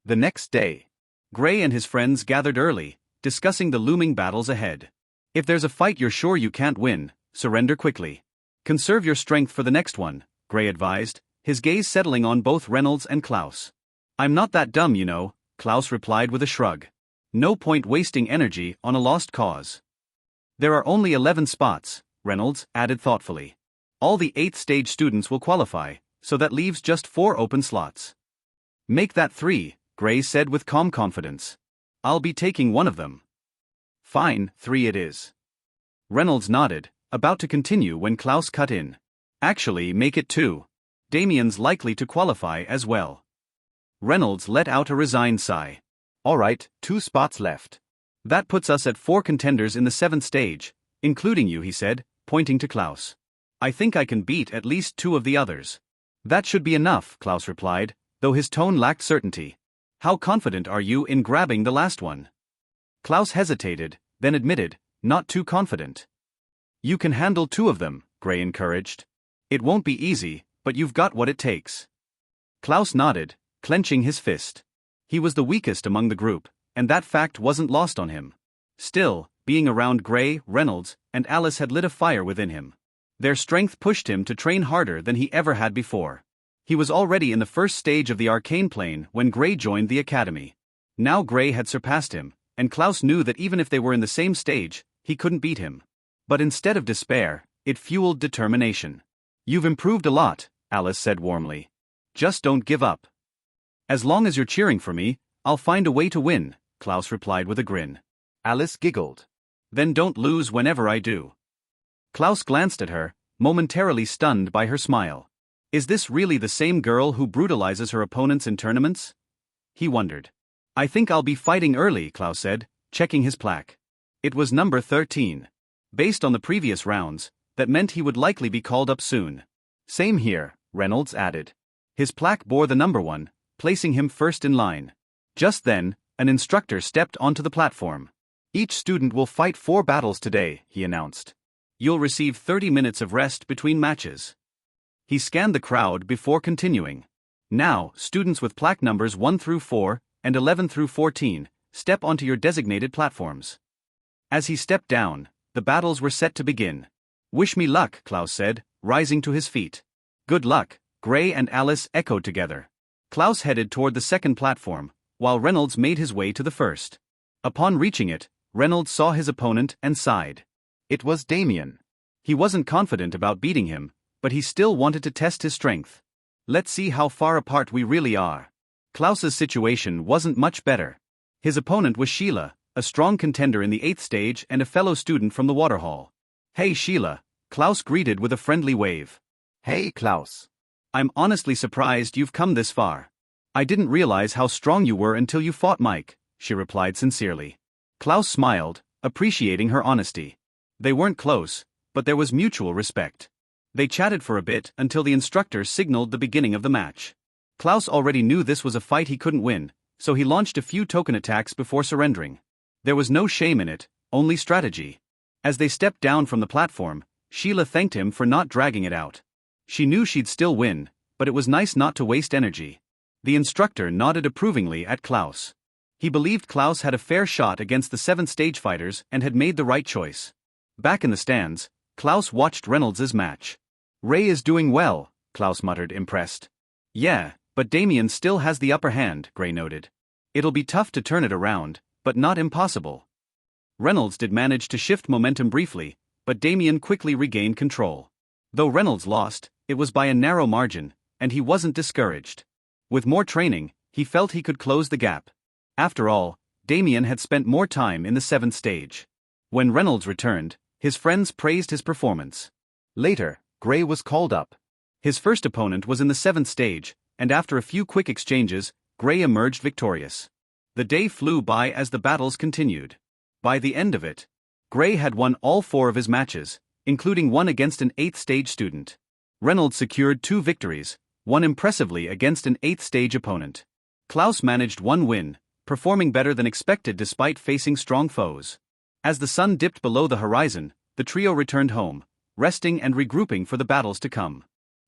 The next day, Gray and his friends gathered early, discussing the looming battles ahead. If there's a fight you're sure you can't win, surrender quickly. Conserve your strength for the next one, Gray advised, his gaze settling on both Reynolds and Klaus. I'm not that dumb, you know, Klaus replied with a shrug. No point wasting energy on a lost cause. There are only 11 spots, Reynolds added thoughtfully. All the 8th stage students will qualify, so that leaves just 4 open slots. Make that 3, Gray said with calm confidence. I'll be taking one of them. Fine, 3 it is. Reynolds nodded, about to continue when Klaus cut in. Actually, make it 2. Damien's likely to qualify as well. Reynolds let out a resigned sigh. All right, 2 spots left. That puts us at 4 contenders in the 7th stage, including you, he said, pointing to Klaus. I think I can beat at least 2 of the others. That should be enough, Klaus replied, though his tone lacked certainty. How confident are you in grabbing the last one? Klaus hesitated, then admitted, not too confident. You can handle 2 of them, Gray encouraged. It won't be easy, but you've got what it takes. Klaus nodded, clenching his fist. He was the weakest among the group, and that fact wasn't lost on him. Still, being around Gray, Reynolds, and Alice had lit a fire within him. Their strength pushed him to train harder than he ever had before. He was already in the first stage of the arcane plane when Gray joined the academy. Now Gray had surpassed him, and Klaus knew that even if they were in the same stage, he couldn't beat him. But instead of despair, it fueled determination. You've improved a lot, Alice said warmly. Just don't give up. As long as you're cheering for me, I'll find a way to win, Klaus replied with a grin. Alice giggled. Then don't lose whenever I do. Klaus glanced at her, momentarily stunned by her smile. Is this really the same girl who brutalizes her opponents in tournaments? He wondered. I think I'll be fighting early, Klaus said, checking his plaque. It was number 13. Based on the previous rounds, that meant he would likely be called up soon. Same here, Reynolds added. His plaque bore the number 1, placing him first in line. Just then, an instructor stepped onto the platform. Each student will fight 4 battles today, he announced. You'll receive 30 minutes of rest between matches. He scanned the crowd before continuing. Now, students with plaque numbers 1 through 4 and 11 through 14, step onto your designated platforms. As he stepped down, the battles were set to begin. Wish me luck, Klaus said, rising to his feet. Good luck, Gray and Alice echoed together. Klaus headed toward the second platform, while Reynolds made his way to the first. Upon reaching it, Reynolds saw his opponent and sighed. It was Damien. He wasn't confident about beating him, but he still wanted to test his strength. Let's see how far apart we really are. Klaus's situation wasn't much better. His opponent was Sheila, a strong contender in the 8th stage and a fellow student from the Waterhall. Hey Sheila, Klaus greeted with a friendly wave. Hey Klaus. I'm honestly surprised you've come this far. I didn't realize how strong you were until you fought Mike, she replied sincerely. Klaus smiled, appreciating her honesty. They weren't close, but there was mutual respect. They chatted for a bit until the instructor signaled the beginning of the match. Klaus already knew this was a fight he couldn't win, so he launched a few token attacks before surrendering. There was no shame in it, only strategy. As they stepped down from the platform, Sheila thanked him for not dragging it out. She knew she'd still win, but it was nice not to waste energy. The instructor nodded approvingly at Klaus. He believed Klaus had a fair shot against the 7th stage fighters and had made the right choice. Back in the stands, Klaus watched Reynolds' match. Ray is doing well, Klaus muttered, impressed. Yeah, but Damien still has the upper hand, Gray noted. It'll be tough to turn it around, but not impossible. Reynolds did manage to shift momentum briefly, but Damien quickly regained control. Though Reynolds lost, it was by a narrow margin, and he wasn't discouraged. With more training, he felt he could close the gap. After all, Damien had spent more time in the 7th stage. When Reynolds returned, his friends praised his performance. Later, Gray was called up. His first opponent was in the 7th stage, and after a few quick exchanges, Gray emerged victorious. The day flew by as the battles continued. By the end of it, Gray had won all 4 of his matches, including one against an 8th stage student. Reynolds secured 2 victories, one impressively against an 8th stage opponent. Klaus managed 1 win, performing better than expected despite facing strong foes. As the sun dipped below the horizon, the trio returned home, resting and regrouping for the battles to come.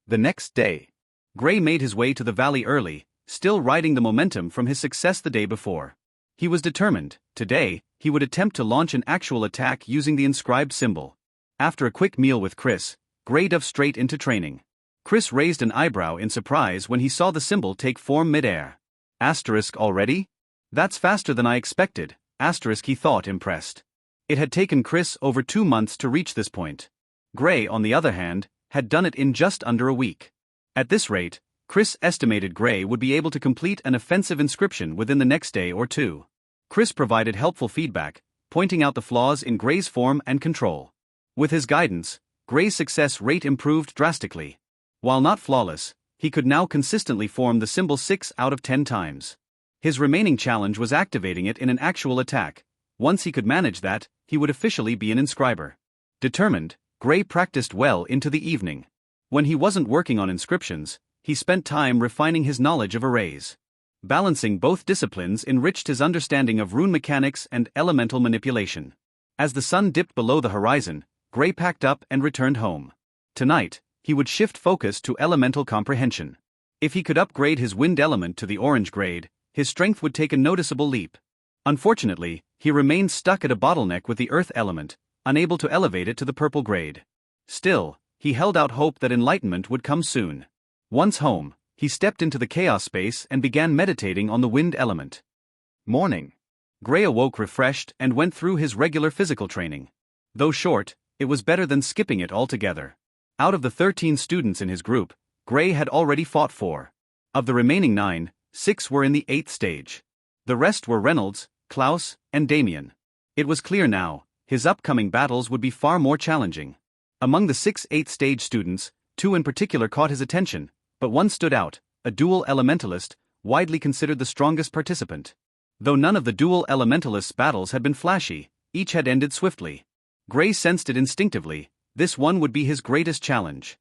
The next day, Gray made his way to the valley early, still riding the momentum from his success the day before. He was determined. Today, he would attempt to launch an actual attack using the inscribed symbol. After a quick meal with Chris, Gray dove straight into training. Chris raised an eyebrow in surprise when he saw the symbol take form mid-air. Asterisk already? That's faster than I expected, asterisk, he thought, impressed. It had taken Chris over 2 months to reach this point. Gray, on the other hand, had done it in just under a week. At this rate, Chris estimated Gray would be able to complete an offensive inscription within the next day or two. Chris provided helpful feedback, pointing out the flaws in Gray's form and control. With his guidance, Gray's success rate improved drastically. While not flawless, he could now consistently form the symbol 6 out of 10 times. His remaining challenge was activating it in an actual attack. Once he could manage that, he would officially be an inscriber. Determined, Gray practiced well into the evening. When he wasn't working on inscriptions, he spent time refining his knowledge of arrays. Balancing both disciplines enriched his understanding of rune mechanics and elemental manipulation. As the sun dipped below the horizon, Gray packed up and returned home. Tonight, he would shift focus to elemental comprehension. If he could upgrade his wind element to the orange grade, his strength would take a noticeable leap. Unfortunately, he remained stuck at a bottleneck with the earth element, unable to elevate it to the purple grade. Still, he held out hope that enlightenment would come soon. Once home, he stepped into the chaos space and began meditating on the wind element. Morning. Gray awoke refreshed and went through his regular physical training. Though short, it was better than skipping it altogether. Out of the 13 students in his group, Gray had already fought 4. Of the remaining 9, 6 were in the 8th stage. The rest were Reynolds, Klaus, and Damien. It was clear now, his upcoming battles would be far more challenging. Among the 6 8th stage students, 2 in particular caught his attention, but one stood out, a dual elementalist, widely considered the strongest participant. Though none of the dual elementalist's battles had been flashy, each had ended swiftly. Gray sensed it instinctively. This one would be his greatest challenge.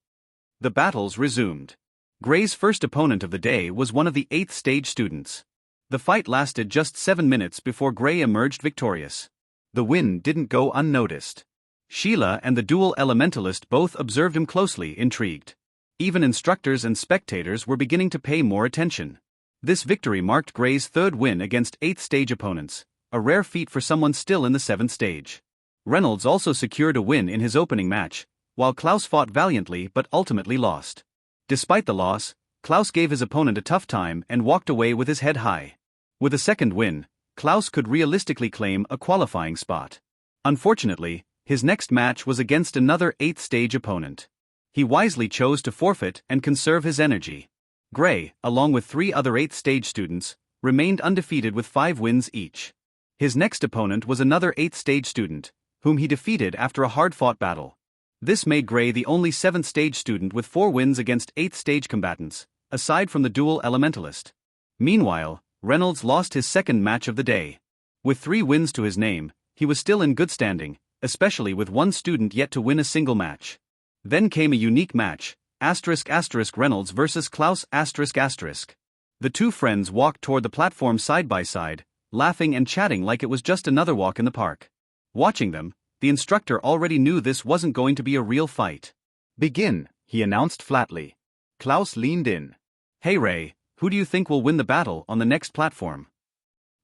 The battles resumed. Gray's first opponent of the day was one of the 8th stage students. The fight lasted just 7 minutes before Gray emerged victorious. The win didn't go unnoticed. Sheila and the dual elementalist both observed him closely, intrigued. Even instructors and spectators were beginning to pay more attention. This victory marked Gray's 3rd win against 8th stage opponents, a rare feat for someone still in the 7th stage. Reynolds also secured a win in his opening match, while Klaus fought valiantly but ultimately lost. Despite the loss, Klaus gave his opponent a tough time and walked away with his head high. With a second win, Klaus could realistically claim a qualifying spot. Unfortunately, his next match was against another 8th stage opponent. He wisely chose to forfeit and conserve his energy. Gray, along with 3 other 8th stage students, remained undefeated with 5 wins each. His next opponent was another 8th stage student, whom he defeated after a hard-fought battle. This made Gray the only 7th stage student with 4 wins against 8th stage combatants, aside from the dual elementalist. Meanwhile, Reynolds lost his second match of the day. With 3 wins to his name, he was still in good standing, especially with one student yet to win a single match. Then came a unique match, Reynolds versus Klaus ***. The two friends walked toward the platform side by side, laughing and chatting like it was just another walk in the park. Watching them, the instructor already knew this wasn't going to be a real fight. "Begin," he announced flatly. Klaus leaned in. "Hey Ray, who do you think will win the battle on the next platform?"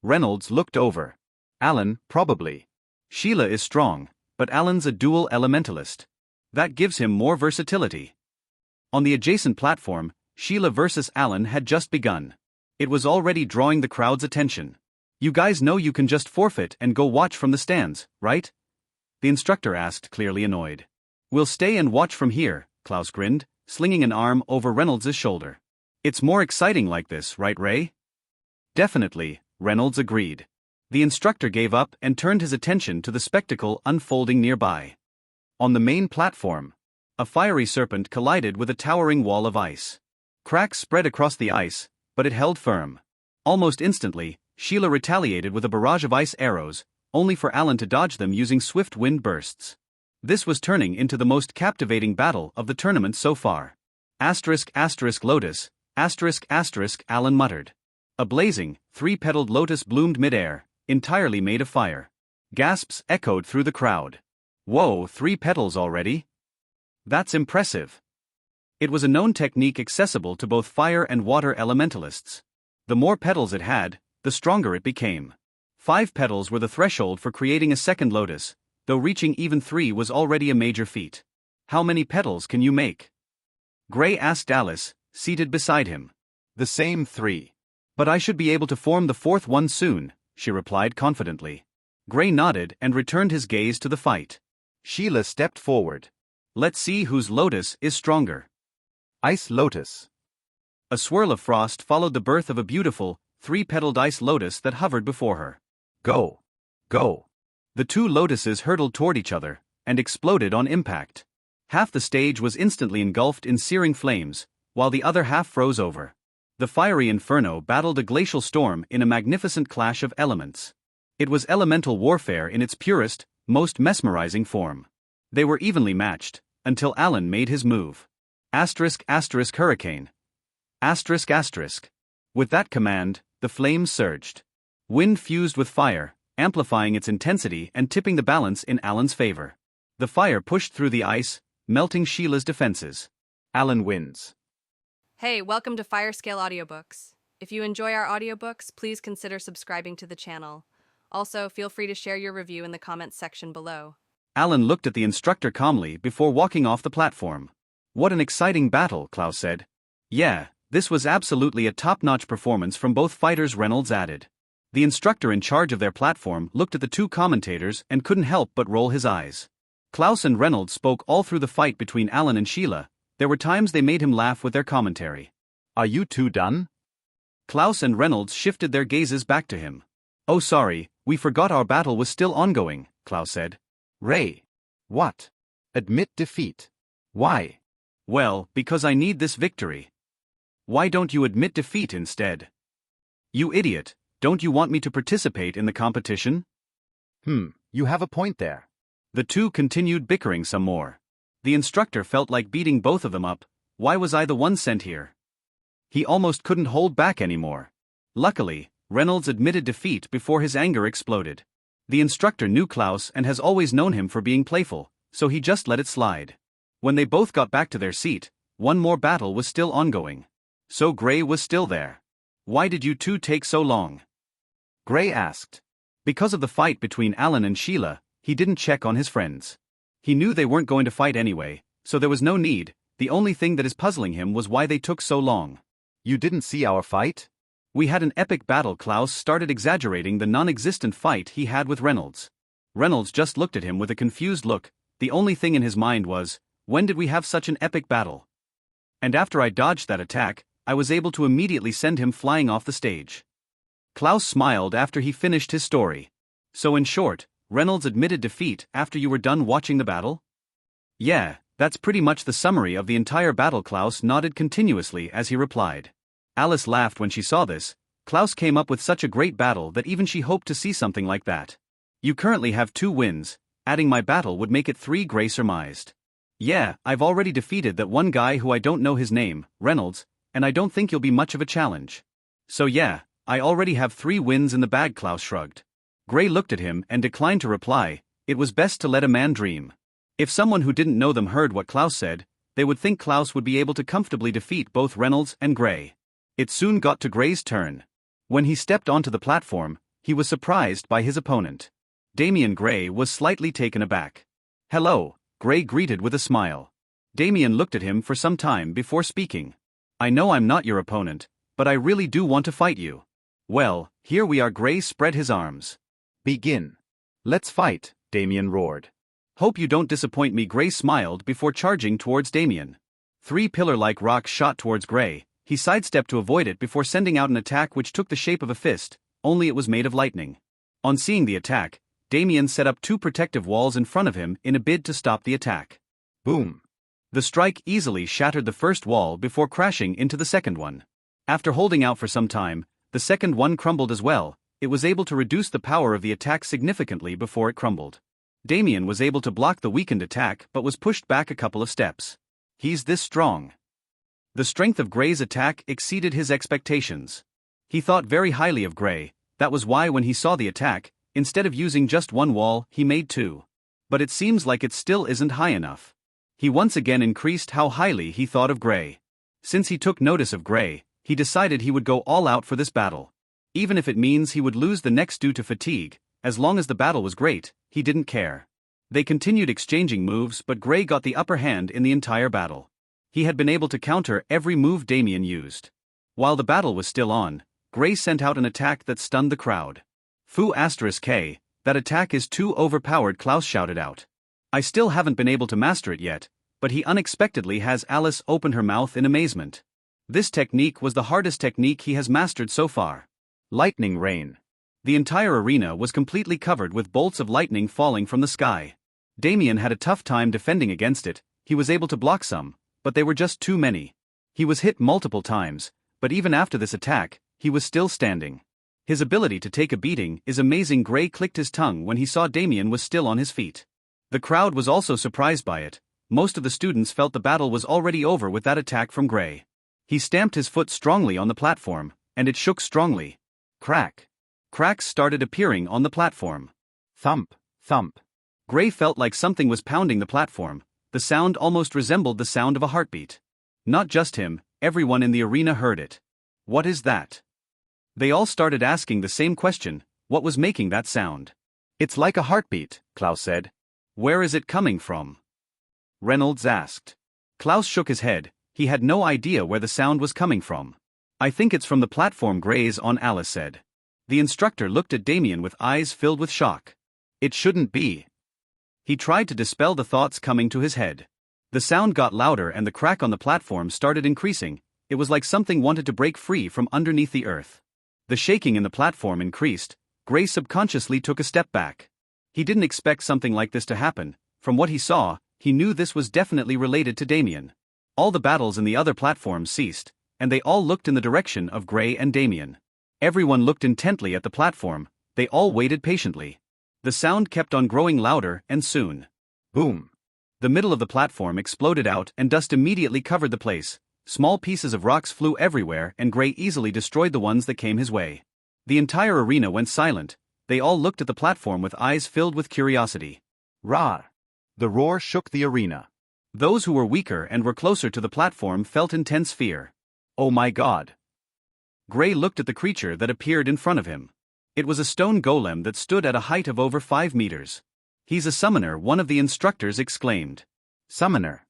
Reynolds looked over. "Alan, probably. Sheila is strong, but Alan's a dual elementalist. That gives him more versatility." On the adjacent platform, Sheila versus Alan had just begun. It was already drawing the crowd's attention. "You guys know you can just forfeit and go watch from the stands, right?" the instructor asked, clearly annoyed. "We'll stay and watch from here," Klaus grinned, slinging an arm over Reynolds' shoulder. "It's more exciting like this, right, Ray?" "Definitely," Reynolds agreed. The instructor gave up and turned his attention to the spectacle unfolding nearby. On the main platform, a fiery serpent collided with a towering wall of ice. Cracks spread across the ice, but it held firm. Almost instantly, Sheila retaliated with a barrage of ice arrows, only for Alan to dodge them using swift wind bursts. This was turning into the most captivating battle of the tournament so far. Lotus, Alan muttered. A blazing, 3-petaled lotus bloomed midair, entirely made of fire. Gasps echoed through the crowd. "Whoa, 3 petals already? That's impressive." It was a known technique accessible to both fire and water elementalists. The more petals it had, the stronger it became. 5 petals were the threshold for creating a second lotus, though reaching even 3 was already a major feat. How many petals can you make? Gray asked Alice, seated beside him. The same 3. But I should be able to form the 4th one soon, she replied confidently. Gray nodded and returned his gaze to the fight. Sheila stepped forward. Let's see whose lotus is stronger. Ice lotus. A swirl of frost followed the birth of a beautiful, 3-petaled ice lotus that hovered before her. Go. Go. The 2 lotuses hurtled toward each other, and exploded on impact. Half the stage was instantly engulfed in searing flames, while the other half froze over. The fiery inferno battled a glacial storm in a magnificent clash of elements. It was elemental warfare in its purest, most mesmerizing form. They were evenly matched, until Alan made his move. Hurricane. With that command, the flames surged. Wind fused with fire, amplifying its intensity and tipping the balance in Alan's favor. The fire pushed through the ice, melting Sheila's defenses. Alan wins. Hey, welcome to Firescale Audiobooks. If you enjoy our audiobooks, please consider subscribing to the channel. Also, feel free to share your review in the comments section below. Alan looked at the instructor calmly before walking off the platform. What an exciting battle, Klaus said. Yeah, this was absolutely a top-notch performance from both fighters, Reynolds added. The instructor in charge of their platform looked at the 2 commentators and couldn't help but roll his eyes. Klaus and Reynolds spoke all through the fight between Alan and Sheila. There were times they made him laugh with their commentary. Are you 2 done? Klaus and Reynolds shifted their gazes back to him. Oh sorry, we forgot our battle was still ongoing, Klaus said. Ray. What? Admit defeat. Why? Well, because I need this victory. Why don't you admit defeat instead? You idiot, don't you want me to participate in the competition? You have a point there. The 2 continued bickering some more. The instructor felt like beating both of them up. Why was I the one sent here? He almost couldn't hold back anymore. Luckily, Reynolds admitted defeat before his anger exploded. The instructor knew Klaus and has always known him for being playful, so he just let it slide. When they both got back to their seat, one more battle was still ongoing. So Gray was still there. Why did you 2 take so long? Gray asked. Because of the fight between Alan and Sheila, he didn't check on his friends. He knew they weren't going to fight anyway, so there was no need. The only thing that is puzzling him was why they took so long. You didn't see our fight? We had an epic battle. Klaus started exaggerating the non-existent fight he had with Reynolds. Reynolds just looked at him with a confused look. The only thing in his mind was, when did we have such an epic battle? And after I dodged that attack, I was able to immediately send him flying off the stage. Klaus smiled after he finished his story. So in short, Reynolds admitted defeat after you were done watching the battle? Yeah, that's pretty much the summary of the entire battle. Klaus nodded continuously as he replied. Alice laughed when she saw this. Klaus came up with such a great battle that even she hoped to see something like that. You currently have 2 wins, adding my battle would make it 3, Gray surmised. Yeah, I've already defeated that one guy who I don't know his name, Reynolds, and I don't think you'll be much of a challenge. So yeah, I already have 3 wins in the bag. Klaus shrugged. Gray looked at him and declined to reply. It was best to let a man dream. If someone who didn't know them heard what Klaus said, they would think Klaus would be able to comfortably defeat both Reynolds and Gray. It soon got to Gray's turn. When he stepped onto the platform, he was surprised by his opponent. Damian Gray was slightly taken aback. Hello, Gray greeted with a smile. Damian looked at him for some time before speaking. I know I'm not your opponent, but I really do want to fight you. Well, here we are. Gray spread his arms. Begin. Let's fight, Damian roared. Hope you don't disappoint me. Gray smiled before charging towards Damian. 3 pillar-like rocks shot towards Gray. He sidestepped to avoid it before sending out an attack which took the shape of a fist, only it was made of lightning. On seeing the attack, Damian set up 2 protective walls in front of him in a bid to stop the attack. Boom. The strike easily shattered the first wall before crashing into the second one. After holding out for some time, the second one crumbled as well. It was able to reduce the power of the attack significantly before it crumbled. Damian was able to block the weakened attack but was pushed back a couple of steps. He's this strong. The strength of Gray's attack exceeded his expectations. He thought very highly of Gray. That was why when he saw the attack, instead of using just 1 wall, he made 2. But it seems like it still isn't high enough. He once again increased how highly he thought of Gray. Since he took notice of Gray, He decided he would go all out for this battle. Even if it means he would lose the next due to fatigue, as long as the battle was great, he didn't care. They continued exchanging moves, but Gray got the upper hand in the entire battle. He had been able to counter every move Damien used. While the battle was still on, Gray sent out an attack that stunned the crowd. Fu*K, that attack is too overpowered, Klaus shouted out. I still haven't been able to master it yet, but he unexpectedly has. Alice opened her mouth in amazement. This technique was the hardest technique he has mastered so far. Lightning rain. The entire arena was completely covered with bolts of lightning falling from the sky. Damien had a tough time defending against it. He was able to block some, but they were just too many. He was hit multiple times, but even after this attack, he was still standing. His ability to take a beating is amazing. Gray clicked his tongue when he saw Damien was still on his feet. The crowd was also surprised by it. Most of the students felt the battle was already over with that attack from Gray. He stamped his foot strongly on the platform, and it shook strongly. Crack. Cracks started appearing on the platform. Thump, thump. Gray felt like something was pounding the platform. The sound almost resembled the sound of a heartbeat. Not just him, everyone in the arena heard it. What is that? They all started asking the same question: what was making that sound? It's like a heartbeat, Klaus said. Where is it coming from? Reynolds asked. Klaus shook his head. He had no idea where the sound was coming from. I think it's from the platform Gray's on, Alice said. The instructor looked at Damien with eyes filled with shock. It shouldn't be. He tried to dispel the thoughts coming to his head. The sound got louder and the crack on the platform started increasing. It was like something wanted to break free from underneath the earth. The shaking in the platform increased. Gray subconsciously took a step back. He didn't expect something like this to happen. From what he saw, he knew this was definitely related to Damien. All the battles in the other platforms ceased, and they all looked in the direction of Gray and Damien. Everyone looked intently at the platform. They all waited patiently. The sound kept on growing louder, and soon, boom! The middle of the platform exploded out and dust immediately covered the place. Small pieces of rocks flew everywhere and Gray easily destroyed the ones that came his way. The entire arena went silent. They all looked at the platform with eyes filled with curiosity. Rah! The roar shook the arena. Those who were weaker and were closer to the platform felt intense fear. Oh my God! Gray looked at the creature that appeared in front of him. It was a stone golem that stood at a height of over 5 meters. He's a summoner, one of the instructors exclaimed. Summoner.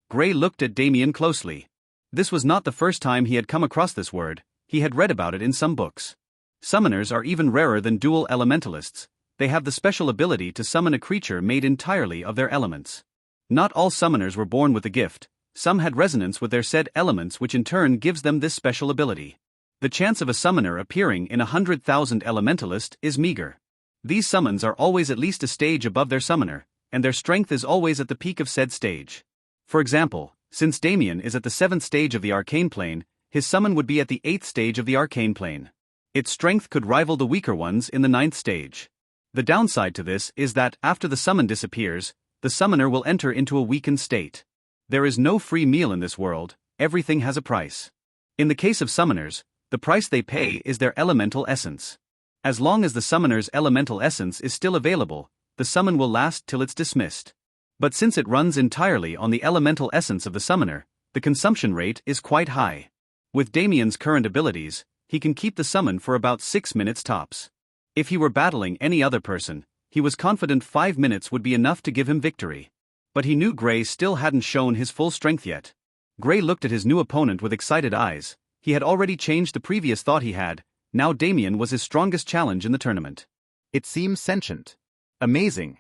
Gray looked at Damien closely. This was not the first time he had come across this word. He had read about it in some books. Summoners are even rarer than dual elementalists. They have the special ability to summon a creature made entirely of their elements. Not all summoners were born with the gift. Some had resonance with their said elements, which in turn gives them this special ability. The chance of a summoner appearing in 100,000 elementalist is meager. These summons are always at least a stage above their summoner, and their strength is always at the peak of said stage. For example, since Damien is at the 7th stage of the arcane plane, his summon would be at the 8th stage of the arcane plane. Its strength could rival the weaker ones in the 9th stage. The downside to this is that, after the summon disappears, the summoner will enter into a weakened state. There is no free meal in this world, everything has a price. In the case of summoners, the price they pay is their elemental essence. As long as the summoner's elemental essence is still available, the summon will last till it's dismissed. But since it runs entirely on the elemental essence of the summoner, the consumption rate is quite high. With Damien's current abilities, he can keep the summon for about 6 minutes tops. If he were battling any other person, he was confident 5 minutes would be enough to give him victory. But he knew Gray still hadn't shown his full strength yet. Gray looked at his new opponent with excited eyes. He had already changed the previous thought he had. Now Damien was his strongest challenge in the tournament. It seems sentient. Amazing.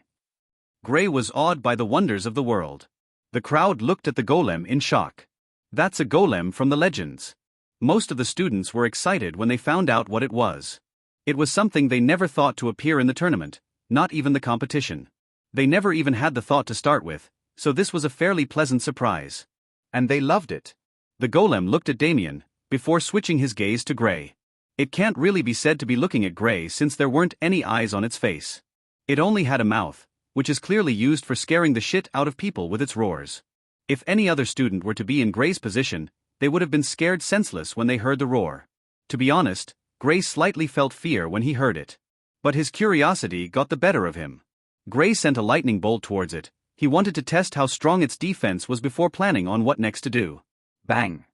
Gray was awed by the wonders of the world. The crowd looked at the golem in shock. That's a golem from the legends. Most of the students were excited when they found out what it was. It was something they never thought to appear in the tournament, not even the competition. They never even had the thought to start with, so this was a fairly pleasant surprise. And they loved it. The golem looked at Damien, before switching his gaze to Gray. It can't really be said to be looking at Gray since there weren't any eyes on its face. It only had a mouth, which is clearly used for scaring the shit out of people with its roars. If any other student were to be in Gray's position, they would have been scared senseless when they heard the roar. To be honest, Gray slightly felt fear when he heard it. But his curiosity got the better of him. Gray sent a lightning bolt towards it. He wanted to test how strong its defense was before planning on what next to do. Bang!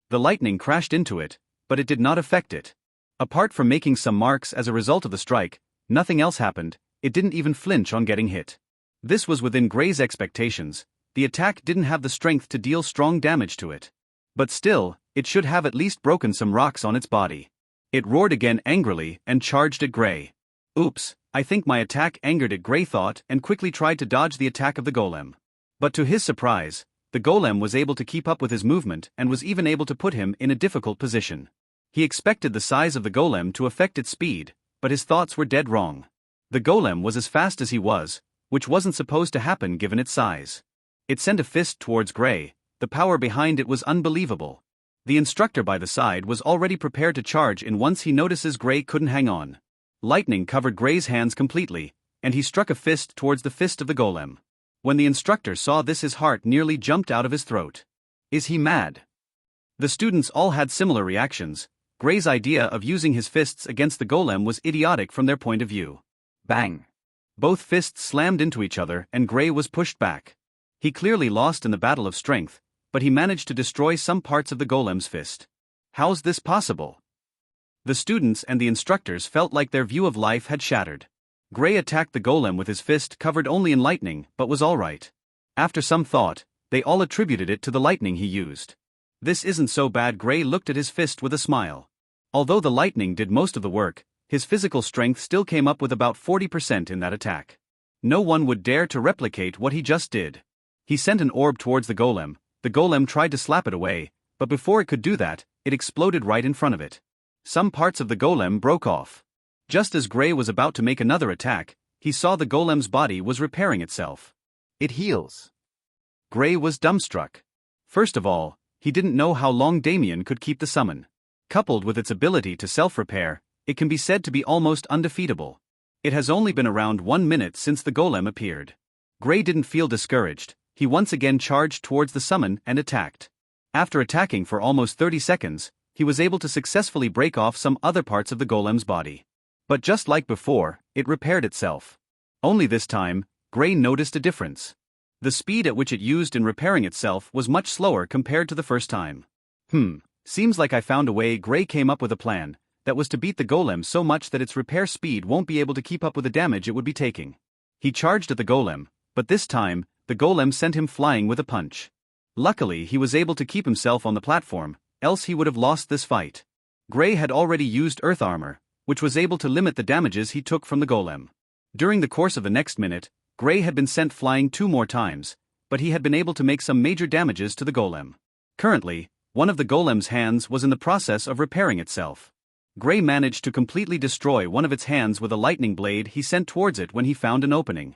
The lightning crashed into it, but it did not affect it. Apart from making some marks as a result of the strike, nothing else happened. It didn't even flinch on getting hit. This was within Gray's expectations. The attack didn't have the strength to deal strong damage to it. But still, it should have at least broken some rocks on its body. It roared again angrily and charged at Gray. Oops, I think my attack angered it, Gray thought, and quickly tried to dodge the attack of the golem. But to his surprise, the golem was able to keep up with his movement and was even able to put him in a difficult position. He expected the size of the golem to affect its speed, but his thoughts were dead wrong. The golem was as fast as he was, which wasn't supposed to happen given its size. It sent a fist towards Gray. The power behind it was unbelievable. The instructor by the side was already prepared to charge in once he notices Gray couldn't hang on. Lightning covered Gray's hands completely, and he struck a fist towards the fist of the golem. When the instructor saw this, his heart nearly jumped out of his throat. Is he mad? The students all had similar reactions. Gray's idea of using his fists against the golem was idiotic from their point of view. Bang! Both fists slammed into each other and Gray was pushed back. He clearly lost in the battle of strength, but he managed to destroy some parts of the golem's fist. How's this possible? The students and the instructors felt like their view of life had shattered. Gray attacked the golem with his fist covered only in lightning, but was alright. After some thought, they all attributed it to the lightning he used. This isn't so bad. Gray looked at his fist with a smile. Although the lightning did most of the work, his physical strength still came up with about 40% in that attack. No one would dare to replicate what he just did. He sent an orb towards the golem tried to slap it away, but before it could do that, it exploded right in front of it. Some parts of the golem broke off. Just as Gray was about to make another attack, he saw the golem's body was repairing itself. It heals. Gray was dumbstruck. First of all, he didn't know how long Damien could keep the summon. Coupled with its ability to self-repair, it can be said to be almost undefeatable. It has only been around 1 minute since the golem appeared. Gray didn't feel discouraged. He once again charged towards the summon and attacked. After attacking for almost 30 seconds, he was able to successfully break off some other parts of the golem's body. But just like before, it repaired itself. Only this time, Gray noticed a difference. The speed at which it used in repairing itself was much slower compared to the first time. Seems like I found a way. Gray came up with a plan that was to beat the golem so much that its repair speed won't be able to keep up with the damage it would be taking. He charged at the golem, but this time, the golem sent him flying with a punch. Luckily, he was able to keep himself on the platform, else he would have lost this fight. Gray had already used earth armor, which was able to limit the damages he took from the golem. During the course of the next minute, Gray had been sent flying 2 more times, but he had been able to make some major damages to the golem. Currently, one of the golem's hands was in the process of repairing itself. Gray managed to completely destroy one of its hands with a lightning blade he sent towards it when he found an opening.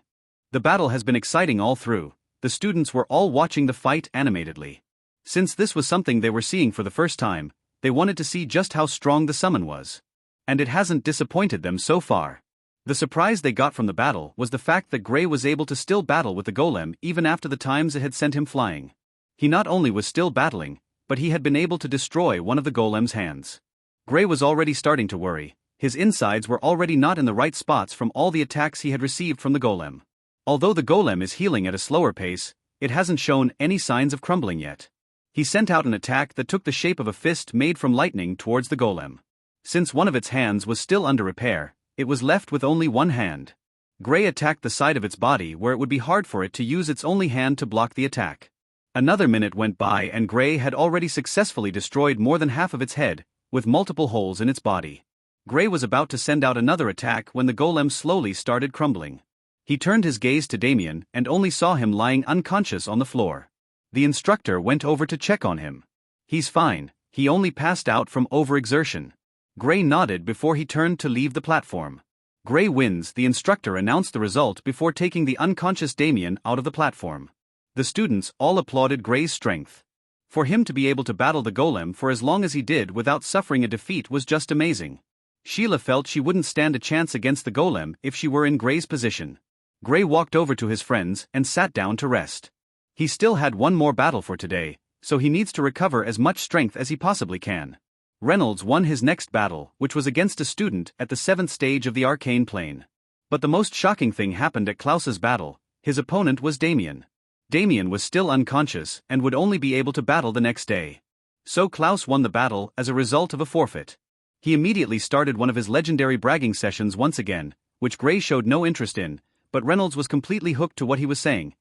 The battle has been exciting all through. The students were all watching the fight animatedly. Since this was something they were seeing for the first time, they wanted to see just how strong the summon was. And it hasn't disappointed them so far. The surprise they got from the battle was the fact that Gray was able to still battle with the golem even after the times it had sent him flying. He not only was still battling, but he had been able to destroy one of the golem's hands. Gray was already starting to worry. His insides were already not in the right spots from all the attacks he had received from the golem. Although the golem is healing at a slower pace, it hasn't shown any signs of crumbling yet. He sent out an attack that took the shape of a fist made from lightning towards the golem. Since one of its hands was still under repair, it was left with only one hand. Gray attacked the side of its body where it would be hard for it to use its only hand to block the attack. Another minute went by and Gray had already successfully destroyed more than half of its head, with multiple holes in its body. Gray was about to send out another attack when the golem slowly started crumbling. He turned his gaze to Damien and only saw him lying unconscious on the floor. The instructor went over to check on him. He's fine, he only passed out from overexertion. Gray nodded before he turned to leave the platform. Gray wins. The instructor announced the result before taking the unconscious Damien out of the platform. The students all applauded Gray's strength. For him to be able to battle the golem for as long as he did without suffering a defeat was just amazing. Sheila felt she wouldn't stand a chance against the golem if she were in Gray's position. Gray walked over to his friends and sat down to rest. He still had one more battle for today, so he needs to recover as much strength as he possibly can. Reynolds won his next battle, which was against a student at the 7th stage of the arcane plane. But the most shocking thing happened at Klaus's battle. His opponent was Damien. Damien was still unconscious and would only be able to battle the next day. So Klaus won the battle as a result of a forfeit. He immediately started one of his legendary bragging sessions once again, which Gray showed no interest in, but Reynolds was completely hooked to what he was saying.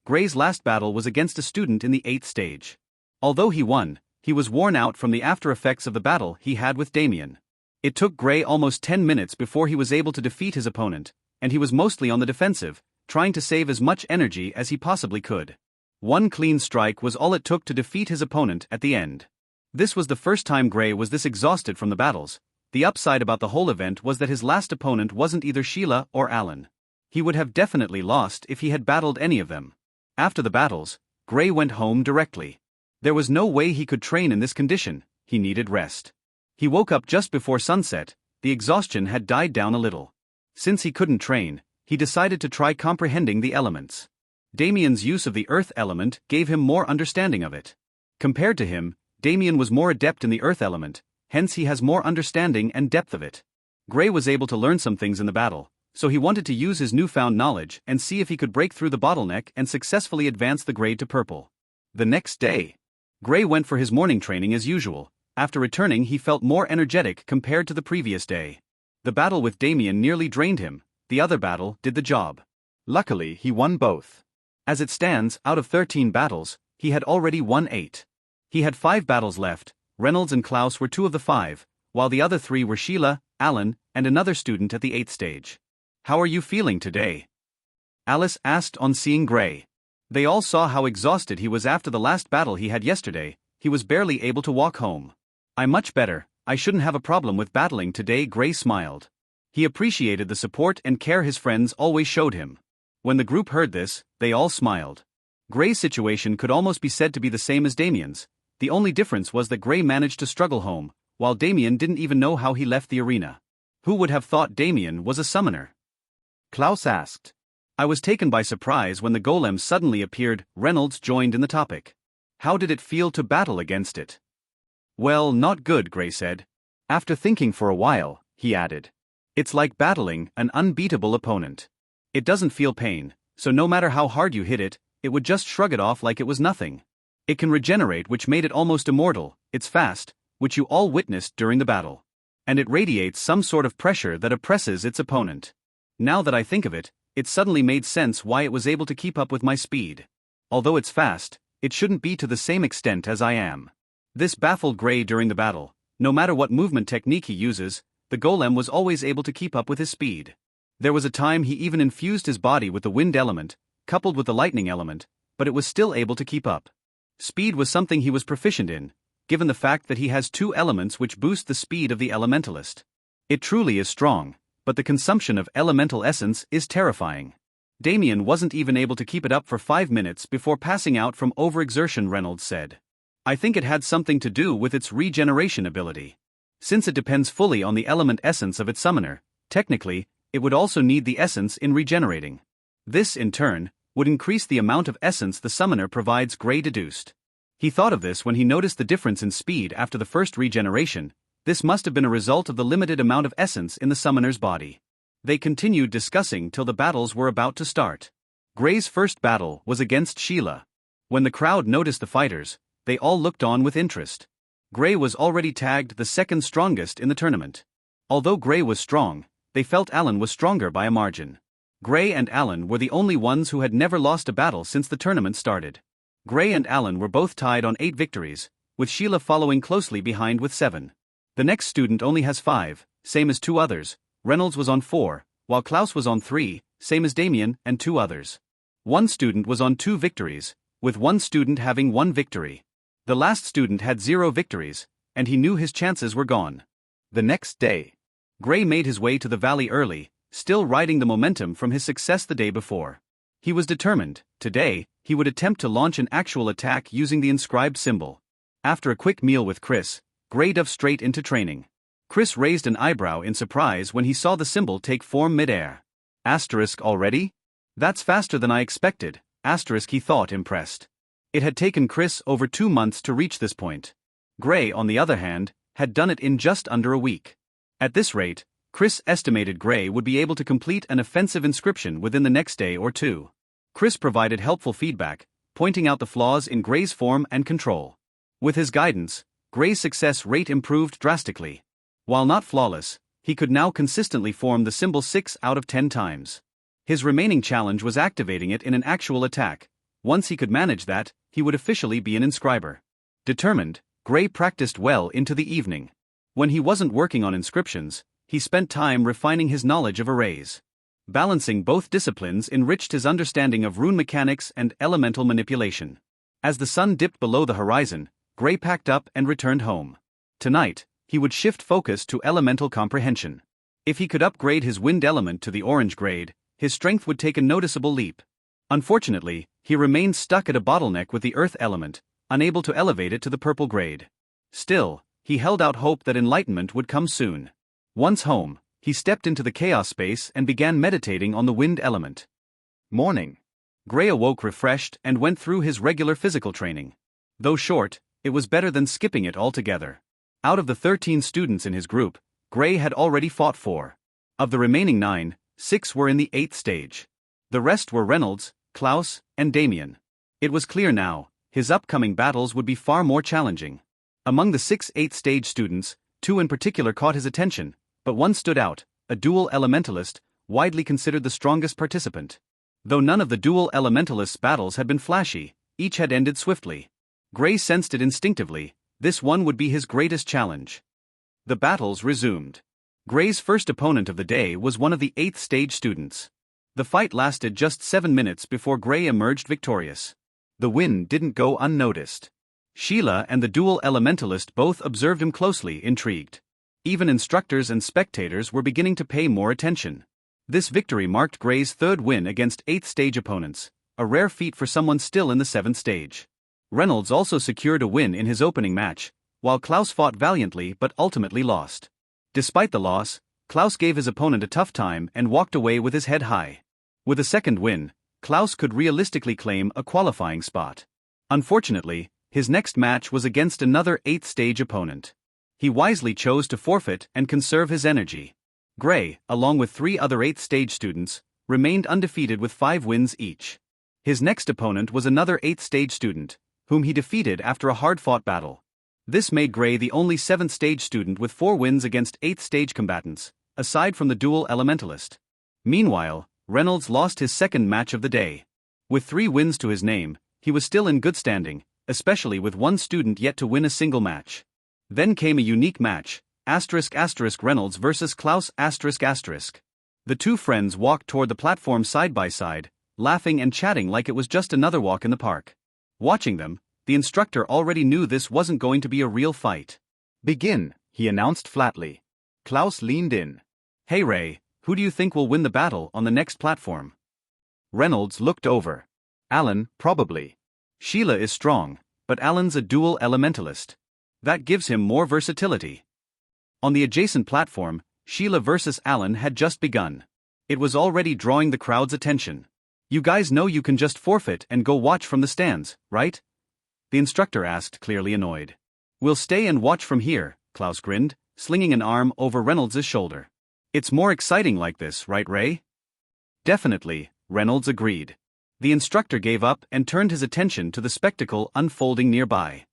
Gray's last battle was against a student in the 8th stage. Although he won, he was worn out from the after effects of the battle he had with Damien. It took Gray almost 10 minutes before he was able to defeat his opponent, and he was mostly on the defensive, trying to save as much energy as he possibly could. One clean strike was all it took to defeat his opponent at the end. This was the first time Gray was this exhausted from the battles. The upside about the whole event was that his last opponent wasn't either Sheila or Alan. He would have definitely lost if he had battled any of them. After the battles, Gray went home directly. There was no way he could train in this condition, he needed rest. He woke up just before sunset, the exhaustion had died down a little. Since he couldn't train, he decided to try comprehending the elements. Damien's use of the earth element gave him more understanding of it. Compared to him, Damien was more adept in the earth element, hence he has more understanding and depth of it. Gray was able to learn some things in the battle, so he wanted to use his newfound knowledge and see if he could break through the bottleneck and successfully advance the grade to purple. The next day, Gray went for his morning training as usual. After returning, he felt more energetic compared to the previous day. The battle with Damien nearly drained him, the other battle did the job. Luckily, he won both. As it stands, out of 13 battles, he had already won 8. He had 5 battles left. Reynolds and Klaus were 2 of the 5, while the other 3 were Sheila, Alan, and another student at the 8th stage. "How are you feeling today?" Alice asked on seeing Gray. They all saw how exhausted he was after the last battle he had yesterday. He was barely able to walk home. "I'm much better, I shouldn't have a problem with battling today," Gray smiled. He appreciated the support and care his friends always showed him. When the group heard this, they all smiled. Gray's situation could almost be said to be the same as Damien's. The only difference was that Gray managed to struggle home, while Damien didn't even know how he left the arena. Who would have thought Damien was a summoner? Klaus asked. "I was taken by surprise when the golem suddenly appeared." Reynolds joined in the topic. "How did it feel to battle against it?" "Well, not good," Gray said. After thinking for a while, he added, "It's like battling an unbeatable opponent. It doesn't feel pain, so no matter how hard you hit it, it would just shrug it off like it was nothing. It can regenerate, which made it almost immortal. It's fast, which you all witnessed during the battle. And it radiates some sort of pressure that oppresses its opponent. Now that I think of it, it suddenly made sense why it was able to keep up with my speed. Although it's fast, it shouldn't be to the same extent as I am." This baffled Gray during the battle. No matter what movement technique he uses, the golem was always able to keep up with his speed. There was a time he even infused his body with the wind element, coupled with the lightning element, but it was still able to keep up. Speed was something he was proficient in, given the fact that he has 2 elements which boost the speed of the elementalist. It truly is strong, but the consumption of elemental essence is terrifying. Damien wasn't even able to keep it up for 5 minutes before passing out from overexertion, Reynolds said. "I think it had something to do with its regeneration ability. Since it depends fully on the element essence of its summoner, technically, it would also need the essence in regenerating. This, in turn, would increase the amount of essence the summoner provides," Gray deduced. He thought of this when he noticed the difference in speed after the first regeneration. This must have been a result of the limited amount of essence in the summoner's body. They continued discussing till the battles were about to start. Gray's first battle was against Sheila. When the crowd noticed the fighters, they all looked on with interest. Gray was already tagged the second strongest in the tournament. Although Gray was strong, they felt Alan was stronger by a margin. Gray and Alan were the only ones who had never lost a battle since the tournament started. Gray and Alan were both tied on 8 victories, with Sheila following closely behind with 7. The next student only has 5, same as 2 others. Reynolds was on 4, while Klaus was on 3, same as Damien and 2 others. One student was on 2 victories, with one student having 1 victory. The last student had 0 victories, and he knew his chances were gone. The next day, Gray made his way to the valley early, still riding the momentum from his success the day before. He was determined. Today, he would attempt to launch an actual attack using the inscribed symbol. After a quick meal with Chris, Gray dove straight into training. Chris raised an eyebrow in surprise when he saw the symbol take form mid-air. Asterisk already? That's faster than I expected, asterisk, he thought, impressed. It had taken Chris over 2 months to reach this point. Gray, on the other hand, had done it in just under a week. At this rate, Chris estimated Gray would be able to complete an offensive inscription within the next day or 2. Chris provided helpful feedback, pointing out the flaws in Gray's form and control. With his guidance, Gray's success rate improved drastically. While not flawless, he could now consistently form the symbol 6 out of 10 times. His remaining challenge was activating it in an actual attack. Once he could manage that, he would officially be an inscriber. Determined, Gray practiced well into the evening. When he wasn't working on inscriptions, he spent time refining his knowledge of arrays. Balancing both disciplines enriched his understanding of rune mechanics and elemental manipulation. As the sun dipped below the horizon, Gray packed up and returned home. Tonight, he would shift focus to elemental comprehension. If he could upgrade his wind element to the orange grade, his strength would take a noticeable leap. Unfortunately, he remained stuck at a bottleneck with the earth element, unable to elevate it to the purple grade. Still, he held out hope that enlightenment would come soon. Once home, he stepped into the chaos space and began meditating on the wind element. Morning. Gray awoke refreshed and went through his regular physical training. Though short, it was better than skipping it altogether. Out of the 13 students in his group, Gray had already fought 4. Of the remaining 9, 6 were in the 8th stage. The rest were Reynolds, Klaus, and Damien. It was clear now, his upcoming battles would be far more challenging. Among the 6 8th stage students, 2 in particular caught his attention, but one stood out, a dual elementalist, widely considered the strongest participant. Though none of the dual elementalists' battles had been flashy, each had ended swiftly. Gray sensed it instinctively, this one would be his greatest challenge. The battles resumed. Gray's first opponent of the day was one of the 8th stage students. The fight lasted just 7 minutes before Gray emerged victorious. The win didn't go unnoticed. Sheila and the dual elementalist both observed him closely, intrigued. Even instructors and spectators were beginning to pay more attention. This victory marked Gray's 3rd win against 8th stage opponents, a rare feat for someone still in the 7th stage. Reynolds also secured a win in his opening match, while Klaus fought valiantly but ultimately lost. Despite the loss, Klaus gave his opponent a tough time and walked away with his head high. With a second win, Klaus could realistically claim a qualifying spot. Unfortunately, his next match was against another 8th stage opponent. He wisely chose to forfeit and conserve his energy. Gray, along with 3 other 8th stage students, remained undefeated with 5 wins each. His next opponent was another 8th stage student, whom he defeated after a hard-fought battle. This made Gray the only 7th stage student with 4 wins against 8th stage combatants, aside from the dual elementalist. Meanwhile, Reynolds lost his second match of the day. With 3 wins to his name, he was still in good standing, especially with one student yet to win a single match. Then came a unique match, Reynolds versus Klaus ***. The two friends walked toward the platform side by side, laughing and chatting like it was just another walk in the park. Watching them, the instructor already knew this wasn't going to be a real fight. Begin, he announced flatly. Klaus leaned in. Hey Ray, who do you think will win the battle on the next platform? Reynolds looked over. Alan, probably. Sheila is strong, but Alan's a dual elementalist. That gives him more versatility. On the adjacent platform, Sheila versus Alan had just begun. It was already drawing the crowd's attention. You guys know you can just forfeit and go watch from the stands, right? The instructor asked, clearly annoyed. We'll stay and watch from here, Klaus grinned, slinging an arm over Reynolds' shoulder. It's more exciting like this, right Ray? Definitely, Reynolds agreed. The instructor gave up and turned his attention to the spectacle unfolding nearby.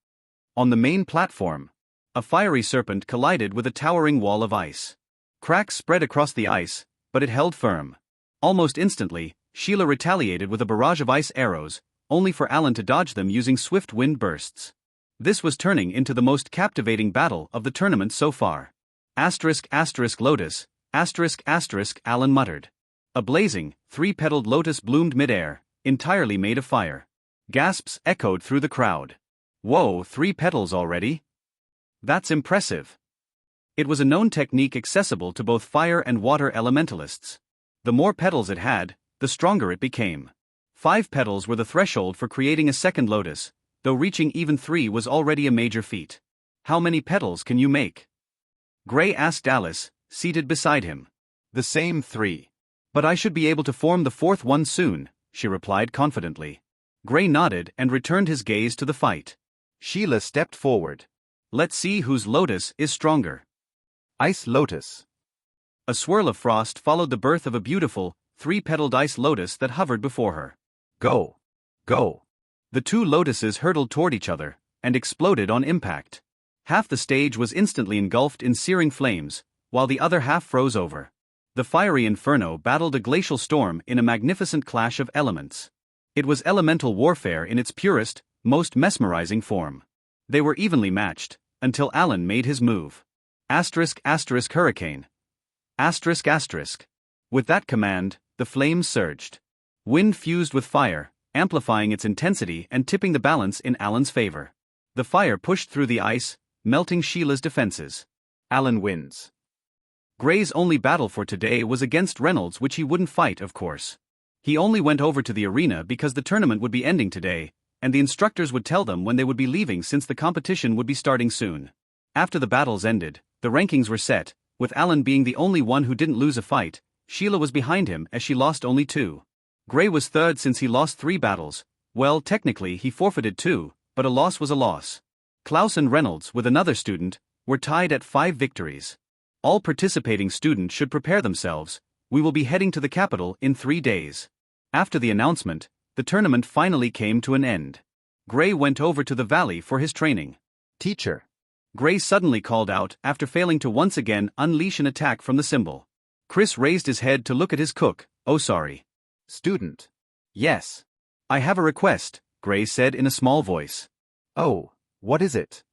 On the main platform, a fiery serpent collided with a towering wall of ice. Cracks spread across the ice, but it held firm. Almost instantly, Sheila retaliated with a barrage of ice arrows, only for Alan to dodge them using swift wind bursts. This was turning into the most captivating battle of the tournament so far. Lotus, Alan muttered. A blazing, 3-petaled lotus bloomed midair, entirely made of fire. Gasps echoed through the crowd. Whoa, 3 petals already? That's impressive. It was a known technique accessible to both fire and water elementalists. The more petals it had, the stronger it became. 5 petals were the threshold for creating a second lotus, though reaching even 3 was already a major feat. How many petals can you make? Gray asked Alice, seated beside him. The same 3. But I should be able to form the 4th one soon, she replied confidently. Gray nodded and returned his gaze to the fight. Sheila stepped forward. Let's see whose lotus is stronger. Ice lotus. A swirl of frost followed the birth of a beautiful, 3-petaled ice lotus that hovered before her. Go. Go. The 2 lotuses hurtled toward each other, and exploded on impact. Half the stage was instantly engulfed in searing flames, while the other half froze over. The fiery inferno battled a glacial storm in a magnificent clash of elements. It was elemental warfare in its purest, most mesmerizing form. They were evenly matched, until Alan made his move. Hurricane. With that command, the flames surged. Wind fused with fire, amplifying its intensity and tipping the balance in Alan's favor. The fire pushed through the ice, melting Sheila's defenses. Alan wins. Gray's only battle for today was against Reynolds, which he wouldn't fight, of course. He only went over to the arena because the tournament would be ending today, and the instructors would tell them when they would be leaving since the competition would be starting soon. After the battles ended, the rankings were set, with Alan being the only one who didn't lose a fight. Sheila was behind him as she lost only 2. Gray was third since he lost 3 battles. Well, technically he forfeited 2, but a loss was a loss. Klaus and Reynolds, with another student, were tied at 5 victories. All participating students should prepare themselves. We will be heading to the capital in 3 days. After the announcement, the tournament finally came to an end. Gray went over to the valley for his training. Teacher. Gray suddenly called out after failing to once again unleash an attack from the symbol. Chris raised his head to look at his cook. Oh, sorry. Student. Yes. I have a request, Gray said in a small voice. Oh, what is it?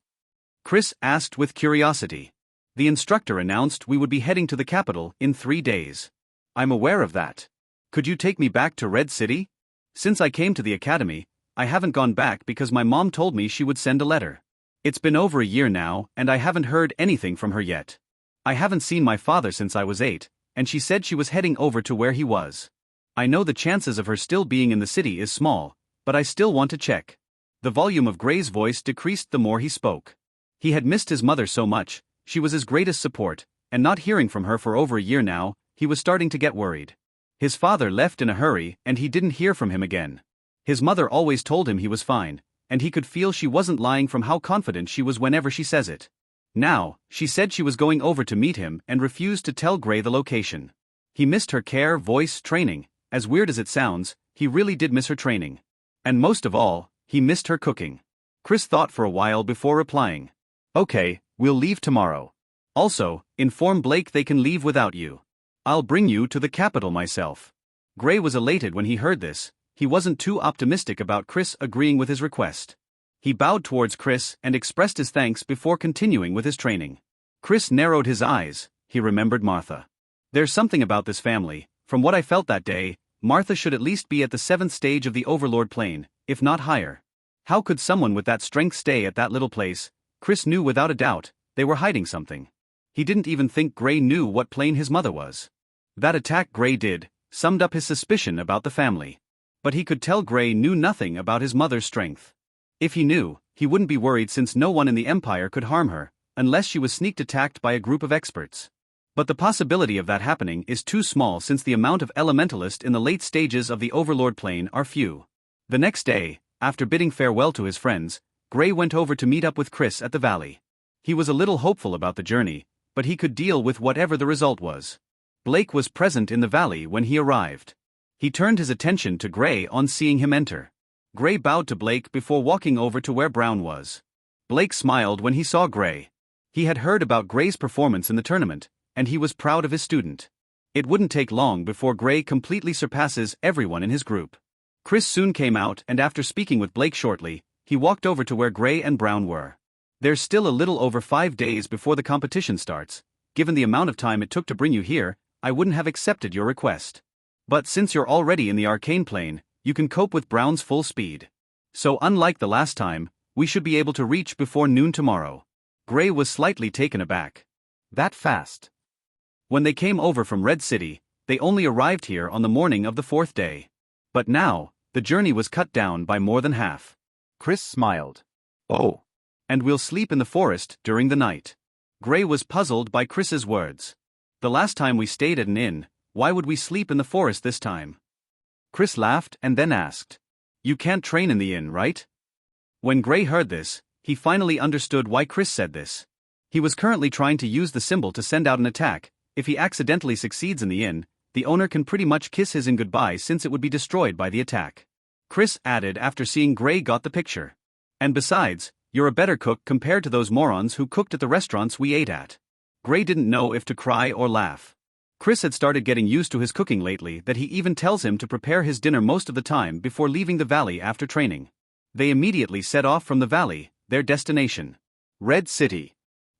Chris asked with curiosity. The instructor announced we would be heading to the capital in 3 days. I'm aware of that. Could you take me back to Red City? Since I came to the academy, I haven't gone back because my mom told me she would send a letter. It's been over a year now, and I haven't heard anything from her yet. I haven't seen my father since I was 8, and she said she was heading over to where he was. I know the chances of her still being in the city is small, but I still want to check. The volume of Gray's voice decreased the more he spoke. He had missed his mother so much. She was his greatest support, and not hearing from her for over a year now, he was starting to get worried. His father left in a hurry and he didn't hear from him again. His mother always told him he was fine, and he could feel she wasn't lying from how confident she was whenever she says it. Now, she said she was going over to meet him and refused to tell Gray the location. He missed her care, voice, training. As weird as it sounds, he really did miss her training. And most of all, he missed her cooking. Chris thought for a while before replying. Okay, we'll leave tomorrow. Also, inform Blake they can leave without you. I'll bring you to the capital myself. Gray was elated when he heard this. He wasn't too optimistic about Chris agreeing with his request. He bowed towards Chris and expressed his thanks before continuing with his training. Chris narrowed his eyes. He remembered Martha. There's something about this family. From what I felt that day, Martha should at least be at the 7th stage of the Overlord plane, if not higher. How could someone with that strength stay at that little place? Chris knew without a doubt, they were hiding something. He didn't even think Gray knew what plane his mother was. That attack Gray did summed up his suspicion about the family. But he could tell Gray knew nothing about his mother's strength. If he knew, he wouldn't be worried since no one in the Empire could harm her, unless she was sneak attacked by a group of experts. But the possibility of that happening is too small since the amount of elementalists in the late stages of the Overlord plane are few. The next day, after bidding farewell to his friends, Gray went over to meet up with Chris at the valley. He was a little hopeful about the journey, but he could deal with whatever the result was. Blake was present in the valley when he arrived. He turned his attention to Gray on seeing him enter. Gray bowed to Blake before walking over to where Brown was. Blake smiled when he saw Gray. He had heard about Gray's performance in the tournament, and he was proud of his student. It wouldn't take long before Gray completely surpasses everyone in his group. Chris soon came out, and after speaking with Blake shortly, he walked over to where Gray and Brown were. There's still a little over 5 days before the competition starts. Given the amount of time it took to bring you here, I wouldn't have accepted your request. But since you're already in the arcane plane, you can cope with Brown's full speed. So unlike the last time, we should be able to reach before noon tomorrow. Gray was slightly taken aback. That fast? When they came over from Red City, they only arrived here on the morning of the 4th day. But now, the journey was cut down by more than half. Chris smiled. Oh. And we'll sleep in the forest during the night. Gray was puzzled by Chris's words. The last time we stayed at an inn, why would we sleep in the forest this time? Chris laughed and then asked. You can't train in the inn, right? When Gray heard this, he finally understood why Chris said this. He was currently trying to use the symbol to send out an attack. If he accidentally succeeds in the inn, the owner can pretty much kiss his inn goodbye since it would be destroyed by the attack. Chris added after seeing Gray got the picture. And besides, You're a better cook compared to those morons who cooked at the restaurants we ate at. Gray didn't know if to cry or laugh. Chris had started getting used to his cooking lately that he even tells him to prepare his dinner most of the time before leaving the valley after training. They immediately set off from the valley, their destination. Red City.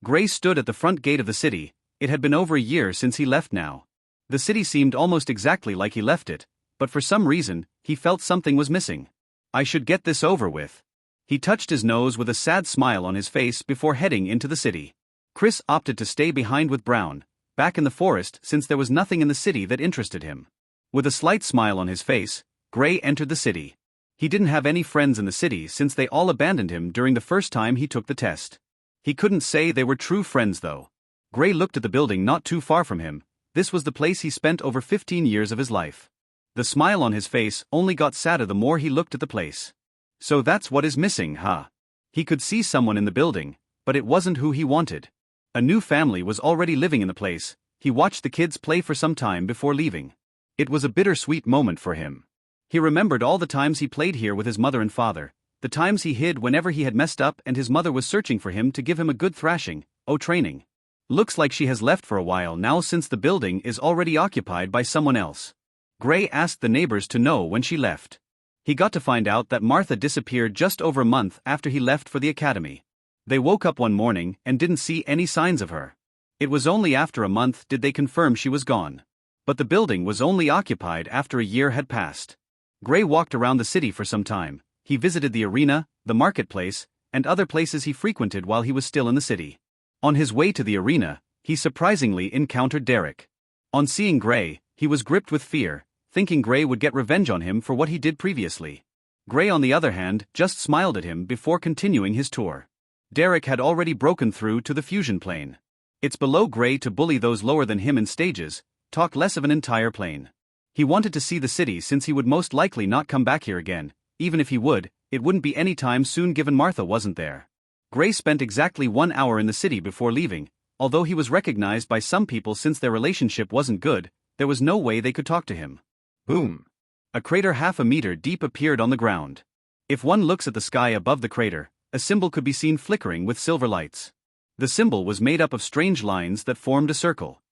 Gray stood at the front gate of the city. It had been over a year since he left now. The city seemed almost exactly like he left it, but for some reason, he felt something was missing. I should get this over with. He touched his nose with a sad smile on his face before heading into the city. Chris opted to stay behind with Brown, back in the forest since there was nothing in the city that interested him. With a slight smile on his face, Gray entered the city. He didn't have any friends in the city since they all abandoned him during the first time he took the test. He couldn't say they were true friends though. Gray looked at the building not too far from him. This was the place he spent over 15 years of his life. The smile on his face only got sadder the more he looked at the place. So that's what is missing, huh? He could see someone in the building, but it wasn't who he wanted. A new family was already living in the place. He watched the kids play for some time before leaving. It was a bittersweet moment for him. He remembered all the times he played here with his mother and father, the times he hid whenever he had messed up and his mother was searching for him to give him a good thrashing. Training. Looks like she has left for a while now since the building is already occupied by someone else. Gray asked the neighbors to know when she left. He got to find out that Martha disappeared just over a month after he left for the academy. They woke up one morning and didn't see any signs of her. It was only after a month did they confirm she was gone. But the building was only occupied after a year had passed. Gray walked around the city for some time. He visited the arena, the marketplace, and other places he frequented while he was still in the city. On his way to the arena, he surprisingly encountered Derek. On seeing Gray, he was gripped with fear, thinking Gray would get revenge on him for what he did previously. Gray, on the other hand, just smiled at him before continuing his tour. Derek had already broken through to the fusion plane. It's below Gray to bully those lower than him in stages, talk less of an entire plane. He wanted to see the city since he would most likely not come back here again. Even if he would, it wouldn't be any time soon given Martha wasn't there. Gray spent exactly 1 hour in the city before leaving. Although he was recognized by some people since their relationship wasn't good, there was no way they could talk to him. Boom! A crater half a meter deep appeared on the ground. If one looks at the sky above the crater, a symbol could be seen flickering with silver lights. The symbol was made up of strange lines that formed a circle.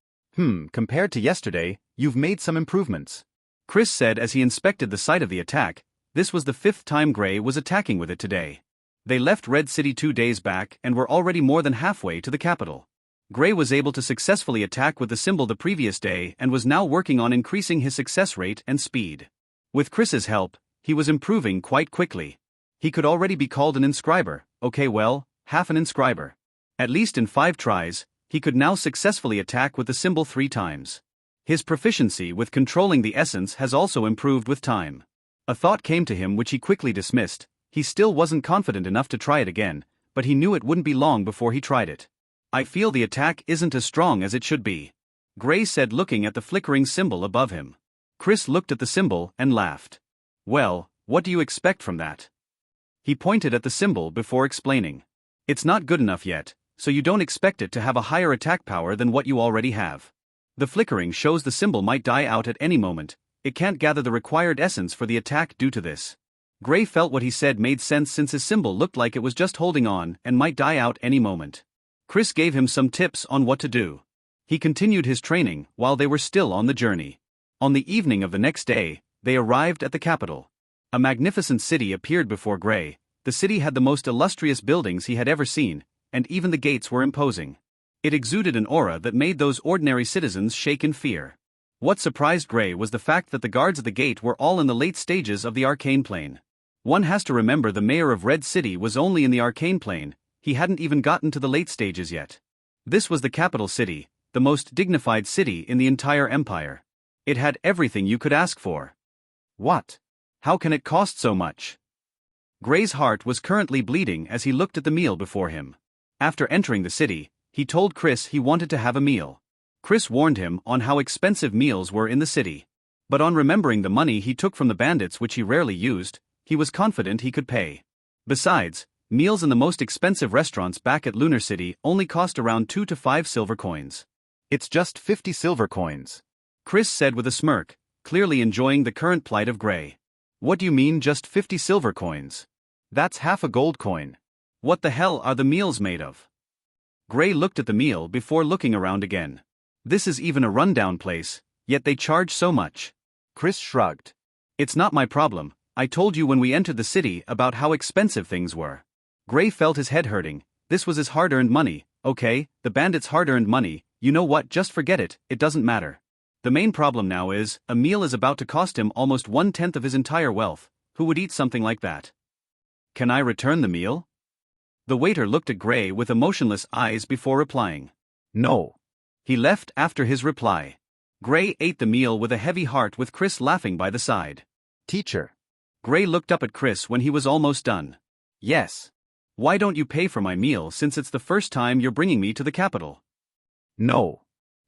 Compared to yesterday, you've made some improvements. Chris said as he inspected the site of the attack. This was the 5th time Gray was attacking with it today. They left Red City 2 days back and were already more than halfway to the capital. Gray was able to successfully attack with the symbol the previous day and was now working on increasing his success rate and speed. With Chris's help, he was improving quite quickly. He could already be called an inscriber, half an inscriber. At least in 5 tries, he could now successfully attack with the symbol 3 times. His proficiency with controlling the essence has also improved with time. A thought came to him which he quickly dismissed. He still wasn't confident enough to try it again, but he knew it wouldn't be long before he tried it. I feel the attack isn't as strong as it should be, Gray said, looking at the flickering symbol above him. Chris looked at the symbol and laughed. Well, what do you expect from that? He pointed at the symbol before explaining. It's not good enough yet, so you don't expect it to have a higher attack power than what you already have. The flickering shows the symbol might die out at any moment. It can't gather the required essence for the attack due to this. Gray felt what he said made sense since his symbol looked like it was just holding on and might die out any moment. Chris gave him some tips on what to do. He continued his training while they were still on the journey. On the evening of the next day, they arrived at the capital. A magnificent city appeared before Gray. The city had the most illustrious buildings he had ever seen, and even the gates were imposing. It exuded an aura that made those ordinary citizens shake in fear. What surprised Gray was the fact that the guards at the gate were all in the late stages of the arcane plane. One has to remember the mayor of Red City was only in the arcane plane. He hadn't even gotten to the late stages yet. This was the capital city, the most dignified city in the entire empire. It had everything you could ask for. What? How can it cost so much? Gray's heart was currently bleeding as he looked at the meal before him. After entering the city, he told Chris he wanted to have a meal. Chris warned him on how expensive meals were in the city. But on remembering the money he took from the bandits, which he rarely used, he was confident he could pay. Besides, meals in the most expensive restaurants back at Lunar City only cost around 2 to 5 silver coins. It's just 50 silver coins, Chris said with a smirk, clearly enjoying the current plight of Gray. What do you mean just 50 silver coins? That's half a gold coin. What the hell are the meals made of? Gray looked at the meal before looking around again. This is even a rundown place, yet they charge so much. Chris shrugged. It's not my problem. I told you when we entered the city about how expensive things were. Gray felt his head hurting. This was his hard-earned money. Okay, the bandits' hard-earned money. You know what, just forget it, it doesn't matter. The main problem now is, a meal is about to cost him almost 1/10 of his entire wealth. Who would eat something like that? Can I return the meal? The waiter looked at Gray with emotionless eyes before replying. No. He left after his reply. Gray ate the meal with a heavy heart with Chris laughing by the side. Teacher. Gray looked up at Chris when he was almost done. Yes. Why don't you pay for my meal since it's the first time you're bringing me to the capital? No.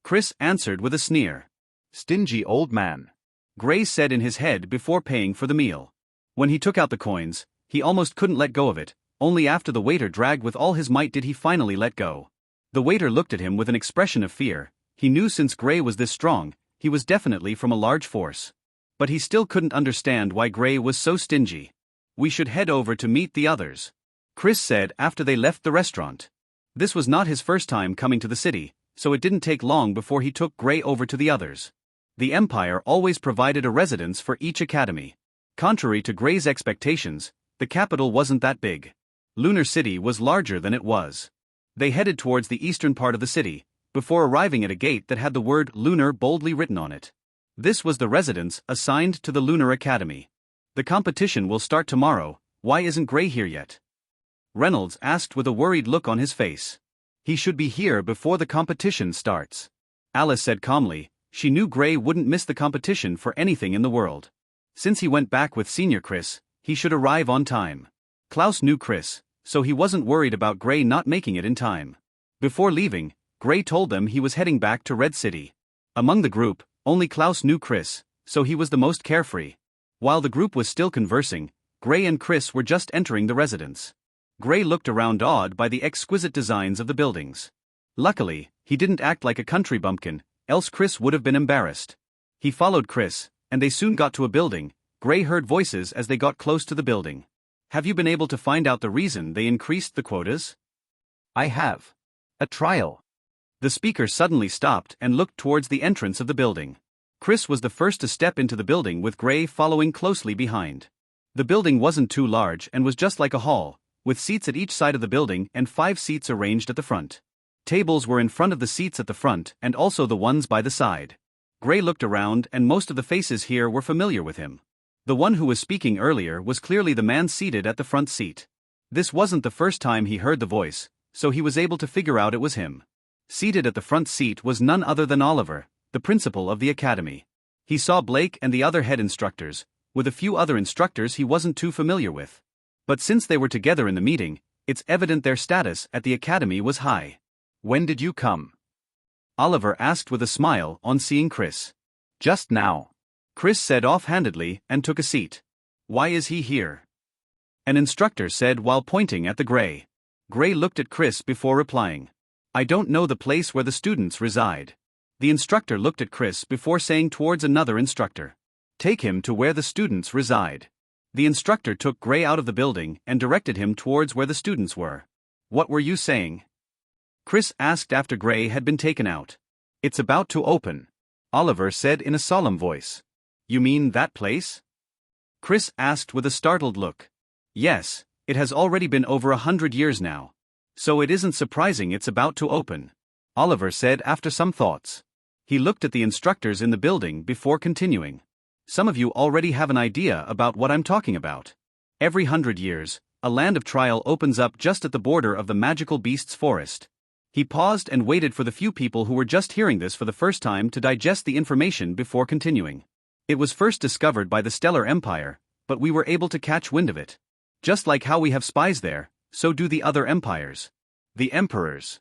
Chris answered with a sneer. Stingy old man. Gray said in his head before paying for the meal. When he took out the coins, he almost couldn't let go of it. Only after the waiter dragged with all his might did he finally let go. The waiter looked at him with an expression of fear. He knew since Gray was this strong, he was definitely from a large force. But he still couldn't understand why Gray was so stingy. We should head over to meet the others, Chris said after they left the restaurant. This was not his first time coming to the city, so it didn't take long before he took Gray over to the others. The Empire always provided a residence for each academy. Contrary to Gray's expectations, the capital wasn't that big. Lunar City was larger than it was. They headed towards the eastern part of the city, before arriving at a gate that had the word Lunar boldly written on it. This was the residence assigned to the Lunar Academy. The competition will start tomorrow. Why isn't Gray here yet? Reynolds asked with a worried look on his face. He should be here before the competition starts. Alice said calmly. She knew Gray wouldn't miss the competition for anything in the world. Since he went back with Senior Chris, he should arrive on time. Klaus knew Chris, so he wasn't worried about Gray not making it in time. Before leaving, Gray told them he was heading back to Red City. Among the group, only Klaus knew Chris, so he was the most carefree. While the group was still conversing, Gray and Chris were just entering the residence. Gray looked around awed by the exquisite designs of the buildings. Luckily, he didn't act like a country bumpkin, else Chris would have been embarrassed. He followed Chris, and they soon got to a building. Gray heard voices as they got close to the building. Have you been able to find out the reason they increased the quotas? I have. A trial. The speaker suddenly stopped and looked towards the entrance of the building. Chris was the first to step into the building with Gray following closely behind. The building wasn't too large and was just like a hall, with seats at each side of the building and 5 seats arranged at the front. Tables were in front of the seats at the front and also the ones by the side. Gray looked around and most of the faces here were familiar with him. The one who was speaking earlier was clearly the man seated at the front seat. This wasn't the first time he heard the voice, so he was able to figure out it was him. Seated at the front seat was none other than Oliver, the principal of the academy. He saw Blake and the other head instructors, with a few other instructors he wasn't too familiar with. But since they were together in the meeting, it's evident their status at the academy was high. When did you come? Oliver asked with a smile on seeing Chris. Just now. Chris said offhandedly and took a seat. Why is he here? An instructor said while pointing at the Gray. Gray looked at Chris before replying. I don't know the place where the students reside. The instructor looked at Chris before saying towards another instructor. Take him to where the students reside. The instructor took Gray out of the building and directed him towards where the students were. What were you saying? Chris asked after Gray had been taken out. It's about to open, Oliver said in a solemn voice. You mean that place? Chris asked with a startled look. Yes, it has already been over 100 years now. So it isn't surprising it's about to open, Oliver said after some thoughts. He looked at the instructors in the building before continuing. Some of you already have an idea about what I'm talking about. Every 100 years, a land of trial opens up just at the border of the magical beasts forest. He paused and waited for the few people who were just hearing this for the first time to digest the information before continuing. It was first discovered by the Stellar Empire, but we were able to catch wind of it. Just like how we have spies there, so do the other empires. The emperors.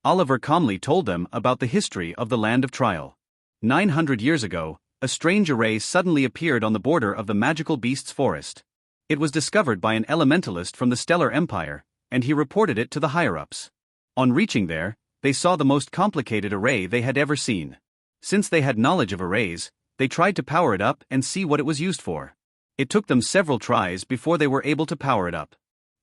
Oliver calmly told them about the history of the land of trial. 900 years ago, a strange array suddenly appeared on the border of the magical beasts forest. It was discovered by an elementalist from the Stellar Empire, and he reported it to the higher-ups. On reaching there, they saw the most complicated array they had ever seen. Since they had knowledge of arrays, they tried to power it up and see what it was used for. It took them several tries before they were able to power it up.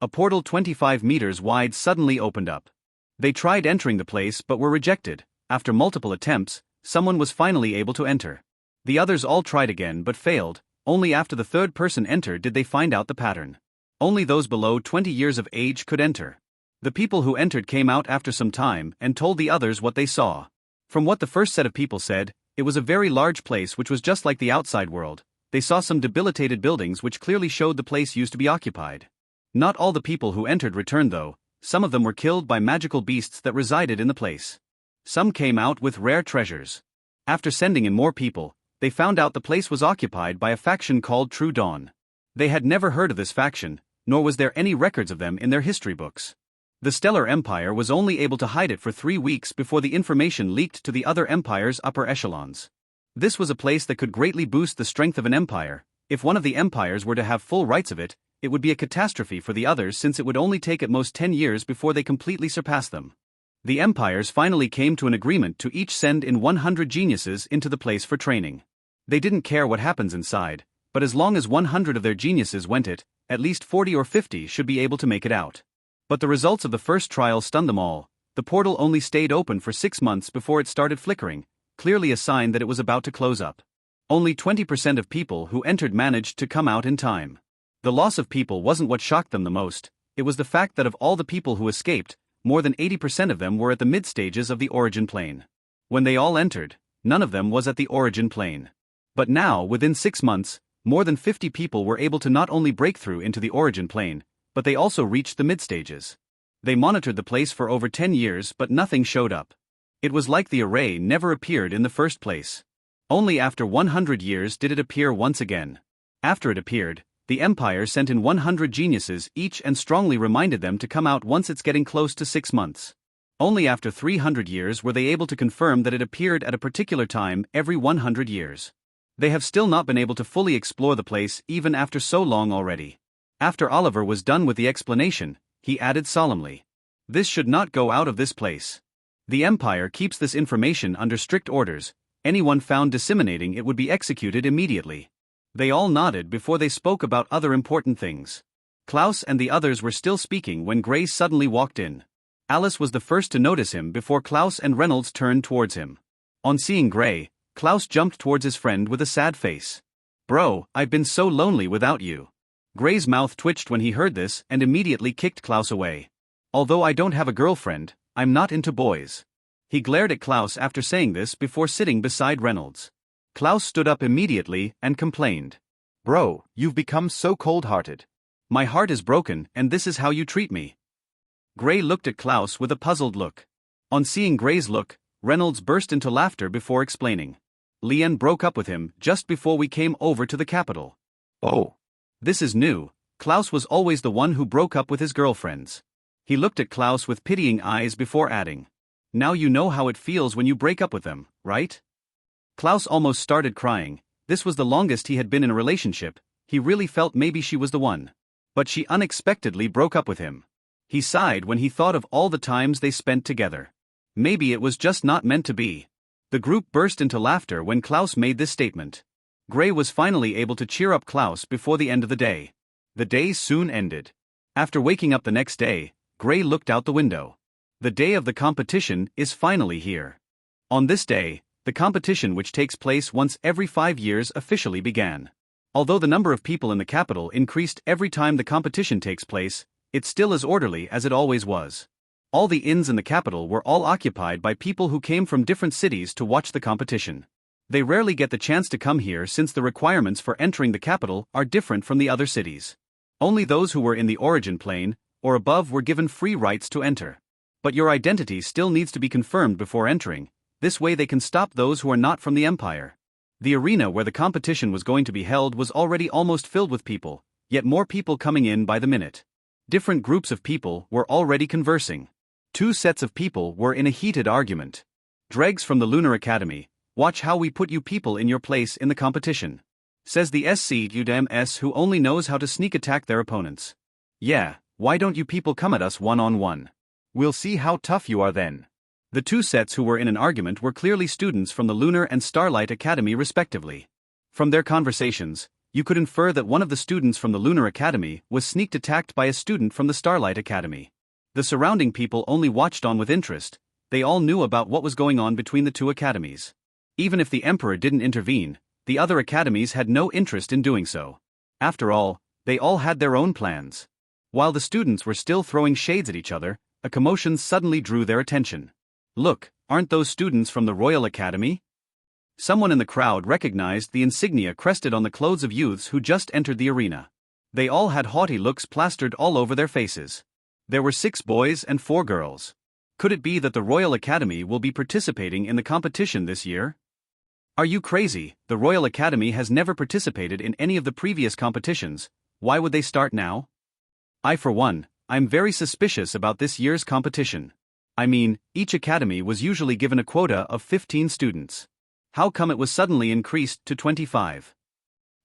A portal 25 meters wide suddenly opened up. They tried entering the place but were rejected. After multiple attempts, someone was finally able to enter. The others all tried again but failed. Only after the third person entered did they find out the pattern. Only those below 20 years of age could enter. The people who entered came out after some time and told the others what they saw. From what the first set of people said, it was a very large place which was just like the outside world. They saw some debilitated buildings which clearly showed the place used to be occupied. Not all the people who entered returned though. Some of them were killed by magical beasts that resided in the place. Some came out with rare treasures. After sending in more people, they found out the place was occupied by a faction called True Dawn. They had never heard of this faction, nor was there any records of them in their history books. The Stellar Empire was only able to hide it for 3 weeks before the information leaked to the other empire's upper echelons. This was a place that could greatly boost the strength of an empire. If one of the empires were to have full rights of it, it would be a catastrophe for the others since it would only take at most 10 years before they completely surpassed them. The empires finally came to an agreement to each send in 100 geniuses into the place for training. They didn't care what happens inside, but as long as 100 of their geniuses went it, at least 40 or 50 should be able to make it out. But the results of the first trial stunned them all. The portal only stayed open for 6 months before it started flickering, clearly a sign that it was about to close up. Only 20% of people who entered managed to come out in time. The loss of people wasn't what shocked them the most, it was the fact that of all the people who escaped, more than 80% of them were at the mid-stages of the origin plane. When they all entered, none of them was at the origin plane. But now, within 6 months, more than 50 people were able to not only break through into the origin plane, but they also reached the mid-stages. They monitored the place for over 10 years but nothing showed up. It was like the array never appeared in the first place. Only after 100 years did it appear once again. After it appeared, the Empire sent in 100 geniuses each and strongly reminded them to come out once it's getting close to 6 months. Only after 300 years were they able to confirm that it appeared at a particular time every 100 years. They have still not been able to fully explore the place even after so long already. After Oliver was done with the explanation, he added solemnly, "This should not go out of this place. The Empire keeps this information under strict orders. Anyone found disseminating it would be executed immediately." They all nodded before they spoke about other important things. Klaus and the others were still speaking when Gray suddenly walked in. Alice was the first to notice him before Klaus and Reynolds turned towards him. On seeing Gray, Klaus jumped towards his friend with a sad face. "Bro, I've been so lonely without you." Gray's mouth twitched when he heard this and immediately kicked Klaus away. "Although I don't have a girlfriend, I'm not into boys." He glared at Klaus after saying this before sitting beside Reynolds. Klaus stood up immediately and complained. Bro, you've become so cold-hearted. "My heart is broken and this is how you treat me." Gray looked at Klaus with a puzzled look. On seeing Gray's look, Reynolds burst into laughter before explaining. "Leanne broke up with him just before we came over to the capital." Oh. This is new. Klaus was always the one who broke up with his girlfriends. He looked at Klaus with pitying eyes before adding, "Now you know how it feels when you break up with them, right?" Klaus almost started crying. This was the longest he had been in a relationship. He really felt maybe she was the one. But she unexpectedly broke up with him. He sighed when he thought of all the times they spent together. Maybe it was just not meant to be. The group burst into laughter when Klaus made this statement. Gray was finally able to cheer up Klaus before the end of the day. The day soon ended. After waking up the next day, Gray looked out the window. The day of the competition is finally here. On this day, the competition which takes place once every 5 years officially began. Although the number of people in the capital increased every time the competition takes place, it's still as orderly as it always was. All the inns in the capital were all occupied by people who came from different cities to watch the competition. They rarely get the chance to come here since the requirements for entering the capital are different from the other cities. Only those who were in the origin plane, or above, were given free rights to enter. But your identity still needs to be confirmed before entering. This way they can stop those who are not from the Empire. The arena where the competition was going to be held was already almost filled with people, yet more people coming in by the minute. Different groups of people were already conversing. 2 sets of people were in a heated argument. Dregs from the Lunar Academy, "Watch how we put you people in your place in the competition," says the SC who only knows how to sneak attack their opponents. "Yeah, why don't you people come at us one-on-one? We'll see how tough you are then." The 2 sets who were in an argument were clearly students from the Lunar and Starlight Academy respectively. From their conversations, you could infer that one of the students from the Lunar Academy was sneak attacked by a student from the Starlight Academy. The surrounding people only watched on with interest. They all knew about what was going on between the two academies. Even if the Emperor didn't intervene, the other academies had no interest in doing so. After all, they all had their own plans. While the students were still throwing shades at each other, a commotion suddenly drew their attention. Look, aren't those students from the Royal Academy? Someone in the crowd recognized the insignia crested on the clothes of youths who just entered the arena. They all had haughty looks plastered all over their faces. There were 6 boys and 4 girls. Could it be that the Royal Academy will be participating in the competition this year? Are you crazy? The Royal Academy has never participated in any of the previous competitions. Why would they start now? I, for one, I'm very suspicious about this year's competition. I mean, each academy was usually given a quota of 15 students. How come it was suddenly increased to 25?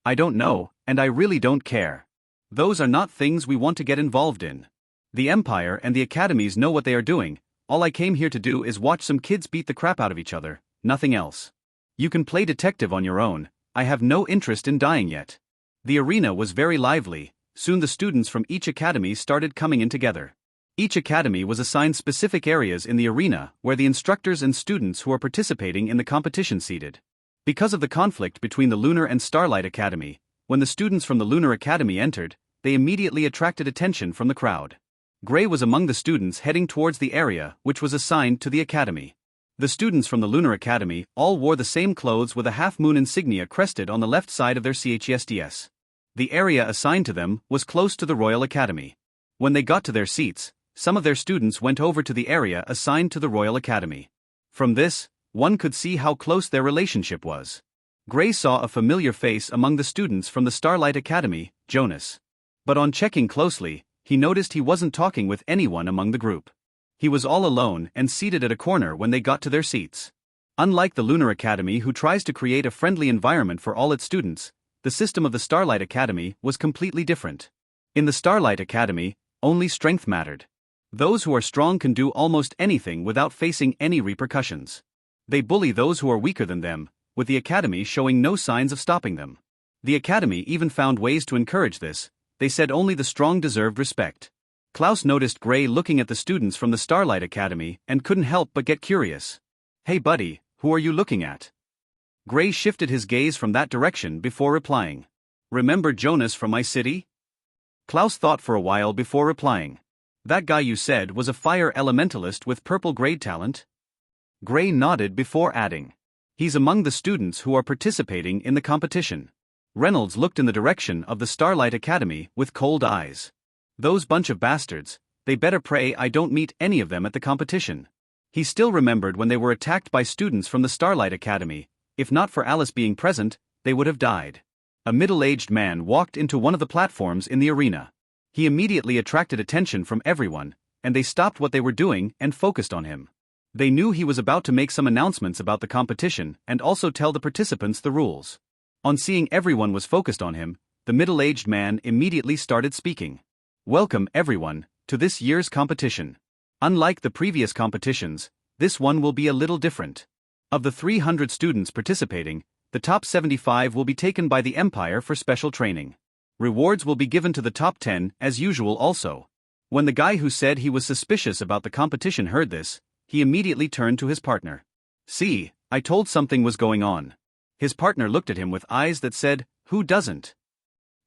I don't know, and I really don't care. Those are not things we want to get involved in. The Empire and the academies know what they are doing. All I came here to do is watch some kids beat the crap out of each other, nothing else. You can play detective on your own. I have no interest in dying yet. The arena was very lively. Soon the students from each academy started coming in together. Each academy was assigned specific areas in the arena where the instructors and students who are participating in the competition seated. Because of the conflict between the Lunar and Starlight Academy, when the students from the Lunar Academy entered, they immediately attracted attention from the crowd. Gray was among the students heading towards the area which was assigned to the academy. The students from the Lunar Academy all wore the same clothes with a half-moon insignia crested on the left side of their CHESDS. The area assigned to them was close to the Royal Academy. When they got to their seats, some of their students went over to the area assigned to the Royal Academy. From this, one could see how close their relationship was. Gray saw a familiar face among the students from the Starlight Academy, Jonas. But on checking closely, he noticed he wasn't talking with anyone among the group. He was all alone and seated at a corner when they got to their seats. Unlike the Lunar Academy, who tries to create a friendly environment for all its students, the system of the Starlight Academy was completely different. In the Starlight Academy, only strength mattered. Those who are strong can do almost anything without facing any repercussions. They bully those who are weaker than them, with the academy showing no signs of stopping them. The academy even found ways to encourage this. They said only the strong deserved respect. Klaus noticed Gray looking at the students from the Starlight Academy and couldn't help but get curious. Hey buddy, who are you looking at? Gray shifted his gaze from that direction before replying. Remember Jonas from my city? Klaus thought for a while before replying. That guy you said was a fire elementalist with purple grade talent? Gray nodded before adding. He's among the students who are participating in the competition. Reynolds looked in the direction of the Starlight Academy with cold eyes. Those bunch of bastards, they better pray I don't meet any of them at the competition. He still remembered when they were attacked by students from the Starlight Academy. If not for Alice being present, they would have died. A middle-aged man walked into one of the platforms in the arena. He immediately attracted attention from everyone, and they stopped what they were doing and focused on him. They knew he was about to make some announcements about the competition and also tell the participants the rules. On seeing everyone was focused on him, the middle-aged man immediately started speaking. Welcome everyone, to this year's competition. Unlike the previous competitions, this one will be a little different. Of the 300 students participating, the top 75 will be taken by the Empire for special training. Rewards will be given to the top 10 as usual also. When the guy who said he was suspicious about the competition heard this, he immediately turned to his partner. See, I told something was going on. His partner looked at him with eyes that said, who doesn't?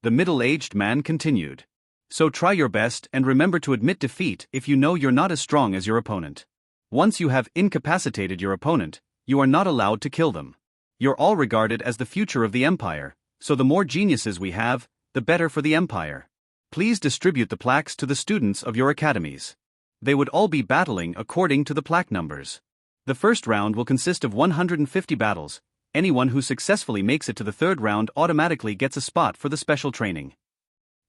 The middle-aged man continued. So try your best and remember to admit defeat if you know you're not as strong as your opponent. Once you have incapacitated your opponent, you are not allowed to kill them. You're all regarded as the future of the Empire, so the more geniuses we have, the better for the Empire. Please distribute the plaques to the students of your academies. They would all be battling according to the plaque numbers. The first round will consist of 150 battles. Anyone who successfully makes it to the third round automatically gets a spot for the special training.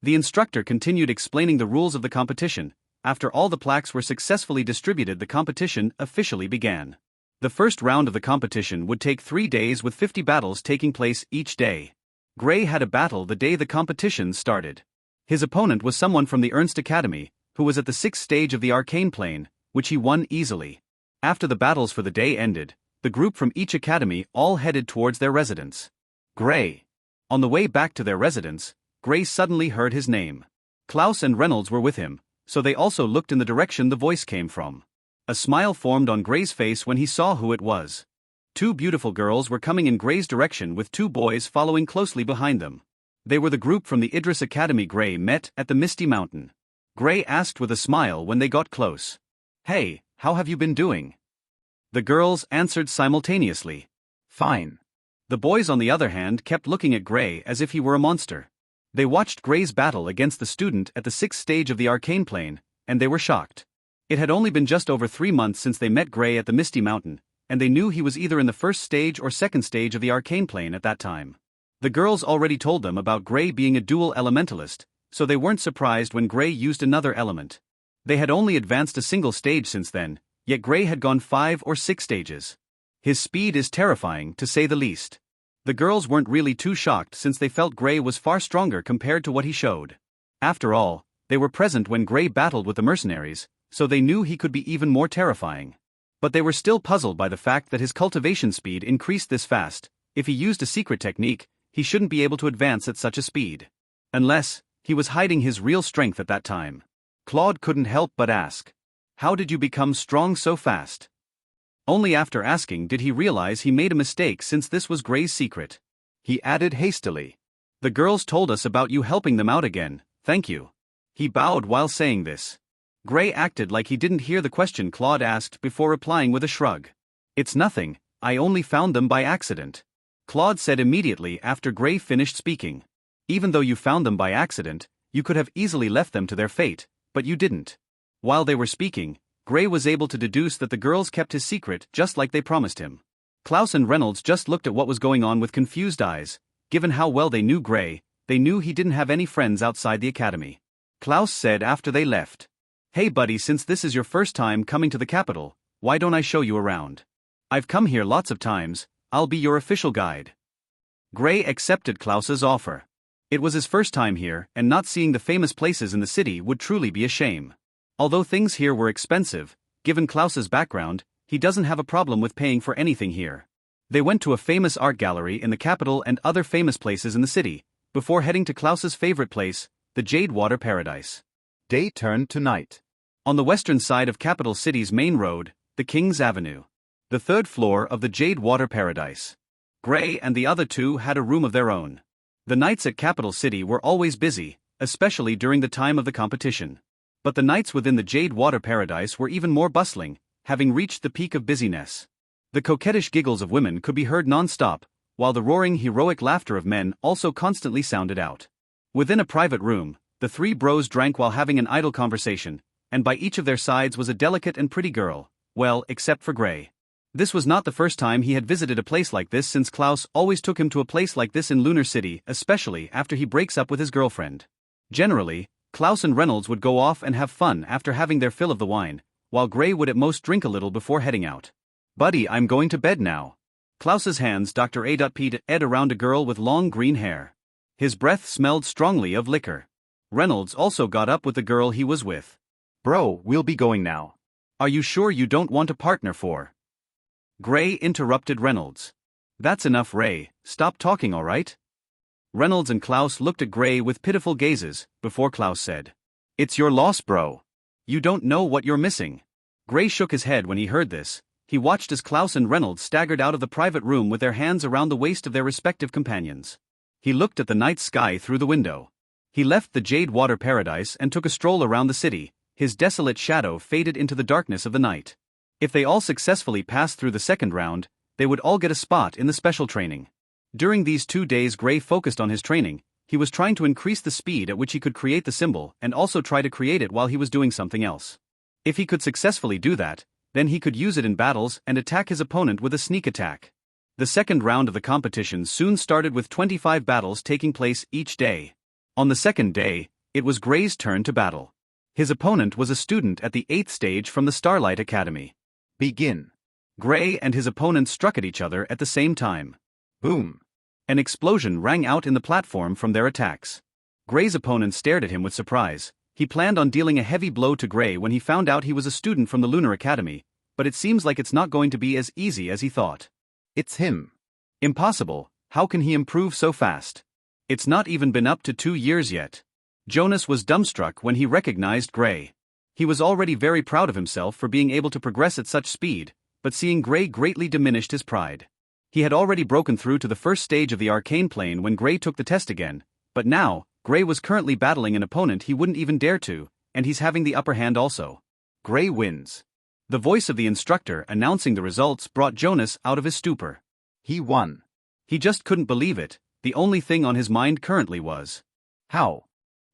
The instructor continued explaining the rules of the competition. After all the plaques were successfully distributed, the competition officially began. The first round of the competition would take 3 days with 50 battles taking place each day. Gray had a battle the day the competition started. His opponent was someone from the Ernst Academy, who was at the 6th stage of the arcane plane, which he won easily. After the battles for the day ended, the group from each academy all headed towards their residence. Gray. On the way back to their residence, Gray suddenly heard his name. Klaus and Reynolds were with him, so they also looked in the direction the voice came from. A smile formed on Gray's face when he saw who it was. Two beautiful girls were coming in Gray's direction with two boys following closely behind them. They were the group from the Idris Academy Gray met at the Misty Mountain. Gray asked with a smile when they got close. "Hey, how have you been doing?" The girls answered simultaneously. Fine. The boys, on the other hand, kept looking at Gray as if he were a monster. They watched Gray's battle against the student at the 6th stage of the arcane plane, and they were shocked. It had only been just over 3 months since they met Gray at the Misty Mountain, and they knew he was either in the 1st stage or 2nd stage of the arcane plane at that time. The girls already told them about Gray being a dual elementalist, so they weren't surprised when Gray used another element. They had only advanced a single stage since then, yet Gray had gone 5 or 6 stages. His speed is terrifying, to say the least. The girls weren't really too shocked since they felt Gray was far stronger compared to what he showed. After all, they were present when Gray battled with the mercenaries, so they knew he could be even more terrifying. But they were still puzzled by the fact that his cultivation speed increased this fast. If he used a secret technique, he shouldn't be able to advance at such a speed. Unless he was hiding his real strength at that time. Claude couldn't help but ask, "How did you become strong so fast?" Only after asking did he realize he made a mistake since this was Gray's secret. He added hastily, "The girls told us about you helping them out again, thank you." He bowed while saying this. Gray acted like he didn't hear the question Claude asked before replying with a shrug. "It's nothing, I only found them by accident," Claude said immediately after Gray finished speaking. "Even though you found them by accident, you could have easily left them to their fate, but you didn't." While they were speaking, Gray was able to deduce that the girls kept his secret just like they promised him. Klaus and Reynolds just looked at what was going on with confused eyes. Given how well they knew Gray, they knew he didn't have any friends outside the academy. Klaus said after they left, "Hey buddy, since this is your first time coming to the capital, why don't I show you around? I've come here lots of times, I'll be your official guide." Gray accepted Klaus's offer. It was his first time here, and not seeing the famous places in the city would truly be a shame. Although things here were expensive, given Klaus's background, he doesn't have a problem with paying for anything here. They went to a famous art gallery in the capital and other famous places in the city, before heading to Klaus's favorite place, the Jade Water Paradise. Day turned to night. On the western side of Capital City's main road, the King's Avenue. The 3rd floor of the Jade Water Paradise. Gray and the other two had a room of their own. The nights at Capital City were always busy, especially during the time of the competition. But the nights within the Jade Water Paradise were even more bustling, having reached the peak of busyness. The coquettish giggles of women could be heard non-stop, while the roaring heroic laughter of men also constantly sounded out. Within a private room, the three bros drank while having an idle conversation, and by each of their sides was a delicate and pretty girl, well, except for Gray. This was not the first time he had visited a place like this since Klaus always took him to a place like this in Lunar City, especially after he breaks up with his girlfriend. Generally, Klaus and Reynolds would go off and have fun after having their fill of the wine, while Gray would at most drink a little before heading out. "Buddy, I'm going to bed now." Klaus's hands Dr. A.P. Ed around a girl with long green hair. His breath smelled strongly of liquor. Reynolds also got up with the girl he was with. "Bro, we'll be going now." "Are you sure you don't want a partner for?" Gray interrupted Reynolds. "That's enough, Ray, stop talking, alright?" Reynolds and Klaus looked at Gray with pitiful gazes, before Klaus said, "It's your loss, bro. You don't know what you're missing." Gray shook his head when he heard this. He watched as Klaus and Reynolds staggered out of the private room with their hands around the waist of their respective companions. He looked at the night sky through the window. He left the Jade Water Paradise and took a stroll around the city. His desolate shadow faded into the darkness of the night. If they all successfully passed through the second round, they would all get a spot in the special training. During these 2 days Gray focused on his training. He was trying to increase the speed at which he could create the symbol and also try to create it while he was doing something else. If he could successfully do that, then he could use it in battles and attack his opponent with a sneak attack. The second round of the competition soon started with 25 battles taking place each day. On the second day, it was Gray's turn to battle. His opponent was a student at the 8th stage from the Starlight Academy. Begin. Gray and his opponent struck at each other at the same time. Boom. An explosion rang out in the platform from their attacks. Gray's opponent stared at him with surprise. He planned on dealing a heavy blow to Gray when he found out he was a student from the Lunar Academy, but it seems like it's not going to be as easy as he thought. It's him. Impossible, how can he improve so fast? It's not even been up to 2 years yet. Jonas was dumbstruck when he recognized Gray. He was already very proud of himself for being able to progress at such speed, but seeing Gray greatly diminished his pride. He had already broken through to the first stage of the arcane plane when Gray took the test again, but now, Gray was currently battling an opponent he wouldn't even dare to, and he's having the upper hand also. Gray wins. The voice of the instructor announcing the results brought Jonas out of his stupor. He won. He just couldn't believe it. The only thing on his mind currently was, how?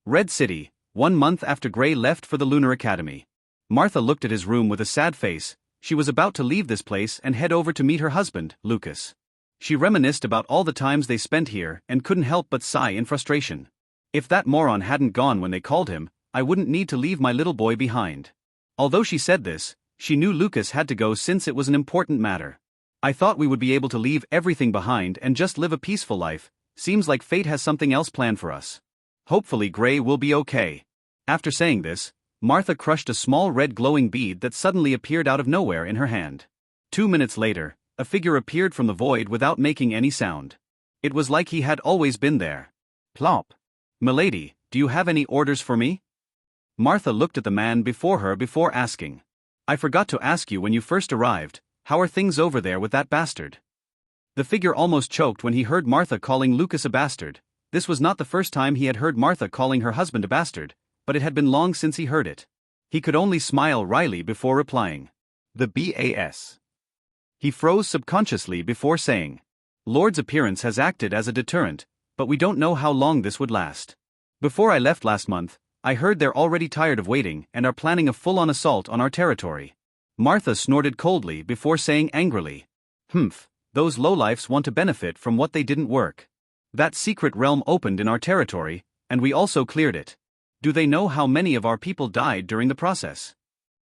Red City, 1 month after Gray left for the Lunar Academy. Martha looked at his room with a sad face. She was about to leave this place and head over to meet her husband, Lucas. She reminisced about all the times they spent here and couldn't help but sigh in frustration. If that moron hadn't gone when they called him, I wouldn't need to leave my little boy behind. Although she said this, she knew Lucas had to go since it was an important matter. I thought we would be able to leave everything behind and just live a peaceful life. Seems like fate has something else planned for us. Hopefully Gray will be okay. After saying this, Martha crushed a small red glowing bead that suddenly appeared out of nowhere in her hand. 2 minutes later, a figure appeared from the void without making any sound. It was like he had always been there. Plop. Milady, do you have any orders for me? Martha looked at the man before her before asking. I forgot to ask you when you first arrived, how are things over there with that bastard? The figure almost choked when he heard Martha calling Lucas a bastard. This was not the first time he had heard Martha calling her husband a bastard, but it had been long since he heard it. He could only smile wryly before replying. The BAS. He froze subconsciously before saying, Lord's appearance has acted as a deterrent, but we don't know how long this would last. Before I left last month, I heard they're already tired of waiting and are planning a full-on assault on our territory. Martha snorted coldly before saying angrily, Humph, those lowlifes want to benefit from what they didn't work. That secret realm opened in our territory, and we also cleared it. Do they know how many of our people died during the process?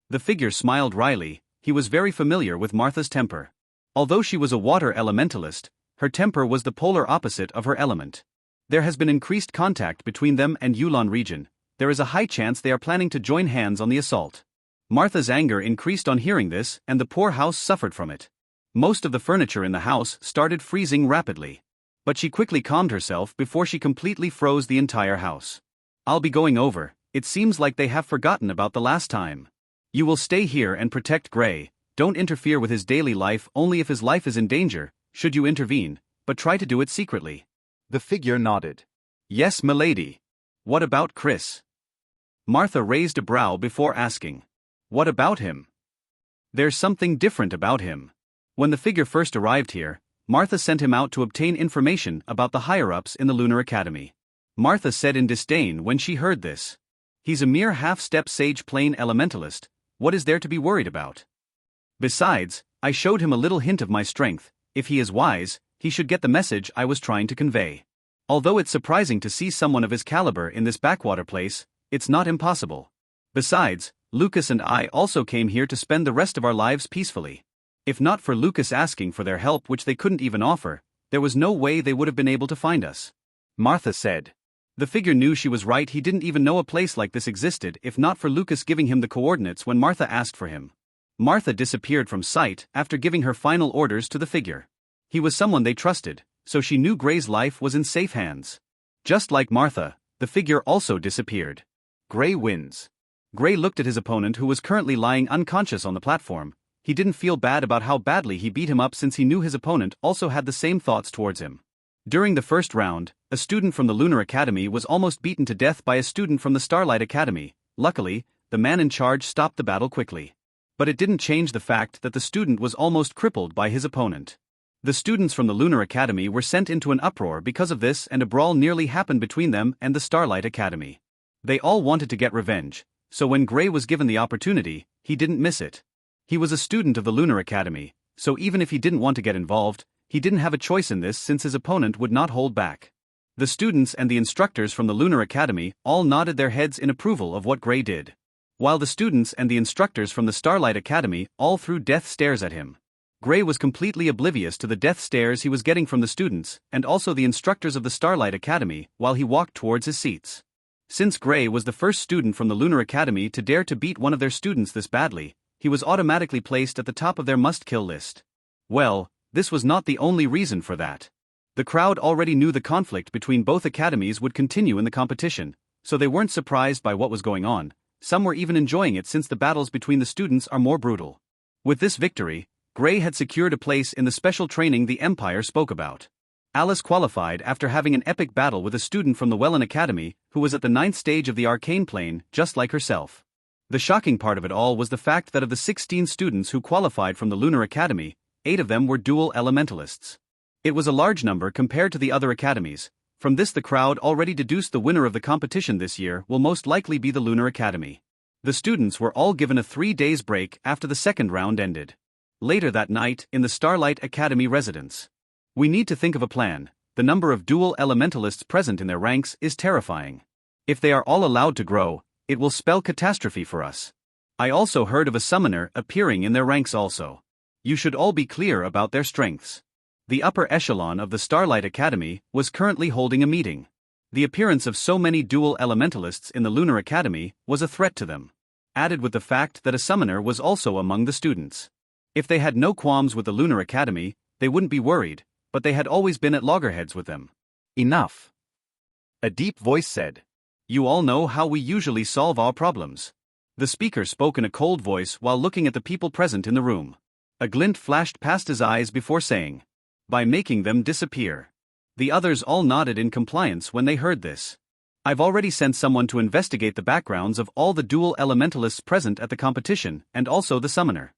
The figure smiled wryly. He was very familiar with Martha's temper. Although she was a water elementalist, her temper was the polar opposite of her element. There has been increased contact between them and Yulon region. There is a high chance they are planning to join hands on the assault. Martha's anger increased on hearing this, and the poor house suffered from it. Most of the furniture in the house started freezing rapidly. But she quickly calmed herself before she completely froze the entire house. I'll be going over. It seems like they have forgotten about the last time. You will stay here and protect Gray. Don't interfere with his daily life. Only if his life is in danger should you intervene, but try to do it secretly. The figure nodded. Yes, milady. What about Chris? Martha raised a brow before asking. What about him? There's something different about him. When the figure first arrived here, Martha sent him out to obtain information about the higher-ups in the Lunar Academy. Martha said in disdain when she heard this. He's a mere half-step sage plane elementalist. What is there to be worried about? Besides, I showed him a little hint of my strength. If he is wise, he should get the message I was trying to convey. Although it's surprising to see someone of his caliber in this backwater place, it's not impossible. Besides, Lucas and I also came here to spend the rest of our lives peacefully. If not for Lucas asking for their help, which they couldn't even offer, there was no way they would have been able to find us. Martha said. The figure knew she was right. He didn't even know a place like this existed if not for Lucas giving him the coordinates when Martha asked for him. Martha disappeared from sight after giving her final orders to the figure. He was someone they trusted, so she knew Gray's life was in safe hands. Just like Martha, the figure also disappeared. Gray wins. Gray looked at his opponent who was currently lying unconscious on the platform. He didn't feel bad about how badly he beat him up since he knew his opponent also had the same thoughts towards him. During the first round, a student from the Lunar Academy was almost beaten to death by a student from the Starlight Academy. Luckily, the man in charge stopped the battle quickly. But it didn't change the fact that the student was almost crippled by his opponent. The students from the Lunar Academy were sent into an uproar because of this, and a brawl nearly happened between them and the Starlight Academy. They all wanted to get revenge, so when Gray was given the opportunity, he didn't miss it. He was a student of the Lunar Academy, so even if he didn't want to get involved, he didn't have a choice in this since his opponent would not hold back. The students and the instructors from the Lunar Academy all nodded their heads in approval of what Gray did, while the students and the instructors from the Starlight Academy all threw death stares at him. Gray was completely oblivious to the death stares he was getting from the students and also the instructors of the Starlight Academy while he walked towards his seats. Since Gray was the first student from the Lunar Academy to dare to beat one of their students this badly, he was automatically placed at the top of their must-kill list. Well, this was not the only reason for that. The crowd already knew the conflict between both academies would continue in the competition, so they weren't surprised by what was going on. Some were even enjoying it since the battles between the students are more brutal. With this victory, Gray had secured a place in the special training the Empire spoke about. Alice qualified after having an epic battle with a student from the Welland Academy who was at the 9th stage of the arcane plane, just like herself. The shocking part of it all was the fact that of the 16 students who qualified from the Lunar Academy, 8 of them were dual elementalists. It was a large number compared to the other academies. From this the crowd already deduced the winner of the competition this year will most likely be the Lunar Academy. The students were all given a 3 days break after the second round ended. Later that night, in the Starlight Academy residence. We need to think of a plan. The number of dual elementalists present in their ranks is terrifying. If they are all allowed to grow, it will spell catastrophe for us. I also heard of a summoner appearing in their ranks also. You should all be clear about their strengths. The upper echelon of the Starlight Academy was currently holding a meeting. The appearance of so many dual elementalists in the Lunar Academy was a threat to them. Added with the fact that a summoner was also among the students. If they had no qualms with the Lunar Academy, they wouldn't be worried, but they had always been at loggerheads with them. Enough. A deep voice said. You all know how we usually solve our problems. The speaker spoke in a cold voice while looking at the people present in the room. A glint flashed past his eyes before saying, by making them disappear. The others all nodded in compliance when they heard this. I've already sent someone to investigate the backgrounds of all the dual elementalists present at the competition and also the summoner.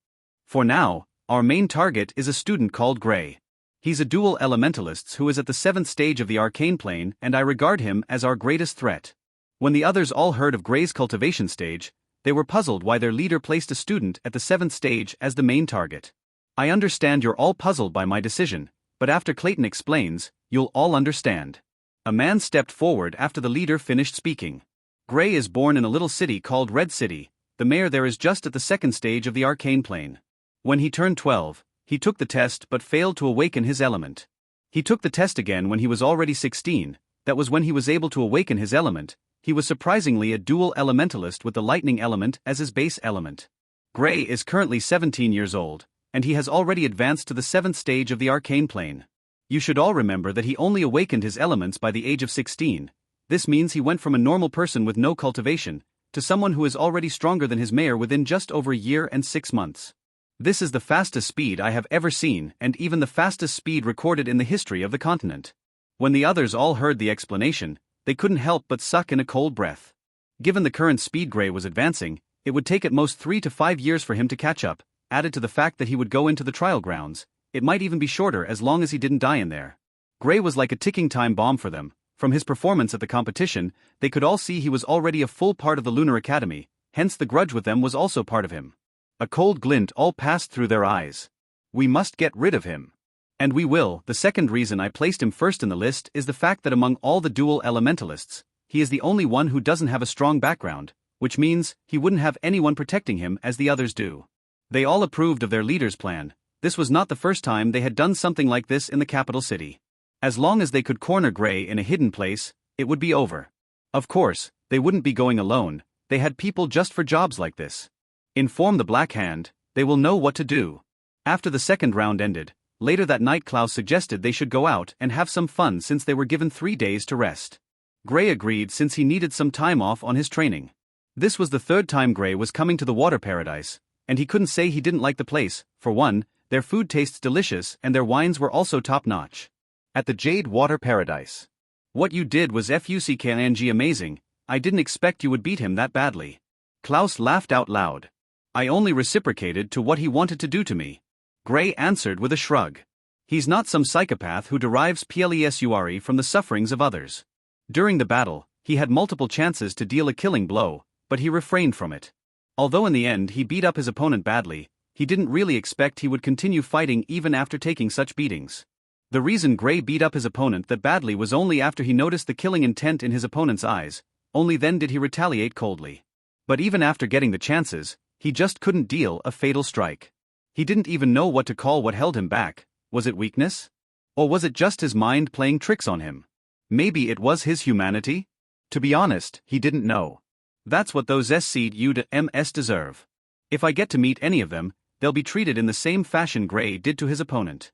For now, our main target is a student called Gray. He's a dual elementalist who is at the 7th stage of the arcane plane and I regard him as our greatest threat. When the others all heard of Gray's cultivation stage, they were puzzled why their leader placed a student at the 7th stage as the main target. I understand you're all puzzled by my decision, but after Clayton explains, you'll all understand. A man stepped forward after the leader finished speaking. Gray is born in a little city called Red City. The mayor there is just at the 2nd stage of the arcane plane. When he turned 12, he took the test but failed to awaken his element. He took the test again when he was already 16, that was when he was able to awaken his element. He was surprisingly a dual elementalist with the lightning element as his base element. Gray is currently 17 years old, and he has already advanced to the 7th stage of the arcane plane. You should all remember that he only awakened his elements by the age of 16. This means he went from a normal person with no cultivation, to someone who is already stronger than his mayor within just over a year and 6 months. This is the fastest speed I have ever seen and even the fastest speed recorded in the history of the continent. When the others all heard the explanation, they couldn't help but suck in a cold breath. Given the current speed Gray was advancing, it would take at most 3 to 5 years for him to catch up. Added to the fact that he would go into the trial grounds, it might even be shorter as long as he didn't die in there. Gray was like a ticking time bomb for them. From his performance at the competition, they could all see he was already a full part of the Lunar Academy, hence the grudge with them was also part of him. A cold glint all passed through their eyes. We must get rid of him. And we will. The second reason I placed him first in the list is the fact that among all the dual elementalists, he is the only one who doesn't have a strong background, which means he wouldn't have anyone protecting him as the others do. They all approved of their leader's plan. This was not the first time they had done something like this in the capital city. As long as they could corner Gray in a hidden place, it would be over. Of course, they wouldn't be going alone, they had people just for jobs like this. Inform the Black Hand, they will know what to do. After the second round ended, later that night Klaus suggested they should go out and have some fun since they were given 3 days to rest. Gray agreed since he needed some time off on his training. This was the 3rd time Gray was coming to the water paradise, and he couldn't say he didn't like the place. For one, their food tastes delicious and their wines were also top-notch. At the Jade Water Paradise. What you did was fucking amazing, I didn't expect you would beat him that badly. Klaus laughed out loud. I only reciprocated to what he wanted to do to me. Gray answered with a shrug. He's not some psychopath who derives pleasure from the sufferings of others. During the battle, he had multiple chances to deal a killing blow, but he refrained from it. Although in the end he beat up his opponent badly, he didn't really expect he would continue fighting even after taking such beatings. The reason Gray beat up his opponent that badly was only after he noticed the killing intent in his opponent's eyes, only then did he retaliate coldly. But even after getting the chances, he just couldn't deal a fatal strike. He didn't even know what to call what held him back. Was it weakness? Or was it just his mind playing tricks on him? Maybe it was his humanity? To be honest, he didn't know. That's what those SCU-MS deserve. If I get to meet any of them, they'll be treated in the same fashion Gray did to his opponent.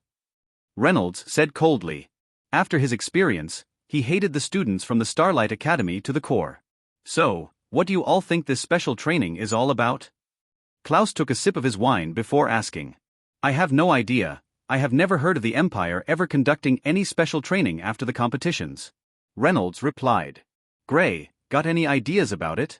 Reynolds said coldly. After his experience, he hated the students from the Starlight Academy to the core. So, what do you all think this special training is all about? Klaus took a sip of his wine before asking. I have no idea. I have never heard of the Empire ever conducting any special training after the competitions. Reynolds replied. Gray, got any ideas about it?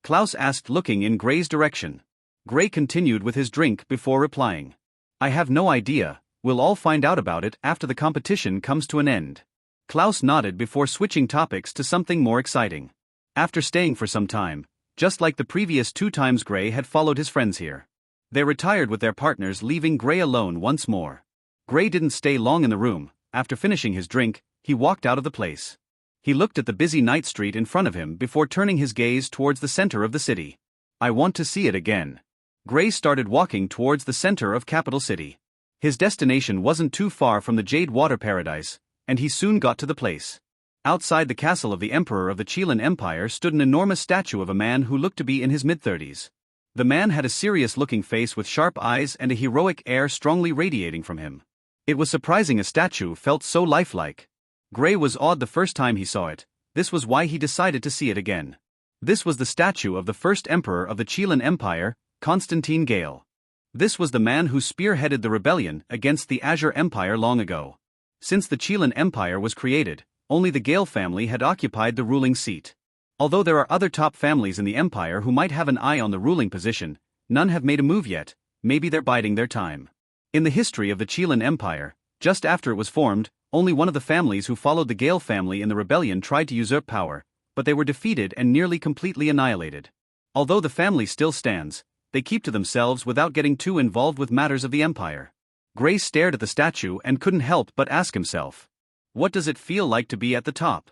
Klaus asked, looking in Gray's direction. Gray continued with his drink before replying. I have no idea, we'll all find out about it after the competition comes to an end. Klaus nodded before switching topics to something more exciting. After staying for some time, just like the previous 2 times, Gray had followed his friends here. They retired with their partners, leaving Gray alone once more. Gray didn't stay long in the room. After finishing his drink, he walked out of the place. He looked at the busy night street in front of him before turning his gaze towards the center of the city. I want to see it again. Gray started walking towards the center of Capital City. His destination wasn't too far from the Jade Water Paradise, and he soon got to the place. Outside the castle of the Emperor of the Chilean Empire stood an enormous statue of a man who looked to be in his mid-30s. The man had a serious-looking face with sharp eyes and a heroic air strongly radiating from him. It was surprising a statue felt so lifelike. Gray was awed the first time he saw it. This was why he decided to see it again. This was the statue of the first emperor of the Chilean Empire, Constantine Gale. This was the man who spearheaded the rebellion against the Azure Empire long ago. Since the Chilean Empire was created, only the Gale family had occupied the ruling seat. Although there are other top families in the empire who might have an eye on the ruling position, none have made a move yet. Maybe they're biding their time. In the history of the Chilean Empire, just after it was formed, only one of the families who followed the Gale family in the rebellion tried to usurp power, but they were defeated and nearly completely annihilated. Although the family still stands, they keep to themselves without getting too involved with matters of the empire. Gray stared at the statue and couldn't help but ask himself, what does it feel like to be at the top?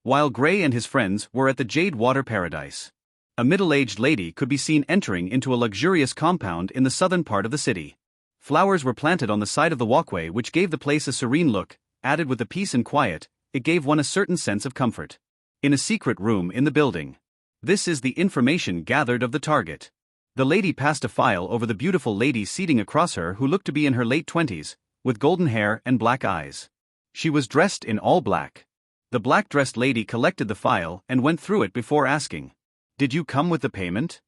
While Gray and his friends were at the Jade Water Paradise, a middle-aged lady could be seen entering into a luxurious compound in the southern part of the city. Flowers were planted on the side of the walkway, which gave the place a serene look. Added with the peace and quiet, it gave one a certain sense of comfort. In a secret room in the building. This is the information gathered of the target. The lady passed a file over the beautiful lady seating across her who looked to be in her late 20s, with golden hair and black eyes. She was dressed in all black. The black-dressed lady collected the file and went through it before asking, "Did you come with the payment?"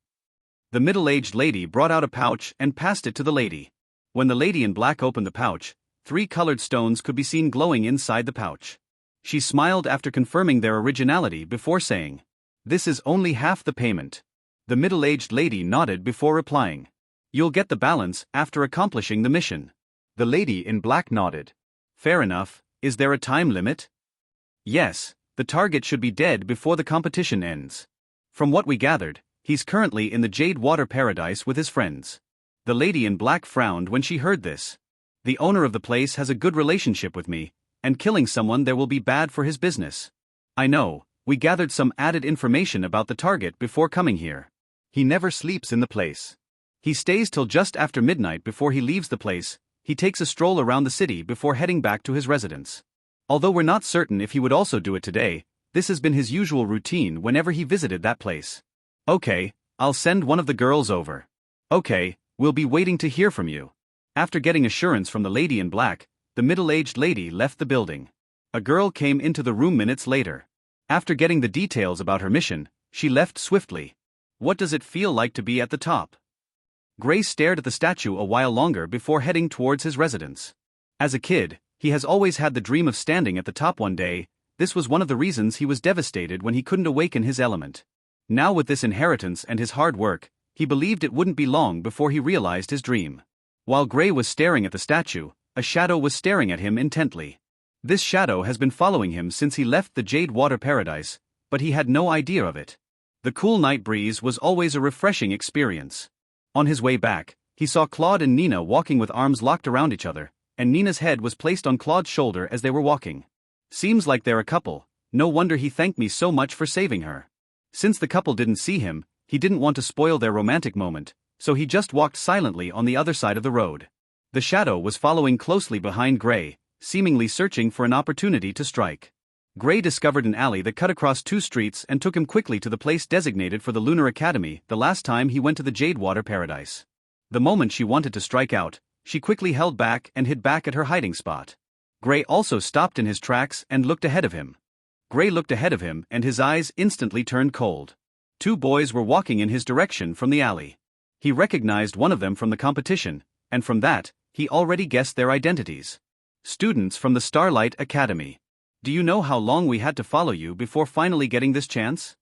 The middle-aged lady brought out a pouch and passed it to the lady. When the lady in black opened the pouch, 3 colored stones could be seen glowing inside the pouch. She smiled after confirming their originality before saying, "This is only half the payment." The middle-aged lady nodded before replying, "You'll get the balance after accomplishing the mission." The lady in black nodded. "Fair enough. Is there a time limit?" "Yes, the target should be dead before the competition ends. From what we gathered, he's currently in the Jade Water Paradise with his friends." The lady in black frowned when she heard this. "The owner of the place has a good relationship with me, and killing someone there will be bad for his business." "I know, we gathered some added information about the target before coming here. He never sleeps in the place. He stays till just after midnight before he leaves the place. He takes a stroll around the city before heading back to his residence. Although we're not certain if he would also do it today, this has been his usual routine whenever he visited that place." "Okay, I'll send one of the girls over." "Okay, we'll be waiting to hear from you." After getting assurance from the lady in black, the middle-aged lady left the building. A girl came into the room minutes later. After getting the details about her mission, she left swiftly. What does it feel like to be at the top? Gray stared at the statue a while longer before heading towards his residence. As a kid, he has always had the dream of standing at the top one day. This was one of the reasons he was devastated when he couldn't awaken his element. Now with this inheritance and his hard work, he believed it wouldn't be long before he realized his dream. While Gray was staring at the statue, a shadow was staring at him intently. This shadow has been following him since he left the Jade Water Paradise, but he had no idea of it. The cool night breeze was always a refreshing experience. On his way back, he saw Claude and Nina walking with arms locked around each other, and Nina's head was placed on Claude's shoulder as they were walking. "Seems like they're a couple. No wonder he thanked me so much for saving her." Since the couple didn't see him, he didn't want to spoil their romantic moment, so he just walked silently on the other side of the road. The shadow was following closely behind Gray, seemingly searching for an opportunity to strike. Gray discovered an alley that cut across 2 streets and took him quickly to the place designated for the Lunar Academy the last time he went to the Jade Water Paradise. The moment she wanted to strike out, she quickly held back and hid back at her hiding spot. Gray also stopped in his tracks and looked ahead of him. Gray looked ahead of him and his eyes instantly turned cold. Two boys were walking in his direction from the alley. He recognized one of them from the competition, and from that, he already guessed their identities. Students from the Starlight Academy. Do you know how long we had to follow you before finally getting this chance?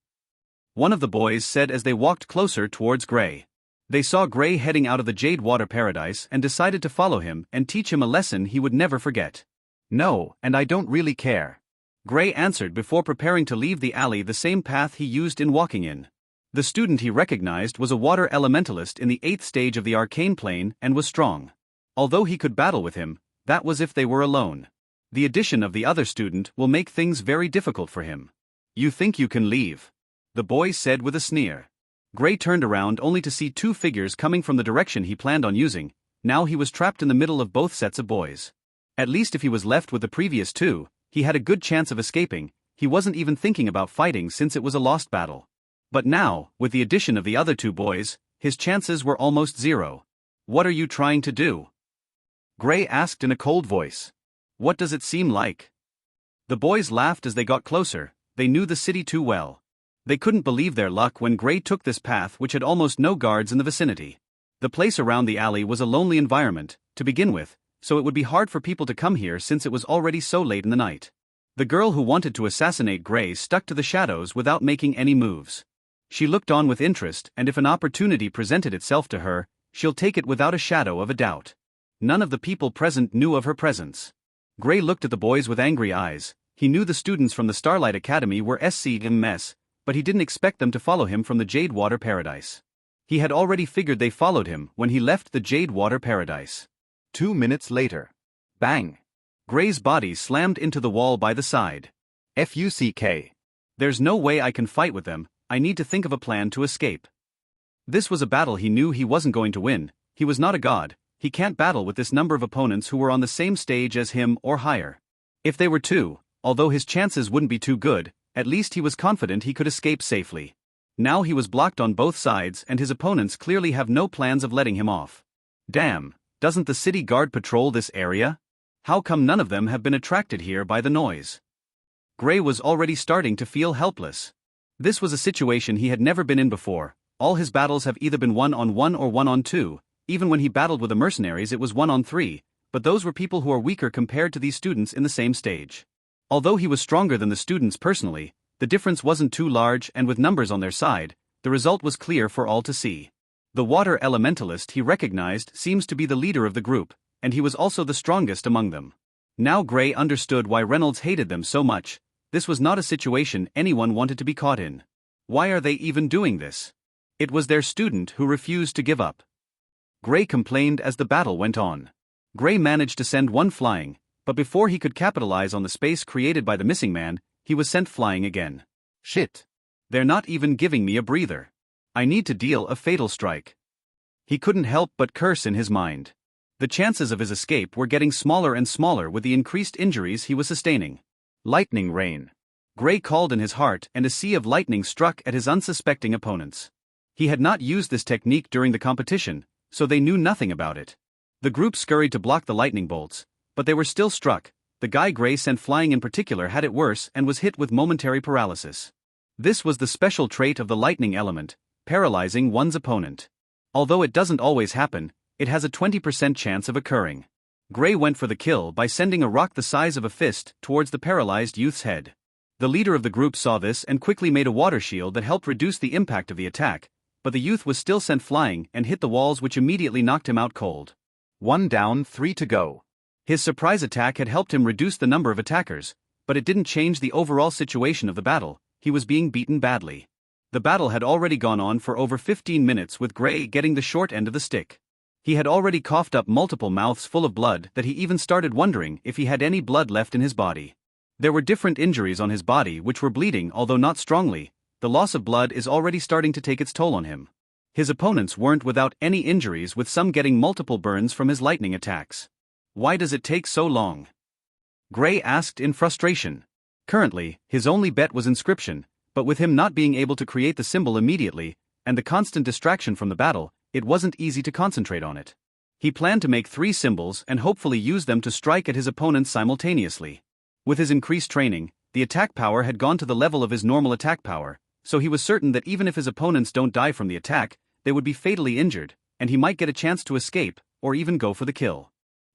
One of the boys said as they walked closer towards Gray. They saw Gray heading out of the Jade Water Paradise and decided to follow him and teach him a lesson he would never forget. No, and I don't really care. Gray answered before preparing to leave the alley the same path he used in walking in. The student he recognized was a water elementalist in the 8th stage of the arcane plane and was strong. Although he could battle with him, that was if they were alone. The addition of the other student will make things very difficult for him. You think you can leave? The boy said with a sneer. Gray turned around only to see two figures coming from the direction he planned on using. Now he was trapped in the middle of both sets of boys. At least if he was left with the previous two, he had a good chance of escaping. He wasn't even thinking about fighting since it was a lost battle. But now, with the addition of the other two boys, his chances were almost zero. What are you trying to do? Gray asked in a cold voice. What does it seem like? The boys laughed as they got closer. They knew the city too well. They couldn't believe their luck when Gray took this path which had almost no guards in the vicinity. The place around the alley was a lonely environment, to begin with, so it would be hard for people to come here since it was already so late in the night. The girl who wanted to assassinate Gray stuck to the shadows without making any moves. She looked on with interest, and if an opportunity presented itself to her, she'll take it without a shadow of a doubt. None of the people present knew of her presence. Gray looked at the boys with angry eyes. He knew the students from the Starlight Academy were SCMS, but he didn't expect them to follow him from the Jade Water Paradise. He had already figured they followed him when he left the Jade Water Paradise. 2 minutes later. Bang! Gray's body slammed into the wall by the side. FUCK. There's no way I can fight with them. I need to think of a plan to escape. This was a battle he knew he wasn't going to win. He was not a god. He can't battle with this number of opponents who were on the same stage as him or higher. If they were two, although his chances wouldn't be too good, at least he was confident he could escape safely. Now he was blocked on both sides and his opponents clearly have no plans of letting him off. Damn, doesn't the city guard patrol this area? How come none of them have been attracted here by the noise? Gray was already starting to feel helpless. This was a situation he had never been in before. All his battles have either been 1-on-1 or 1-on-2, even when he battled with the mercenaries it was 1-on-3, but those were people who are weaker compared to these students in the same stage. Although he was stronger than the students personally, the difference wasn't too large and with numbers on their side, the result was clear for all to see. The water elementalist he recognized seems to be the leader of the group, and he was also the strongest among them. Now Gray understood why Reynolds hated them so much. This was not a situation anyone wanted to be caught in. Why are they even doing this? It was their student who refused to give up. Gray complained as the battle went on. Gray managed to send one flying, but before he could capitalize on the space created by the missing man, he was sent flying again. Shit. They're not even giving me a breather. I need to deal a fatal strike. He couldn't help but curse in his mind. The chances of his escape were getting smaller and smaller with the increased injuries he was sustaining. Lightning rain. Gray called in his heart and a sea of lightning struck at his unsuspecting opponents. He had not used this technique during the competition, so they knew nothing about it. The group scurried to block the lightning bolts, but they were still struck. The guy Gray sent flying in particular had it worse and was hit with momentary paralysis. This was the special trait of the lightning element, paralyzing one's opponent. Although it doesn't always happen, it has a 20% chance of occurring. Gray went for the kill by sending a rock the size of a fist towards the paralyzed youth's head. The leader of the group saw this and quickly made a water shield that helped reduce the impact of the attack, but the youth was still sent flying and hit the walls which immediately knocked him out cold. 1 down, 3 to go. His surprise attack had helped him reduce the number of attackers, but it didn't change the overall situation of the battle. He was being beaten badly. The battle had already gone on for over 15 minutes with Gray getting the short end of the stick. He had already coughed up multiple mouths full of blood that he even started wondering if he had any blood left in his body. There were different injuries on his body which were bleeding although not strongly. The loss of blood is already starting to take its toll on him. His opponents weren't without any injuries, with some getting multiple burns from his lightning attacks. Why does it take so long? Gray asked in frustration. Currently, his only bet was inscription, but with him not being able to create the symbol immediately, and the constant distraction from the battle, it wasn't easy to concentrate on it. He planned to make 3 symbols and hopefully use them to strike at his opponents simultaneously. With his increased training, the attack power had gone to the level of his normal attack power, so he was certain that even if his opponents don't die from the attack, they would be fatally injured, and he might get a chance to escape, or even go for the kill.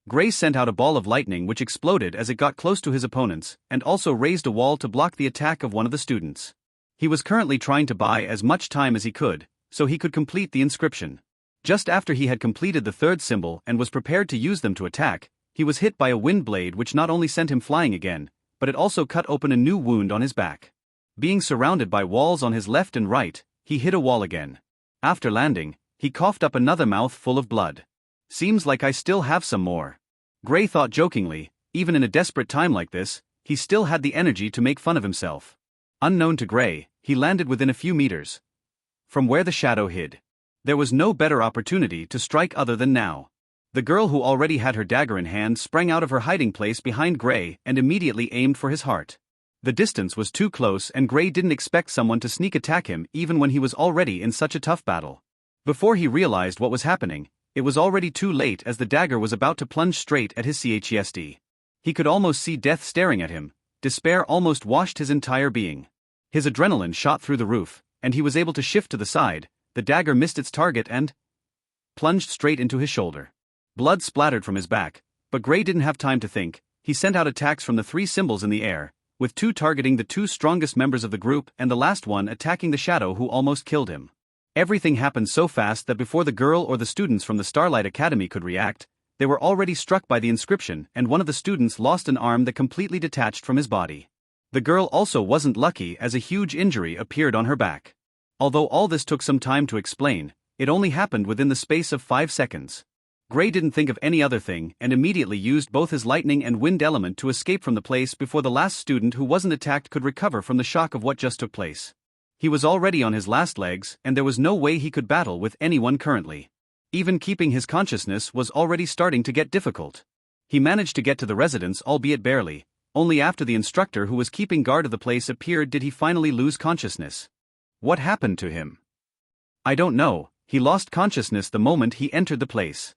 Gray sent out a ball of lightning which exploded as it got close to his opponents, and also raised a wall to block the attack of one of the students. He was currently trying to buy as much time as he could, so he could complete the inscription. Just after he had completed the 3rd symbol and was prepared to use them to attack, he was hit by a wind blade which not only sent him flying again, but it also cut open a new wound on his back. Being surrounded by walls on his left and right, he hit a wall again. After landing, he coughed up another mouthful of blood. Seems like I still have some more. Gray thought jokingly, even in a desperate time like this, he still had the energy to make fun of himself. Unknown to Gray, he landed within a few meters from where the shadow hid. There was no better opportunity to strike other than now. The girl who already had her dagger in hand sprang out of her hiding place behind Gray and immediately aimed for his heart. The distance was too close and Gray didn't expect someone to sneak attack him even when he was already in such a tough battle. Before he realized what was happening, it was already too late as the dagger was about to plunge straight at his chest. He could almost see death staring at him. Despair almost washed his entire being. His adrenaline shot through the roof, and he was able to shift to the side. The dagger missed its target and plunged straight into his shoulder. Blood splattered from his back, but Gray didn't have time to think. He sent out attacks from the 3 symbols in the air, with 2 targeting the 2 strongest members of the group and the last one attacking the shadow who almost killed him. Everything happened so fast that before the girl or the students from the Starlight Academy could react, they were already struck by the inscription and one of the students lost an arm that completely detached from his body. The girl also wasn't lucky as a huge injury appeared on her back. Although all this took some time to explain, it only happened within the space of 5 seconds. Gray didn't think of any other thing and immediately used both his lightning and wind element to escape from the place before the last student who wasn't attacked could recover from the shock of what just took place. He was already on his last legs and there was no way he could battle with anyone currently. Even keeping his consciousness was already starting to get difficult. He managed to get to the residence albeit barely. Only after the instructor who was keeping guard of the place appeared did he finally lose consciousness. What happened to him? I don't know, he lost consciousness the moment he entered the place.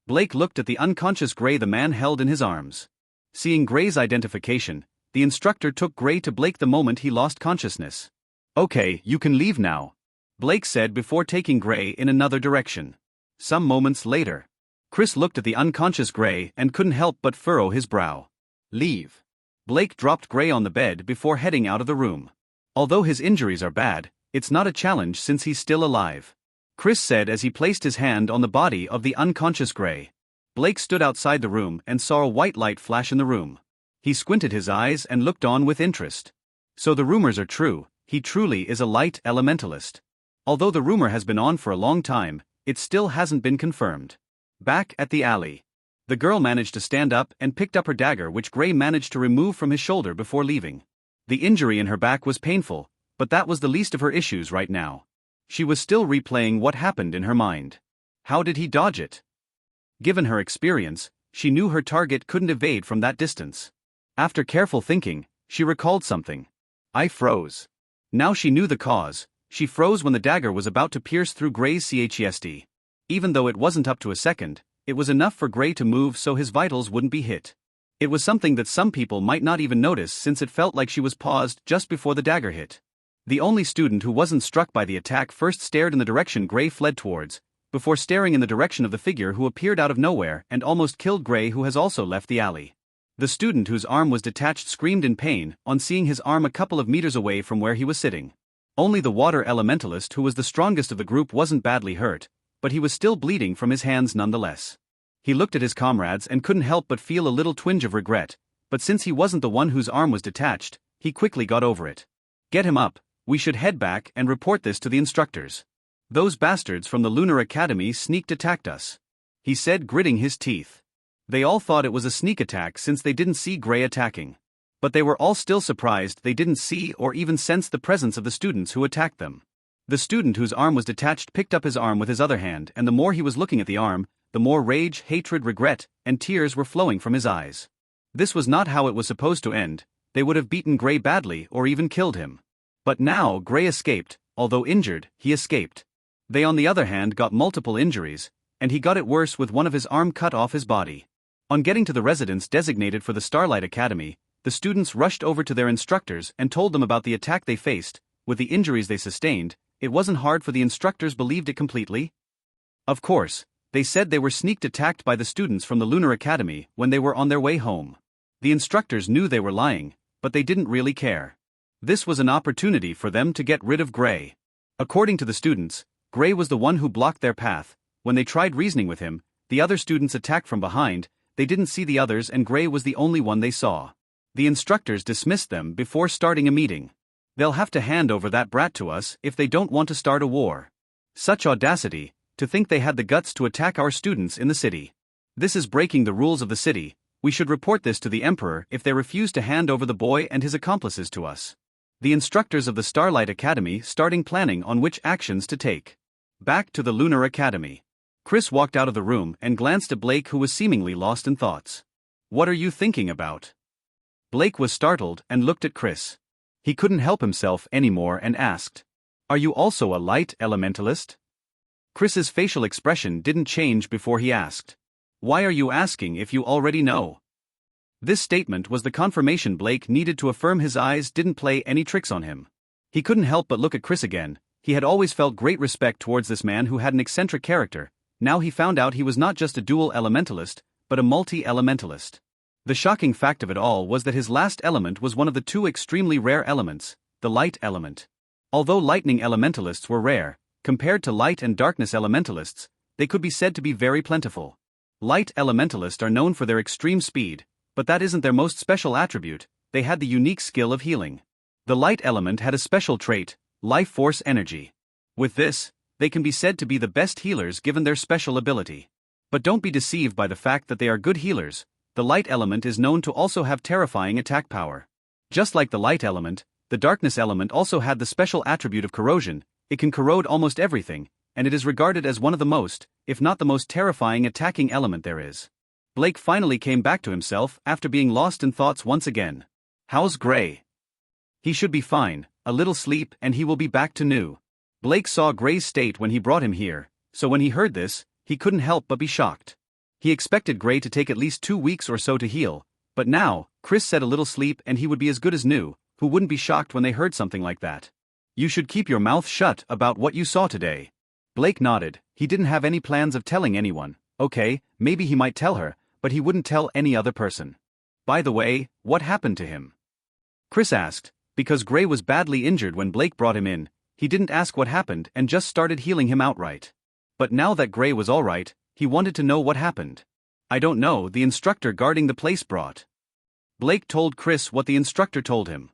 Blake looked at the unconscious Gray the man held in his arms. Seeing Gray's identification, the instructor took Gray to Blake the moment he lost consciousness. Okay, you can leave now, Blake said before taking Gray in another direction. Some moments later, Chris looked at the unconscious Gray and couldn't help but furrow his brow. Leave. Blake dropped Gray on the bed before heading out of the room. Although his injuries are bad, it's not a challenge since he's still alive, Chris said as he placed his hand on the body of the unconscious Gray. Blake stood outside the room and saw a white light flash in the room. He squinted his eyes and looked on with interest. So the rumors are true, he truly is a light elementalist. Although the rumor has been on for a long time, it still hasn't been confirmed. Back at the alley, the girl managed to stand up and picked up her dagger which Gray managed to remove from his shoulder before leaving. The injury in her back was painful, but that was the least of her issues right now. She was still replaying what happened in her mind. How did he dodge it? Given her experience, she knew her target couldn't evade from that distance. After careful thinking, she recalled something. I froze. Now she knew the cause. She froze when the dagger was about to pierce through Gray's chest. Even though it wasn't up to a second, it was enough for Gray to move so his vitals wouldn't be hit. It was something that some people might not even notice since it felt like she was paused just before the dagger hit. The only student who wasn't struck by the attack first stared in the direction Gray fled towards, before staring in the direction of the figure who appeared out of nowhere and almost killed Gray, who has also left the alley. The student whose arm was detached screamed in pain on seeing his arm a couple of meters away from where he was sitting. Only the water elementalist, who was the strongest of the group, wasn't badly hurt, but he was still bleeding from his hands nonetheless. He looked at his comrades and couldn't help but feel a little twinge of regret, but since he wasn't the one whose arm was detached, he quickly got over it. Get him up, we should head back and report this to the instructors. Those bastards from the Lunar Academy sneaked attacked us, he said, gritting his teeth. They all thought it was a sneak attack since they didn't see Gray attacking. But they were all still surprised they didn't see or even sense the presence of the students who attacked them. The student whose arm was detached picked up his arm with his other hand, and the more he was looking at the arm, the more rage, hatred, regret, and tears were flowing from his eyes. This was not how it was supposed to end. They would have beaten Gray badly or even killed him. But now Gray escaped. Although injured, he escaped. They on the other hand got multiple injuries, and he got it worse with one of his arm cut off his body. On getting to the residence designated for the Starlight Academy, the students rushed over to their instructors and told them about the attack they faced. With the injuries they sustained, it wasn't hard for the instructors believed it completely. Of course, they said they were sneaked attacked by the students from the Lunar Academy when they were on their way home. The instructors knew they were lying, but they didn't really care. This was an opportunity for them to get rid of Gray. According to the students, Gray was the one who blocked their path. When they tried reasoning with him, the other students attacked from behind. They didn't see the others and Gray was the only one they saw. The instructors dismissed them before starting a meeting. They'll have to hand over that brat to us if they don't want to start a war. Such audacity, to think they had the guts to attack our students in the city. This is breaking the rules of the city. We should report this to the Emperor if they refuse to hand over the boy and his accomplices to us. The instructors of the Starlight Academy starting planning on which actions to take. Back to the Lunar Academy. Chris walked out of the room and glanced at Blake, who was seemingly lost in thoughts. "What are you thinking about?" Blake was startled and looked at Chris. He couldn't help himself anymore and asked, "Are you also a light elementalist?" Chris's facial expression didn't change before he asked, "Why are you asking if you already know?" This statement was the confirmation Blake needed to affirm his eyes didn't play any tricks on him. He couldn't help but look at Chris again. He had always felt great respect towards this man who had an eccentric character. Now he found out he was not just a dual elementalist, but a multi-elementalist. The shocking fact of it all was that his last element was one of the two extremely rare elements, the light element. Although lightning elementalists were rare, compared to light and darkness elementalists, they could be said to be very plentiful. Light elementalists are known for their extreme speed, but that isn't their most special attribute. They had the unique skill of healing. The light element had a special trait, life force energy. With this, they can be said to be the best healers given their special ability. But don't be deceived by the fact that they are good healers. The light element is known to also have terrifying attack power. Just like the light element, the darkness element also had the special attribute of corrosion. It can corrode almost everything, and it is regarded as one of the most, if not the most terrifying attacking element there is. Blake finally came back to himself after being lost in thoughts once again. "How's Gray?" "He should be fine, a little sleep and he will be back to new." Blake saw Gray's state when he brought him here, so when he heard this, he couldn't help but be shocked. He expected Gray to take at least 2 weeks or so to heal, but now, Chris said a little sleep and he would be as good as new. Who wouldn't be shocked when they heard something like that? "You should keep your mouth shut about what you saw today." Blake nodded. He didn't have any plans of telling anyone. Okay, maybe he might tell her, but he wouldn't tell any other person. "By the way, what happened to him?" Chris asked, because Gray was badly injured when Blake brought him in. He didn't ask what happened and just started healing him outright. But now that Gray was alright, he wanted to know what happened. "I don't know, the instructor guarding the place brought." Blake told Chris what the instructor told him.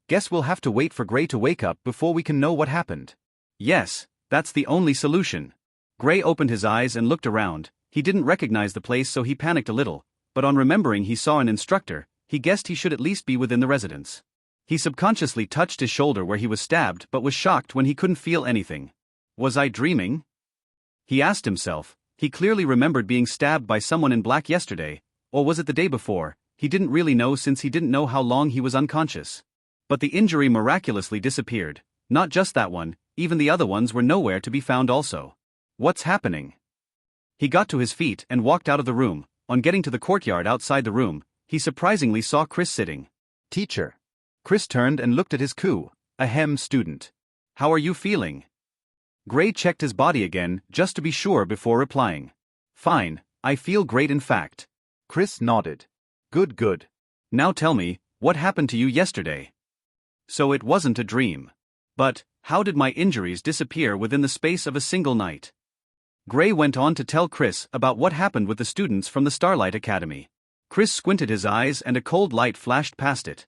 Guess we'll have to wait for Gray to wake up before we can know what happened." "Yes, that's the only solution." Gray opened his eyes and looked around. He didn't recognize the place, so he panicked a little, but on remembering he saw an instructor, he guessed he should at least be within the residence. He subconsciously touched his shoulder where he was stabbed but was shocked when he couldn't feel anything. "Was I dreaming?" he asked himself. He clearly remembered being stabbed by someone in black yesterday, or was it the day before? He didn't really know since he didn't know how long he was unconscious. But the injury miraculously disappeared. Not just that one, even the other ones were nowhere to be found also. What's happening? He got to his feet and walked out of the room. On getting to the courtyard outside the room, he surprisingly saw Chris sitting. "Teacher." Chris turned and looked at his student. "How are you feeling?" Gray checked his body again, just to be sure before replying. "Fine, I feel great in fact." Chris nodded. Good. "Now tell me, what happened to you yesterday?" "So it wasn't a dream. But, how did my injuries disappear within the space of a single night?" Gray went on to tell Chris about what happened with the students from the Starlight Academy. Chris squinted his eyes and a cold light flashed past it.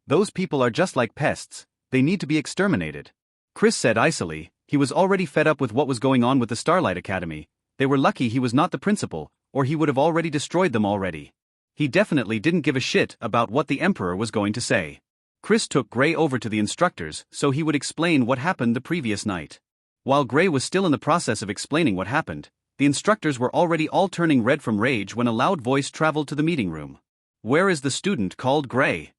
Those people are just like pests. They need to be exterminated." Chris said icily. He was already fed up with what was going on with the Starlight Academy. They were lucky he was not the principal, or he would have already destroyed them already. He definitely didn't give a shit about what the Emperor was going to say. Chris took Gray over to the instructors so he would explain what happened the previous night. While Gray was still in the process of explaining what happened, the instructors were already all turning red from rage when a loud voice traveled to the meeting room. "Where is the student called Gray?"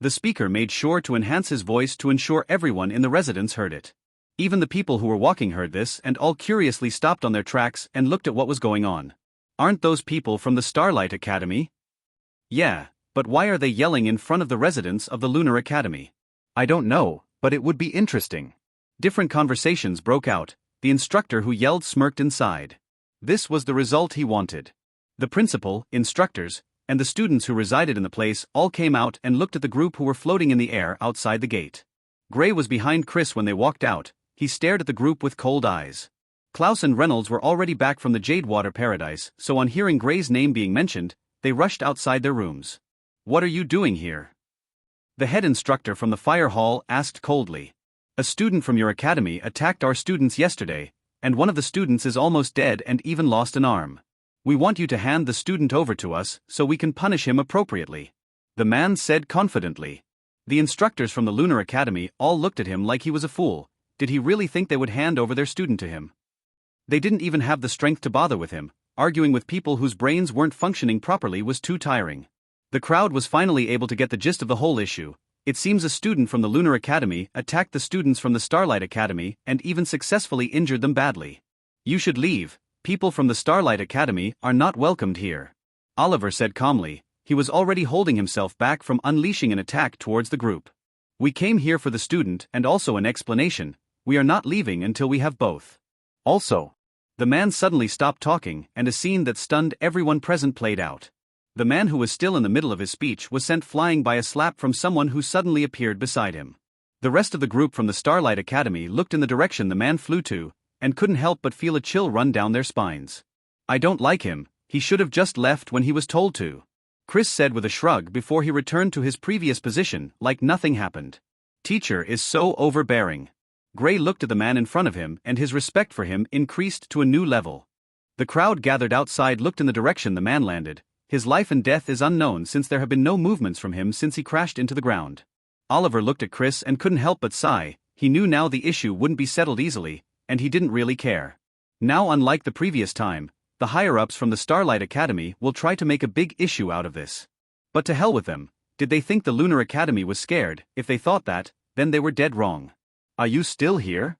The speaker made sure to enhance his voice to ensure everyone in the residence heard it. Even the people who were walking heard this and all curiously stopped on their tracks and looked at what was going on. Aren't those people from the Starlight Academy? Yeah, but why are they yelling in front of the residents of the Lunar Academy? I don't know, but it would be interesting. Different conversations broke out. The instructor who yelled smirked inside. This was the result he wanted. The principal, instructors, and the students who resided in the place all came out and looked at the group who were floating in the air outside the gate. Gray was behind Chris when they walked out. He stared at the group with cold eyes. Klaus and Reynolds were already back from the Jadewater Paradise, so on hearing Gray's name being mentioned, they rushed outside their rooms. What are you doing here? The head instructor from the fire hall asked coldly. A student from your academy attacked our students yesterday, and one of the students is almost dead and even lost an arm. We want you to hand the student over to us so we can punish him appropriately. The man said confidently. The instructors from the Lunar Academy all looked at him like he was a fool. Did he really think they would hand over their student to him? They didn't even have the strength to bother with him. Arguing with people whose brains weren't functioning properly was too tiring. The crowd was finally able to get the gist of the whole issue. It seems a student from the Lunar Academy attacked the students from the Starlight Academy and even successfully injured them badly. You should leave. People from the Starlight Academy are not welcomed here. Oliver said calmly. He was already holding himself back from unleashing an attack towards the group. We came here for the student and also an explanation. We are not leaving until we have both. Also, the man suddenly stopped talking and a scene that stunned everyone present played out. The man who was still in the middle of his speech was sent flying by a slap from someone who suddenly appeared beside him. The rest of the group from the Starlight Academy looked in the direction the man flew to, and couldn't help but feel a chill run down their spines. I don't like him, he should have just left when he was told to. Chris said with a shrug before he returned to his previous position, like nothing happened. Teacher is so overbearing. Gray looked at the man in front of him and his respect for him increased to a new level. The crowd gathered outside looked in the direction the man landed. His life and death is unknown since there have been no movements from him since he crashed into the ground. Oliver looked at Chris and couldn't help but sigh. He knew now the issue wouldn't be settled easily, and he didn't really care. Now, unlike the previous time, the higher-ups from the Starlight Academy will try to make a big issue out of this. But to hell with them. Did they think the Lunar Academy was scared? If they thought that, then they were dead wrong. Are you still here?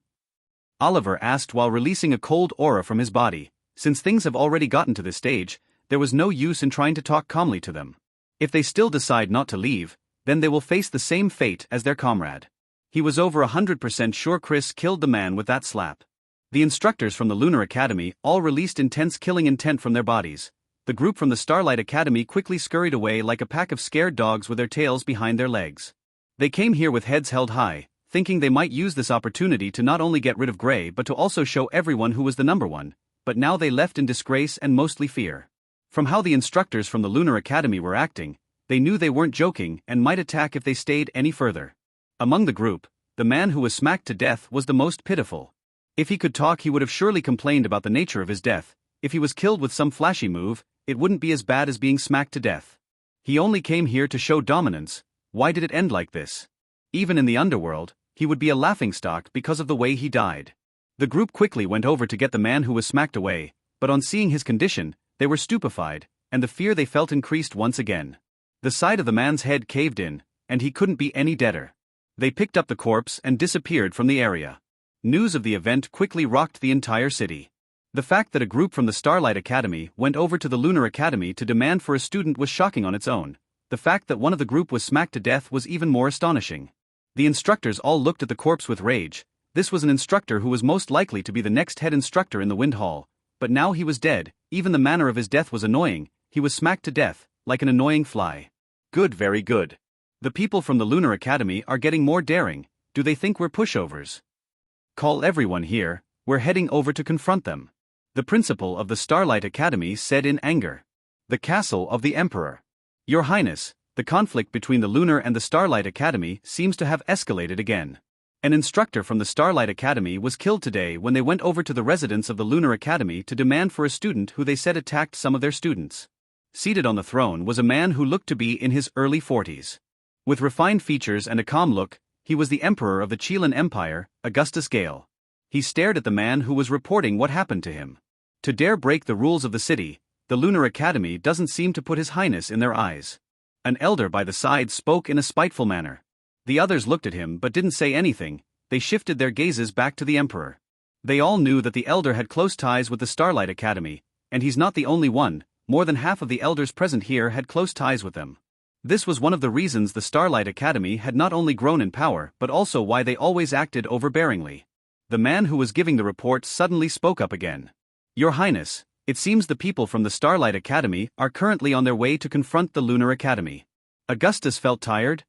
Oliver asked while releasing a cold aura from his body. Since things have already gotten to this stage, there was no use in trying to talk calmly to them. If they still decide not to leave, then they will face the same fate as their comrade. He was over 100% sure Chris killed the man with that slap. The instructors from the Lunar Academy all released intense killing intent from their bodies. The group from the Starlight Academy quickly scurried away like a pack of scared dogs with their tails behind their legs. They came here with heads held high, thinking they might use this opportunity to not only get rid of Gray but to also show everyone who was the number one, but now they left in disgrace and mostly fear. From how the instructors from the Lunar Academy were acting, they knew they weren't joking and might attack if they stayed any further. Among the group, the man who was smacked to death was the most pitiful. If he could talk he would have surely complained about the nature of his death. If he was killed with some flashy move, it wouldn't be as bad as being smacked to death. He only came here to show dominance. Why did it end like this? Even in the underworld, he would be a laughingstock because of the way he died. The group quickly went over to get the man who was smacked away, but on seeing his condition, they were stupefied, and the fear they felt increased once again. The side of the man's head caved in, and he couldn't be any deader. They picked up the corpse and disappeared from the area. News of the event quickly rocked the entire city. The fact that a group from the Starlight Academy went over to the Lunar Academy to demand for a student was shocking on its own. The fact that one of the group was smacked to death was even more astonishing. The instructors all looked at the corpse with rage. This was an instructor who was most likely to be the next head instructor in the Wind Hall, but now he was dead. Even the manner of his death was annoying. He was smacked to death, like an annoying fly. Good, very good. The people from the Lunar Academy are getting more daring. Do they think we're pushovers? Call everyone here, we're heading over to confront them. The principal of the Starlight Academy said in anger. The castle of the Emperor. Your Highness, the conflict between the Lunar and the Starlight Academy seems to have escalated again. An instructor from the Starlight Academy was killed today when they went over to the residence of the Lunar Academy to demand for a student who they said attacked some of their students. Seated on the throne was a man who looked to be in his early 40s. With refined features and a calm look, he was the Emperor of the Chilan Empire, Augustus Gale. He stared at the man who was reporting what happened to him. To dare break the rules of the city, the Lunar Academy doesn't seem to put His Highness in their eyes. An elder by the side spoke in a spiteful manner. The others looked at him but didn't say anything. they shifted their gazes back to the Emperor. They all knew that the elder had close ties with the Starlight Academy, and he's not the only one. More than half of the elders present here had close ties with them. This was one of the reasons the Starlight Academy had not only grown in power but also why they always acted overbearingly. The man who was giving the report suddenly spoke up again. Your Highness, it seems the people from the Starlight Academy are currently on their way to confront the Lunar Academy. Augustus felt tired.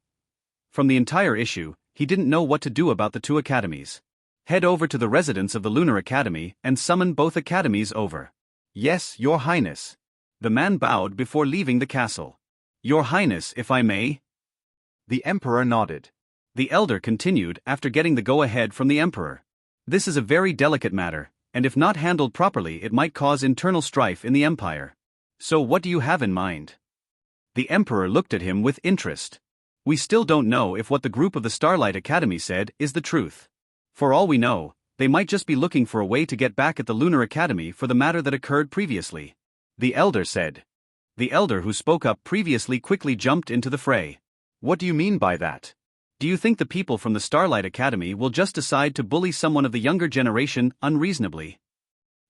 From the entire issue, he didn't know what to do about the two academies. Head over to the residence of the Lunar Academy and summon both academies over. Yes, Your Highness. The man bowed before leaving the castle. Your Highness, if I may? The Emperor nodded. The elder continued after getting the go-ahead from the Emperor. This is a very delicate matter, and if not handled properly it might cause internal strife in the Empire. So what do you have in mind? The Emperor looked at him with interest. We still don't know if what the group of the Starlight Academy said is the truth. For all we know, they might just be looking for a way to get back at the Lunar Academy for the matter that occurred previously. The elder said. The elder who spoke up previously quickly jumped into the fray. What do you mean by that? Do you think the people from the Starlight Academy will just decide to bully someone of the younger generation unreasonably?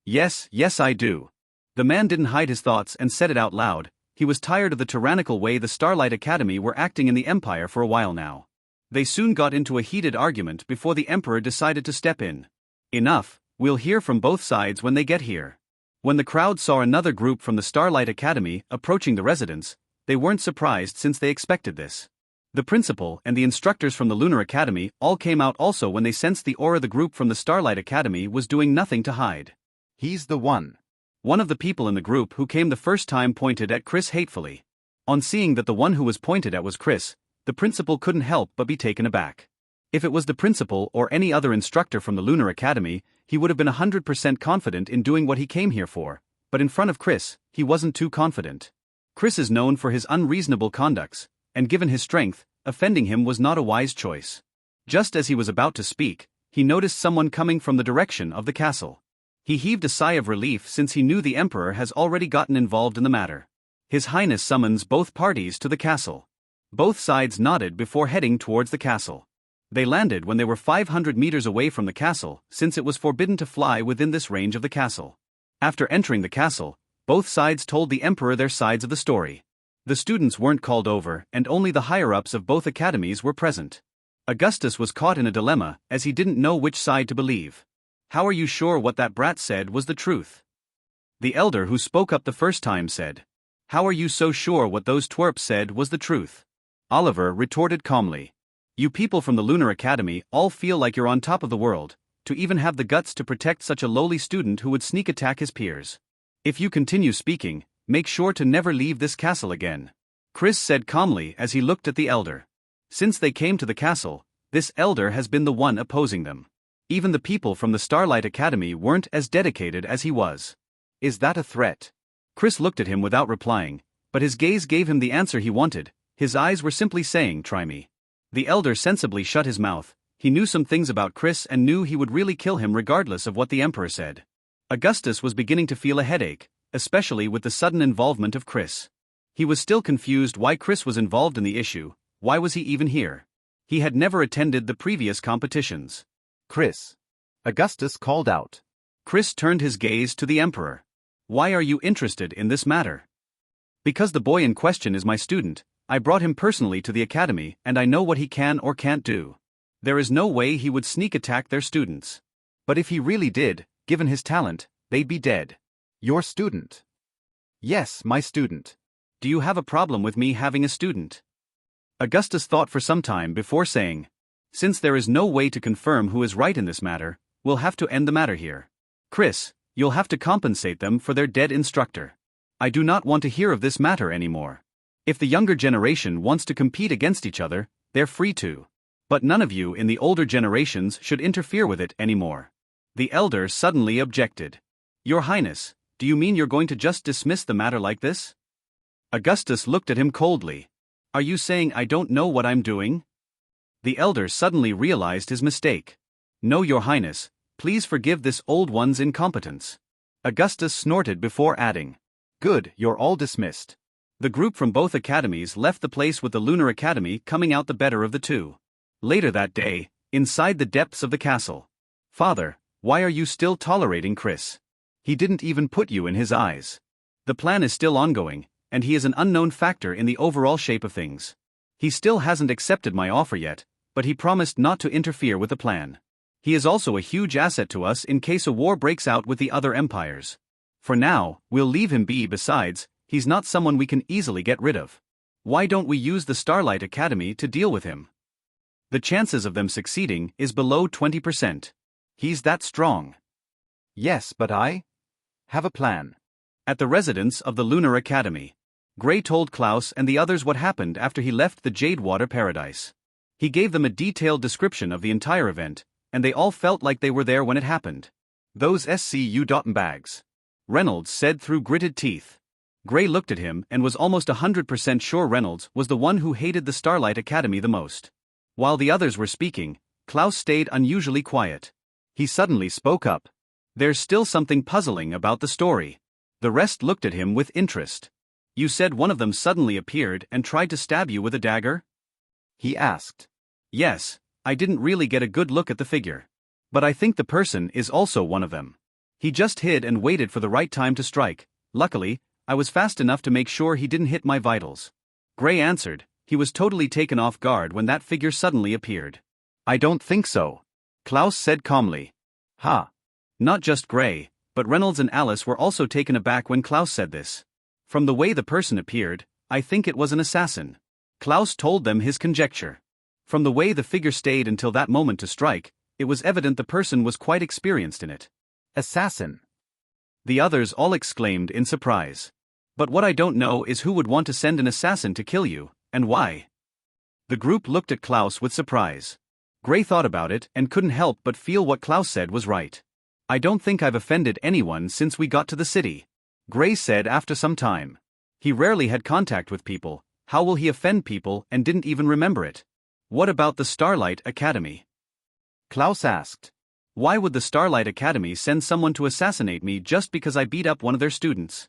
Yes, I do. The man didn't hide his thoughts and said it out loud. He was tired of the tyrannical way the Starlight Academy were acting in the Empire for a while now. They soon got into a heated argument before the Emperor decided to step in. Enough, we'll hear from both sides when they get here. When the crowd saw another group from the Starlight Academy approaching the residence, they weren't surprised since they expected this. The principal and the instructors from the Lunar Academy all came out also when they sensed the aura the group from the Starlight Academy was doing nothing to hide. He's the one. One of the people in the group who came the first time pointed at Chris hatefully. On seeing that the one who was pointed at was Chris, the principal couldn't help but be taken aback. If it was the principal or any other instructor from the Lunar Academy, he would have been 100% confident in doing what he came here for, but in front of Chris, he wasn't too confident. Chris is known for his unreasonable conducts, and given his strength, offending him was not a wise choice. Just as he was about to speak, he noticed someone coming from the direction of the castle. He heaved a sigh of relief since he knew the Emperor has already gotten involved in the matter. His Highness summons both parties to the castle. Both sides nodded before heading towards the castle. They landed when they were 500 meters away from the castle, since it was forbidden to fly within this range of the castle. After entering the castle, both sides told the Emperor their sides of the story. The students weren't called over, and only the higher-ups of both academies were present. Augustus was caught in a dilemma, as he didn't know which side to believe. How are you sure what that brat said was the truth? The elder who spoke up the first time said. How are you so sure what those twerps said was the truth? Oliver retorted calmly. You people from the Lunar Academy all feel like you're on top of the world, to even have the guts to protect such a lowly student who would sneak attack his peers. If you continue speaking, make sure to never leave this castle again. Chris said calmly as he looked at the elder. Since they came to the castle, this elder has been the one opposing them. Even the people from the Starlight Academy weren't as dedicated as he was. Is that a threat? Chris looked at him without replying, but his gaze gave him the answer he wanted. His eyes were simply saying, "Try me." The elder sensibly shut his mouth. He knew some things about Chris and knew he would really kill him regardless of what the Emperor said. Augustus was beginning to feel a headache, especially with the sudden involvement of Chris. He was still confused why Chris was involved in the issue. Why was he even here? He had never attended the previous competitions. Chris. Augustus called out. Chris turned his gaze to the Emperor. Why are you interested in this matter? Because the boy in question is my student. I brought him personally to the academy and I know what he can or can't do. There is no way he would sneak attack their students. But if he really did, given his talent, they'd be dead. Your student? Yes, my student. Do you have a problem with me having a student? Augustus thought for some time before saying, since there is no way to confirm who is right in this matter, we'll have to end the matter here. Chris, you'll have to compensate them for their dead instructor. I do not want to hear of this matter anymore. If the younger generation wants to compete against each other, they're free to. But none of you in the older generations should interfere with it anymore. The elder suddenly objected. Your Highness, do you mean you're going to just dismiss the matter like this? Augustus looked at him coldly. Are you saying I don't know what I'm doing? The elder suddenly realized his mistake. No, Your Highness, please forgive this old one's incompetence. Augustus snorted before adding. Good, you're all dismissed. The group from both academies left the place with the Lunar Academy coming out the better of the two. Later that day, inside the depths of the castle. Father, why are you still tolerating Chris? He didn't even put you in his eyes. The plan is still ongoing, and he is an unknown factor in the overall shape of things. He still hasn't accepted my offer yet, but he promised not to interfere with the plan. He is also a huge asset to us in case a war breaks out with the other empires. For now, we'll leave him be. Besides, he's not someone we can easily get rid of. Why don't we use the Starlight Academy to deal with him? The chances of them succeeding is below 20%. He's that strong. Yes, but I have a plan. At the residence of the Lunar Academy, Gray told Klaus and the others what happened after he left the Jadewater Paradise. He gave them a detailed description of the entire event, and they all felt like they were there when it happened. Those SCU bags, Reynolds said through gritted teeth. Gray looked at him and was almost 100% sure Reynolds was the one who hated the Starlight Academy the most. While the others were speaking, Klaus stayed unusually quiet. He suddenly spoke up. There's still something puzzling about the story. The rest looked at him with interest. You said one of them suddenly appeared and tried to stab you with a dagger? He asked. Yes, I didn't really get a good look at the figure. But I think the person is also one of them. He just hid and waited for the right time to strike. Luckily, I was fast enough to make sure he didn't hit my vitals. Gray answered. He was totally taken off guard when that figure suddenly appeared. I don't think so, Klaus said calmly. Ha! Not just Gray, but Reynolds and Alice were also taken aback when Klaus said this. From the way the person appeared, I think it was an assassin. Klaus told them his conjecture. From the way the figure stayed until that moment to strike, it was evident the person was quite experienced in it. Assassin! The others all exclaimed in surprise. But what I don't know is who would want to send an assassin to kill you, and why? The group looked at Klaus with surprise. Gray thought about it and couldn't help but feel what Klaus said was right. I don't think I've offended anyone since we got to the city, Gray said after some time. He rarely had contact with people. How will he offend people and didn't even remember it? What about the Starlight Academy? Klaus asked. Why would the Starlight Academy send someone to assassinate me just because I beat up one of their students?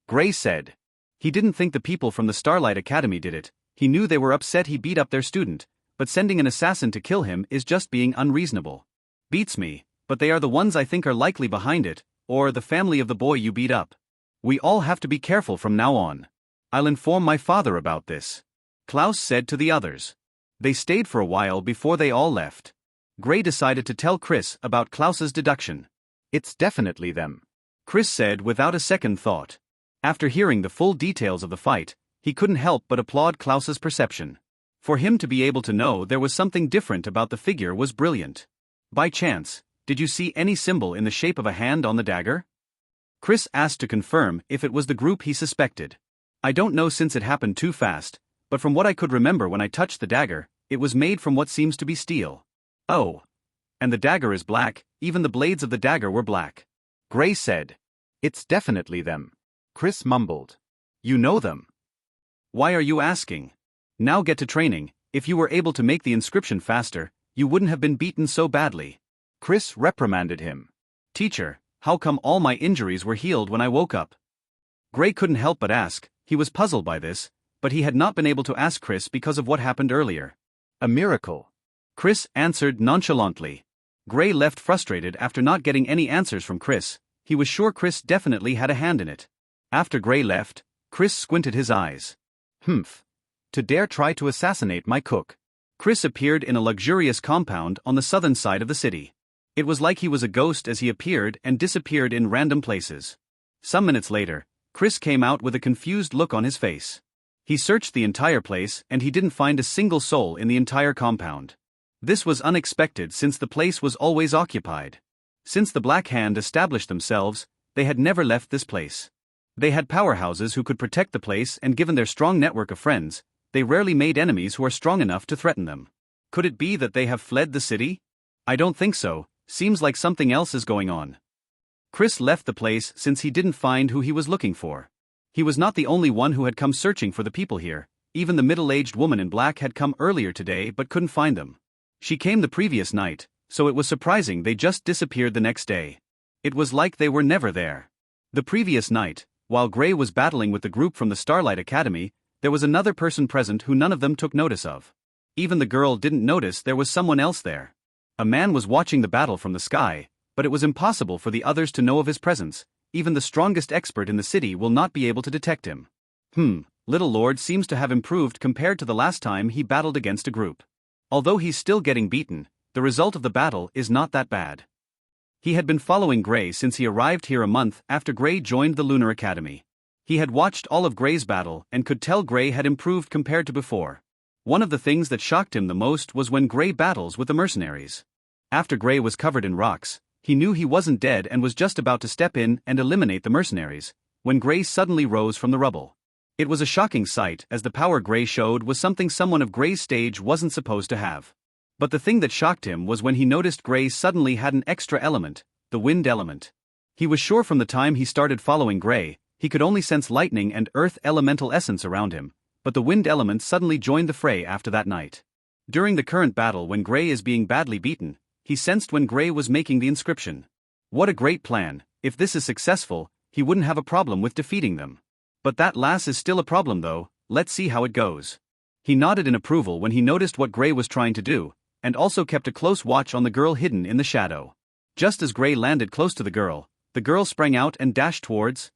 Gray said. He didn't think the people from the Starlight Academy did it. He knew they were upset he beat up their student, but sending an assassin to kill him is just being unreasonable. Beats me, but they are the ones I think are likely behind it, or the family of the boy you beat up. We all have to be careful from now on. I'll inform my father about this, Klaus said to the others. They stayed for a while before they all left. Gray decided to tell Chris about Klaus's deduction. It's definitely them, Chris said without a second thought. After hearing the full details of the fight, he couldn't help but applaud Klaus's perception. For him to be able to know there was something different about the figure was brilliant. By chance, did you see any symbol in the shape of a hand on the dagger? Chris asked to confirm if it was the group he suspected. I don't know since it happened too fast, but from what I could remember when I touched the dagger, it was made from what seems to be steel. Oh. And the dagger is black, even the blades of the dagger were black. Gray said. It's definitely them. Chris mumbled. You know them. Why are you asking? Now get to training. If you were able to make the inscription faster, you wouldn't have been beaten so badly. Chris reprimanded him. Teacher, how come all my injuries were healed when I woke up? Gray couldn't help but ask. He was puzzled by this, but he had not been able to ask Chris because of what happened earlier. A miracle, Chris answered nonchalantly. Gray left frustrated after not getting any answers from Chris. He was sure Chris definitely had a hand in it. After Gray left, Chris squinted his eyes. Humph. To dare try to assassinate my cook. Chris appeared in a luxurious compound on the southern side of the city. It was like he was a ghost as he appeared and disappeared in random places. Some minutes later, Chris came out with a confused look on his face. He searched the entire place and he didn't find a single soul in the entire compound. This was unexpected since the place was always occupied. Since the Black Hand established themselves, they had never left this place. They had powerhouses who could protect the place, and given their strong network of friends, they rarely made enemies who are strong enough to threaten them. Could it be that they have fled the city? I don't think so. Seems like something else is going on. Chris left the place since he didn't find who he was looking for. He was not the only one who had come searching for the people here. Even the middle-aged woman in black had come earlier today but couldn't find them. She came the previous night, so it was surprising they just disappeared the next day. It was like they were never there. The previous night, while Gray was battling with the group from the Starlight Academy, there was another person present who none of them took notice of. Even the girl didn't notice there was someone else there. A man was watching the battle from the sky, but it was impossible for the others to know of his presence. Even the strongest expert in the city will not be able to detect him. Little Lord seems to have improved compared to the last time he battled against a group. Although he's still getting beaten, the result of the battle is not that bad. He had been following Gray since he arrived here a month after Gray joined the Lunar Academy. He had watched all of Gray's battle and could tell Gray had improved compared to before. One of the things that shocked him the most was when Gray battles with the mercenaries. After Gray was covered in rocks, he knew he wasn't dead and was just about to step in and eliminate the mercenaries, when Gray suddenly rose from the rubble. It was a shocking sight, as the power Gray showed was something someone of Gray's stage wasn't supposed to have. But the thing that shocked him was when he noticed Gray suddenly had an extra element, the wind element. He was sure from the time he started following Gray, he could only sense lightning and earth elemental essence around him, but the wind element suddenly joined the fray after that night. During the current battle, when Gray is being badly beaten, he sensed when Gray was making the inscription. What a great plan! If this is successful, he wouldn't have a problem with defeating them. But that lass is still a problem though. Let's see how it goes. He nodded in approval when he noticed what Gray was trying to do, and also kept a close watch on the girl hidden in the shadow. Just as Gray landed close to the girl sprang out and dashed towards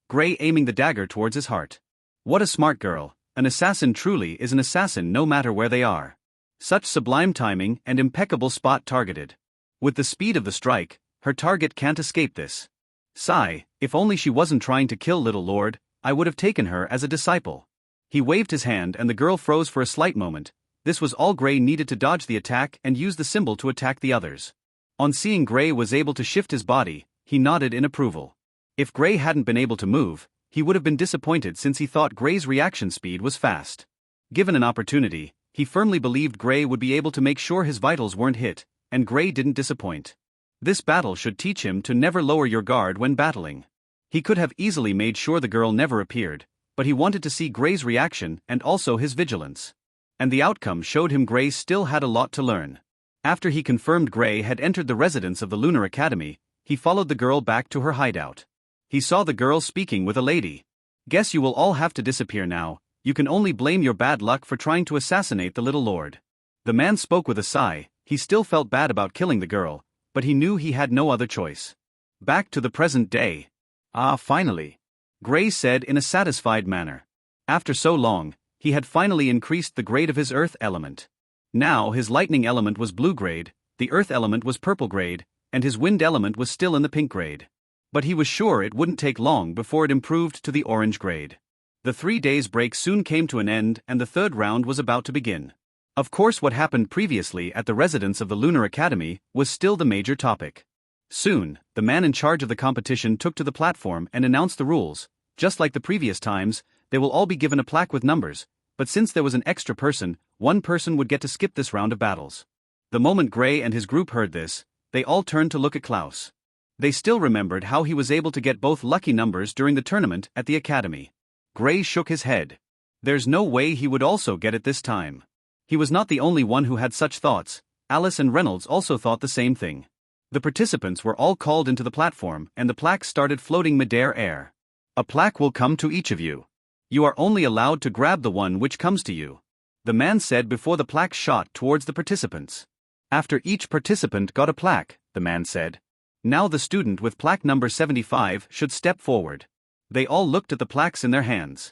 Gray, aiming the dagger towards his heart. What a smart girl! An assassin truly is an assassin no matter where they are. Such sublime timing and impeccable spot targeted. With the speed of the strike, her target can't escape this. Sigh, if only she wasn't trying to kill Little Lord, I would have taken her as a disciple. He waved his hand and the girl froze for a slight moment. This was all Gray needed to dodge the attack and use the symbol to attack the others. On seeing Gray was able to shift his body, he nodded in approval. If Gray hadn't been able to move, he would have been disappointed since he thought Gray's reaction speed was fast. Given an opportunity, he firmly believed Gray would be able to make sure his vitals weren't hit, and Gray didn't disappoint. This battle should teach him to never lower your guard when battling. He could have easily made sure the girl never appeared, but he wanted to see Gray's reaction and also his vigilance. And the outcome showed him Gray still had a lot to learn. After he confirmed Gray had entered the residence of the Lunar Academy, he followed the girl back to her hideout. He saw the girl speaking with a lady. Guess you will all have to disappear now. You can only blame your bad luck for trying to assassinate the Little Lord. The man spoke with a sigh. He still felt bad about killing the girl, but he knew he had no other choice. Back to the present day. Ah, finally. Gray said in a satisfied manner. After so long, he had finally increased the grade of his earth element. Now his lightning element was blue grade, the earth element was purple grade, and his wind element was still in the pink grade. But he was sure it wouldn't take long before it improved to the orange grade. The 3 days break soon came to an end and the third round was about to begin. Of course, what happened previously at the residence of the Lunar Academy was still the major topic. Soon, the man in charge of the competition took to the platform and announced the rules. Just like the previous times, they will all be given a plaque with numbers, but since there was an extra person, one person would get to skip this round of battles. The moment Gray and his group heard this, they all turned to look at Klaus. They still remembered how he was able to get both lucky numbers during the tournament at the academy. Gray shook his head. There's no way he would also get it this time. He was not the only one who had such thoughts. Alice and Reynolds also thought the same thing. The participants were all called into the platform and the plaques started floating mid-air. A plaque will come to each of you. You are only allowed to grab the one which comes to you, the man said before the plaque shot towards the participants. After each participant got a plaque, the man said. Now the student with plaque number 75 should step forward. They all looked at the plaques in their hands.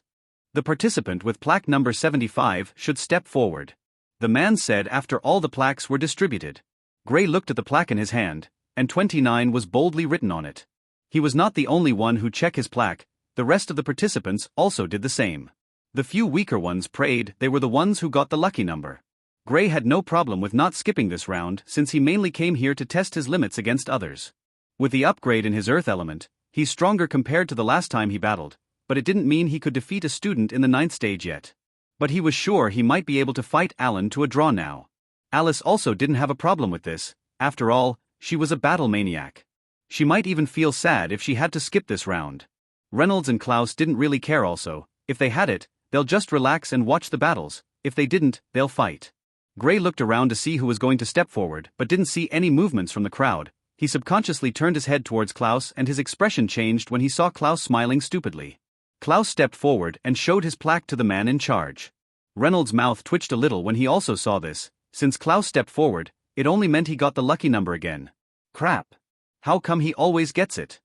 The participant with plaque number 75 should step forward. The man said after all the plaques were distributed. Gray looked at the plaque in his hand, and 29 was boldly written on it. He was not the only one who checked his plaque, the rest of the participants also did the same. The few weaker ones prayed they were the ones who got the lucky number. Gray had no problem with not skipping this round since he mainly came here to test his limits against others. With the upgrade in his earth element, he's stronger compared to the last time he battled, but it didn't mean he could defeat a student in the 9th stage yet. But he was sure he might be able to fight Alan to a draw now. Alice also didn't have a problem with this. After all, she was a battle maniac. She might even feel sad if she had to skip this round. Reynolds and Klaus didn't really care also. If they had it, they'll just relax and watch the battles. If they didn't, they'll fight. Gray looked around to see who was going to step forward but didn't see any movements from the crowd. He subconsciously turned his head towards Klaus and his expression changed when he saw Klaus smiling stupidly. Klaus stepped forward and showed his plaque to the man in charge. Reynolds' mouth twitched a little when he also saw this. Since Klaus stepped forward, it only meant he got the lucky number again. Crap. How come he always gets it?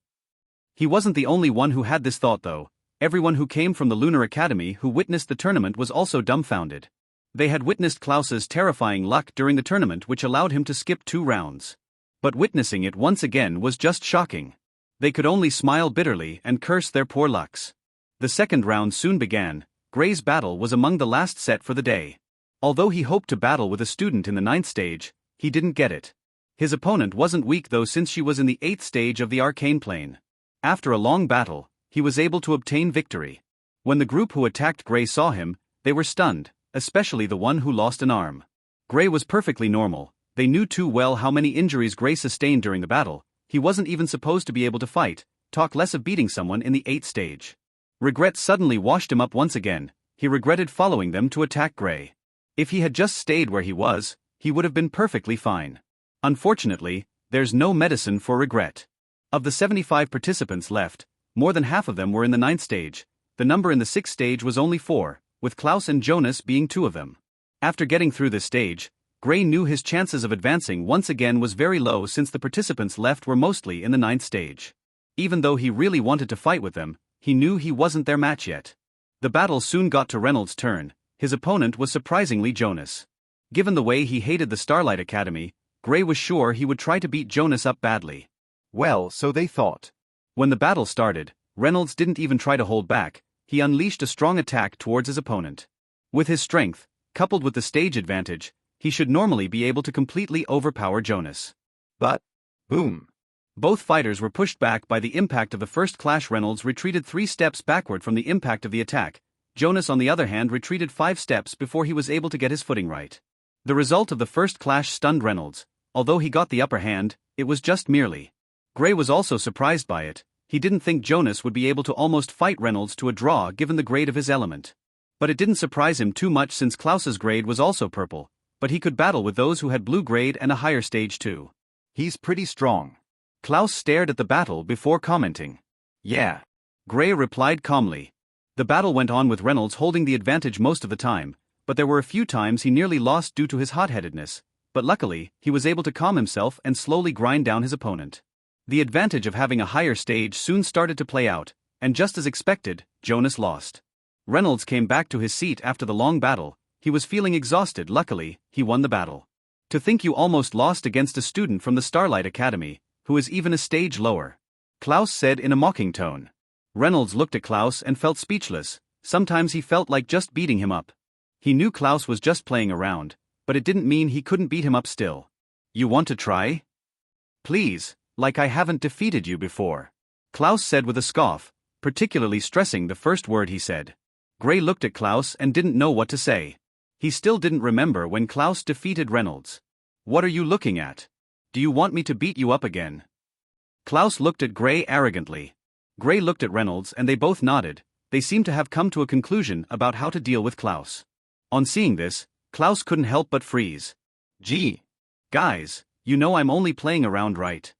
He wasn't the only one who had this thought though. Everyone who came from the Lunar Academy who witnessed the tournament was also dumbfounded. They had witnessed Klaus's terrifying luck during the tournament, which allowed him to skip 2 rounds. But witnessing it once again was just shocking. They could only smile bitterly and curse their poor lucks. The second round soon began. Gray's battle was among the last set for the day. Although he hoped to battle with a student in the 9th stage, he didn't get it. His opponent wasn't weak though, since she was in the 8th stage of the arcane plane. After a long battle, he was able to obtain victory. When the group who attacked Gray saw him, they were stunned, especially the one who lost an arm. Gray was perfectly normal. They knew too well how many injuries Gray sustained during the battle. He wasn't even supposed to be able to fight, talk less of beating someone in the 8th stage. Regret suddenly washed him up once again. He regretted following them to attack Gray. If he had just stayed where he was, he would have been perfectly fine. Unfortunately, there's no medicine for regret. Of the 75 participants left, more than half of them were in the 9th stage. The number in the 6th stage was only 4, with Klaus and Jonas being 2 of them. After getting through this stage, Gray knew his chances of advancing once again was very low, since the participants left were mostly in the 9th stage. Even though he really wanted to fight with them, he knew he wasn't their match yet. The battle soon got to Reynolds' turn. His opponent was surprisingly Jonas. Given the way he hated the Starlight Academy, Gray was sure he would try to beat Jonas up badly. Well, so they thought. When the battle started, Reynolds didn't even try to hold back. He unleashed a strong attack towards his opponent. With his strength, coupled with the stage advantage, he should normally be able to completely overpower Jonas. But, boom. Both fighters were pushed back by the impact of the first clash. Reynolds retreated 3 steps backward from the impact of the attack. Jonas, on the other hand, retreated 5 steps before he was able to get his footing right. The result of the first clash stunned Reynolds. Although he got the upper hand, it was just merely. Gray was also surprised by it. He didn't think Jonas would be able to almost fight Reynolds to a draw given the grade of his element. But it didn't surprise him too much, since Klaus's grade was also purple, but he could battle with those who had blue grade and a higher stage too. He's pretty strong. Klaus stared at the battle before commenting. Yeah. Gray replied calmly. The battle went on with Reynolds holding the advantage most of the time, but there were a few times he nearly lost due to his hot-headedness, but luckily, he was able to calm himself and slowly grind down his opponent. The advantage of having a higher stage soon started to play out, and just as expected, Jonas lost. Reynolds came back to his seat after the long battle. He was feeling exhausted. Luckily, he won the battle. To think you almost lost against a student from the Starlight Academy, who is even a stage lower, Klaus said in a mocking tone. Reynolds looked at Klaus and felt speechless. Sometimes he felt like just beating him up. He knew Klaus was just playing around, but it didn't mean he couldn't beat him up still. You want to try? Please, like I haven't defeated you before, Klaus said with a scoff, particularly stressing the first word he said. Gray looked at Klaus and didn't know what to say. He still didn't remember when Klaus defeated Reynolds. What are you looking at? Do you want me to beat you up again? Klaus looked at Gray arrogantly. Gray looked at Reynolds and they both nodded. They seemed to have come to a conclusion about how to deal with Klaus. On seeing this, Klaus couldn't help but freeze. Gee. Guys, you know I'm only playing around, right?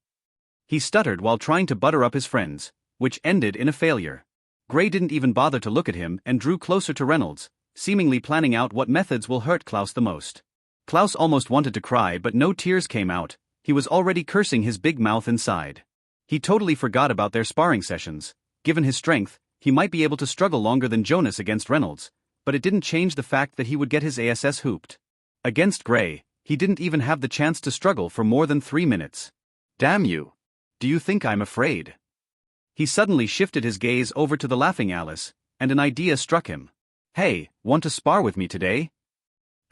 He stuttered while trying to butter up his friends, which ended in a failure. Gray didn't even bother to look at him and drew closer to Reynolds, seemingly planning out what methods will hurt Klaus the most. Klaus almost wanted to cry, but no tears came out. He was already cursing his big mouth inside. He totally forgot about their sparring sessions. Given his strength, he might be able to struggle longer than Jonas against Reynolds, but it didn't change the fact that he would get his ass hooped. Against Gray, he didn't even have the chance to struggle for more than 3 minutes. Damn you! Do you think I'm afraid? He suddenly shifted his gaze over to the laughing Alice, and an idea struck him. Hey, want to spar with me today?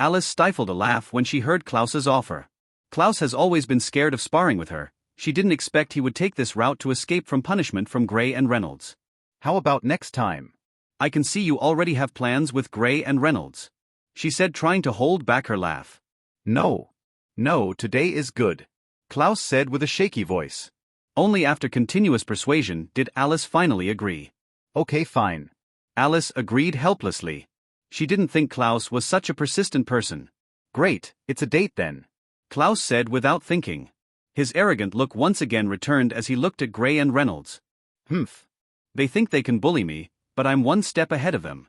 Alice stifled a laugh when she heard Klaus's offer. Klaus has always been scared of sparring with her. She didn't expect he would take this route to escape from punishment from Gray and Reynolds. How about next time? I can see you already have plans with Gray and Reynolds, she said, trying to hold back her laugh. No, today is good, Klaus said with a shaky voice. Only after continuous persuasion did Alice finally agree. Okay, fine. Alice agreed helplessly. She didn't think Klaus was such a persistent person. Great, it's a date then, Klaus said without thinking. His arrogant look once again returned as he looked at Gray and Reynolds. Humph. They think they can bully me, but I'm 1 step ahead of them.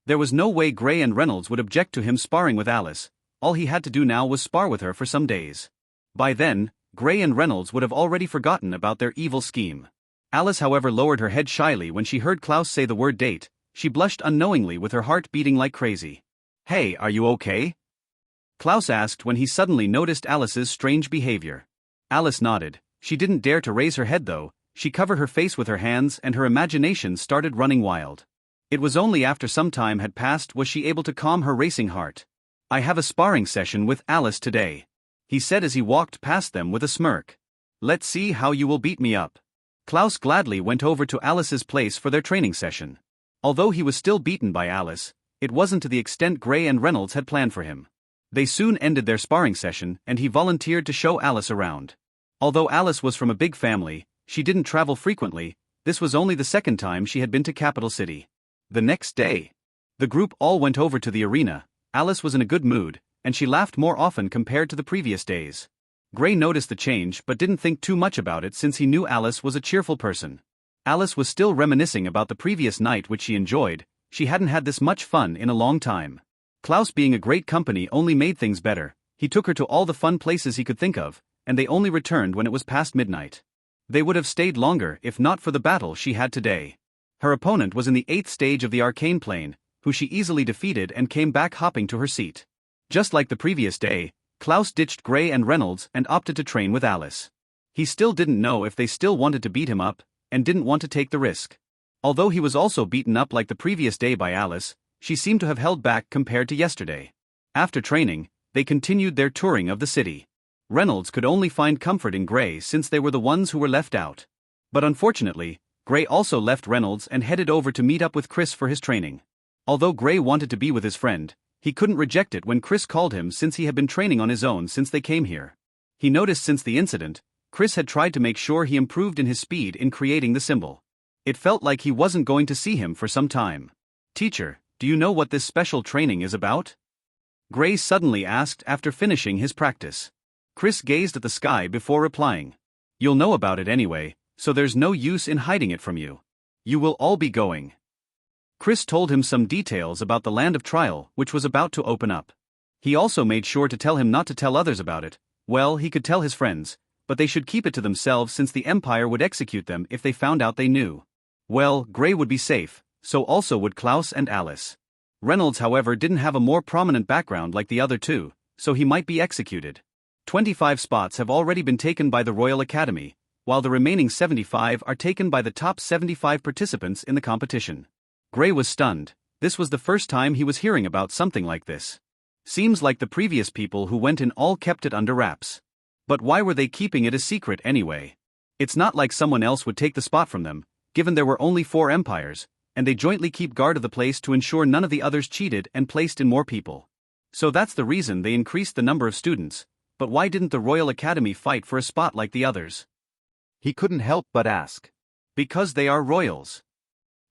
There was no way Gray and Reynolds would object to him sparring with Alice. All he had to do now was spar with her for some days. By then, Gray and Reynolds would have already forgotten about their evil scheme. Alice, however, lowered her head shyly when she heard Klaus say the word date. She blushed unknowingly with her heart beating like crazy. "Hey, are you okay?" Klaus asked when he suddenly noticed Alice's strange behavior. Alice nodded. She didn't dare to raise her head though. She covered her face with her hands and her imagination started running wild. It was only after some time had passed was she able to calm her racing heart. "I have a sparring session with Alice today," he said as he walked past them with a smirk. "Let's see how you will beat me up." Klaus gladly went over to Alice's place for their training session. Although he was still beaten by Alice, it wasn't to the extent Gray and Reynolds had planned for him. They soon ended their sparring session and he volunteered to show Alice around. Although Alice was from a big family, she didn't travel frequently. This was only the second time she had been to Capital City. The next day, the group all went over to the arena. Alice was in a good mood, and she laughed more often compared to the previous days. Gray noticed the change but didn't think too much about it since he knew Alice was a cheerful person. Alice was still reminiscing about the previous night which she enjoyed. She hadn't had this much fun in a long time. Klaus being a great company only made things better. He took her to all the fun places he could think of, and they only returned when it was past midnight. They would have stayed longer if not for the battle she had today. Her opponent was in the 8th stage of the arcane plane, who she easily defeated and came back hopping to her seat. Just like the previous day, Klaus ditched Gray and Reynolds and opted to train with Alice. He still didn't know if they still wanted to beat him up, and didn't want to take the risk. Although he was also beaten up like the previous day by Alice, she seemed to have held back compared to yesterday. After training, they continued their touring of the city. Reynolds could only find comfort in Gray since they were the ones who were left out. But unfortunately, Gray also left Reynolds and headed over to meet up with Chris for his training. Although Gray wanted to be with his friend, he couldn't reject it when Chris called him since he had been training on his own since they came here. He noticed since the incident, Chris had tried to make sure he improved in his speed in creating the symbol. It felt like he wasn't going to see him for some time. "Teacher, do you know what this special training is about?" Gray suddenly asked after finishing his practice. Chris gazed at the sky before replying. "You'll know about it anyway, so there's no use in hiding it from you. You will all be going." Chris told him some details about the land of trial which was about to open up. He also made sure to tell him not to tell others about it. Well, he could tell his friends, but they should keep it to themselves since the Empire would execute them if they found out they knew. Well, Gray would be safe, so also would Klaus and Alice. Reynolds, however, didn't have a more prominent background like the other two, so he might be executed. 25 spots have already been taken by the Royal Academy, while the remaining 75 are taken by the top 75 participants in the competition. Gray was stunned. This was the first time he was hearing about something like this. Seems like the previous people who went in all kept it under wraps. But why were they keeping it a secret anyway? It's not like someone else would take the spot from them, given there were only 4 empires, and they jointly keep guard of the place to ensure none of the others cheated and placed in more people. So that's the reason they increased the number of students. But why didn't the Royal Academy fight for a spot like the others? He couldn't help but ask. Because they are royals.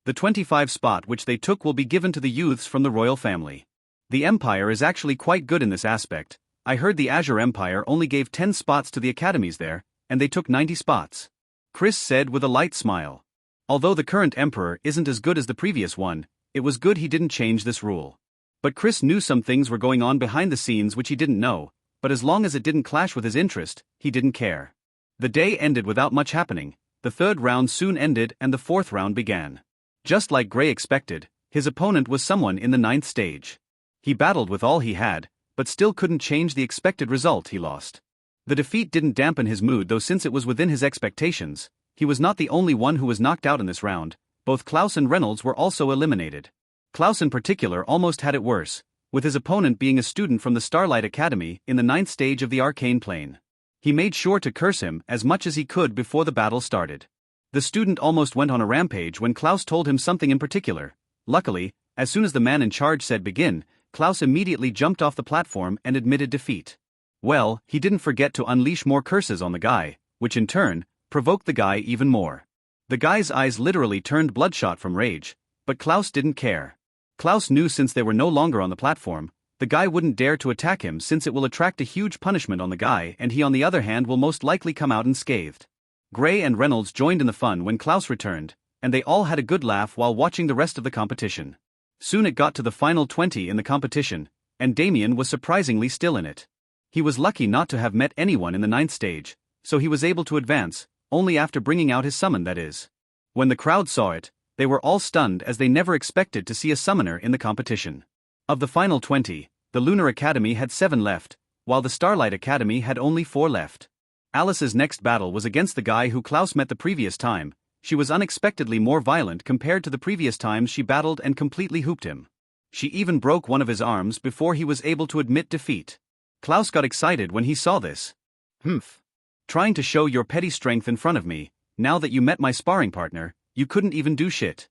The 25 spot which they took will be given to the youths from the royal family. The Empire is actually quite good in this aspect. I heard the Azure Empire only gave 10 spots to the academies there, and they took 90 spots. Chris said with a light smile. Although the current emperor isn't as good as the previous one, it was good he didn't change this rule. But Chris knew some things were going on behind the scenes which he didn't know, but as long as it didn't clash with his interest, he didn't care. The day ended without much happening. The 3rd round soon ended and the 4th round began. Just like Gray expected, his opponent was someone in the 9th stage. He battled with all he had, but still couldn't change the expected result. He lost. The defeat didn't dampen his mood though since it was within his expectations. He was not the only one who was knocked out in this round. Both Klaus and Reynolds were also eliminated. Klaus in particular almost had it worse, with his opponent being a student from the Starlight Academy in the 9th stage of the arcane plane. He made sure to curse him as much as he could before the battle started. The student almost went on a rampage when Klaus told him something in particular. Luckily, as soon as the man in charge said begin, Klaus immediately jumped off the platform and admitted defeat. Well, he didn't forget to unleash more curses on the guy, which in turn provoked the guy even more. The guy's eyes literally turned bloodshot from rage, but Klaus didn't care. Klaus knew since they were no longer on the platform, the guy wouldn't dare to attack him since it will attract a huge punishment on the guy and he on the other hand will most likely come out unscathed. Gray and Reynolds joined in the fun when Klaus returned, and they all had a good laugh while watching the rest of the competition. Soon it got to the final 20 in the competition, and Damien was surprisingly still in it. He was lucky not to have met anyone in the 9th stage, so he was able to advance, only after bringing out his summon, that is. When the crowd saw it, they were all stunned as they never expected to see a summoner in the competition. Of the final 20, the Lunar Academy had 7 left, while the Starlight Academy had only 4 left. Alice's next battle was against the guy who Klaus met the previous time. She was unexpectedly more violent compared to the previous times she battled and completely hooped him. She even broke one of his arms before he was able to admit defeat. Klaus got excited when he saw this. Humph. Trying to show your petty strength in front of me, now that you met my sparring partner, you couldn't even do shit.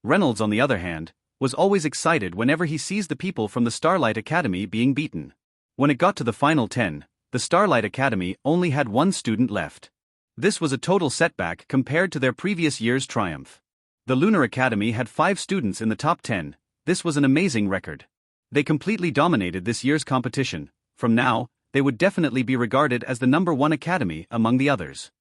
Reynolds, on the other hand, was always excited whenever he sees the people from the Starlight Academy being beaten. When it got to the final 10, the Starlight Academy only had 1 student left. This was a total setback compared to their previous year's triumph. The Lunar Academy had 5 students in the top 10. This was an amazing record. They completely dominated this year's competition. From now, they would definitely be regarded as the #1 academy among the others.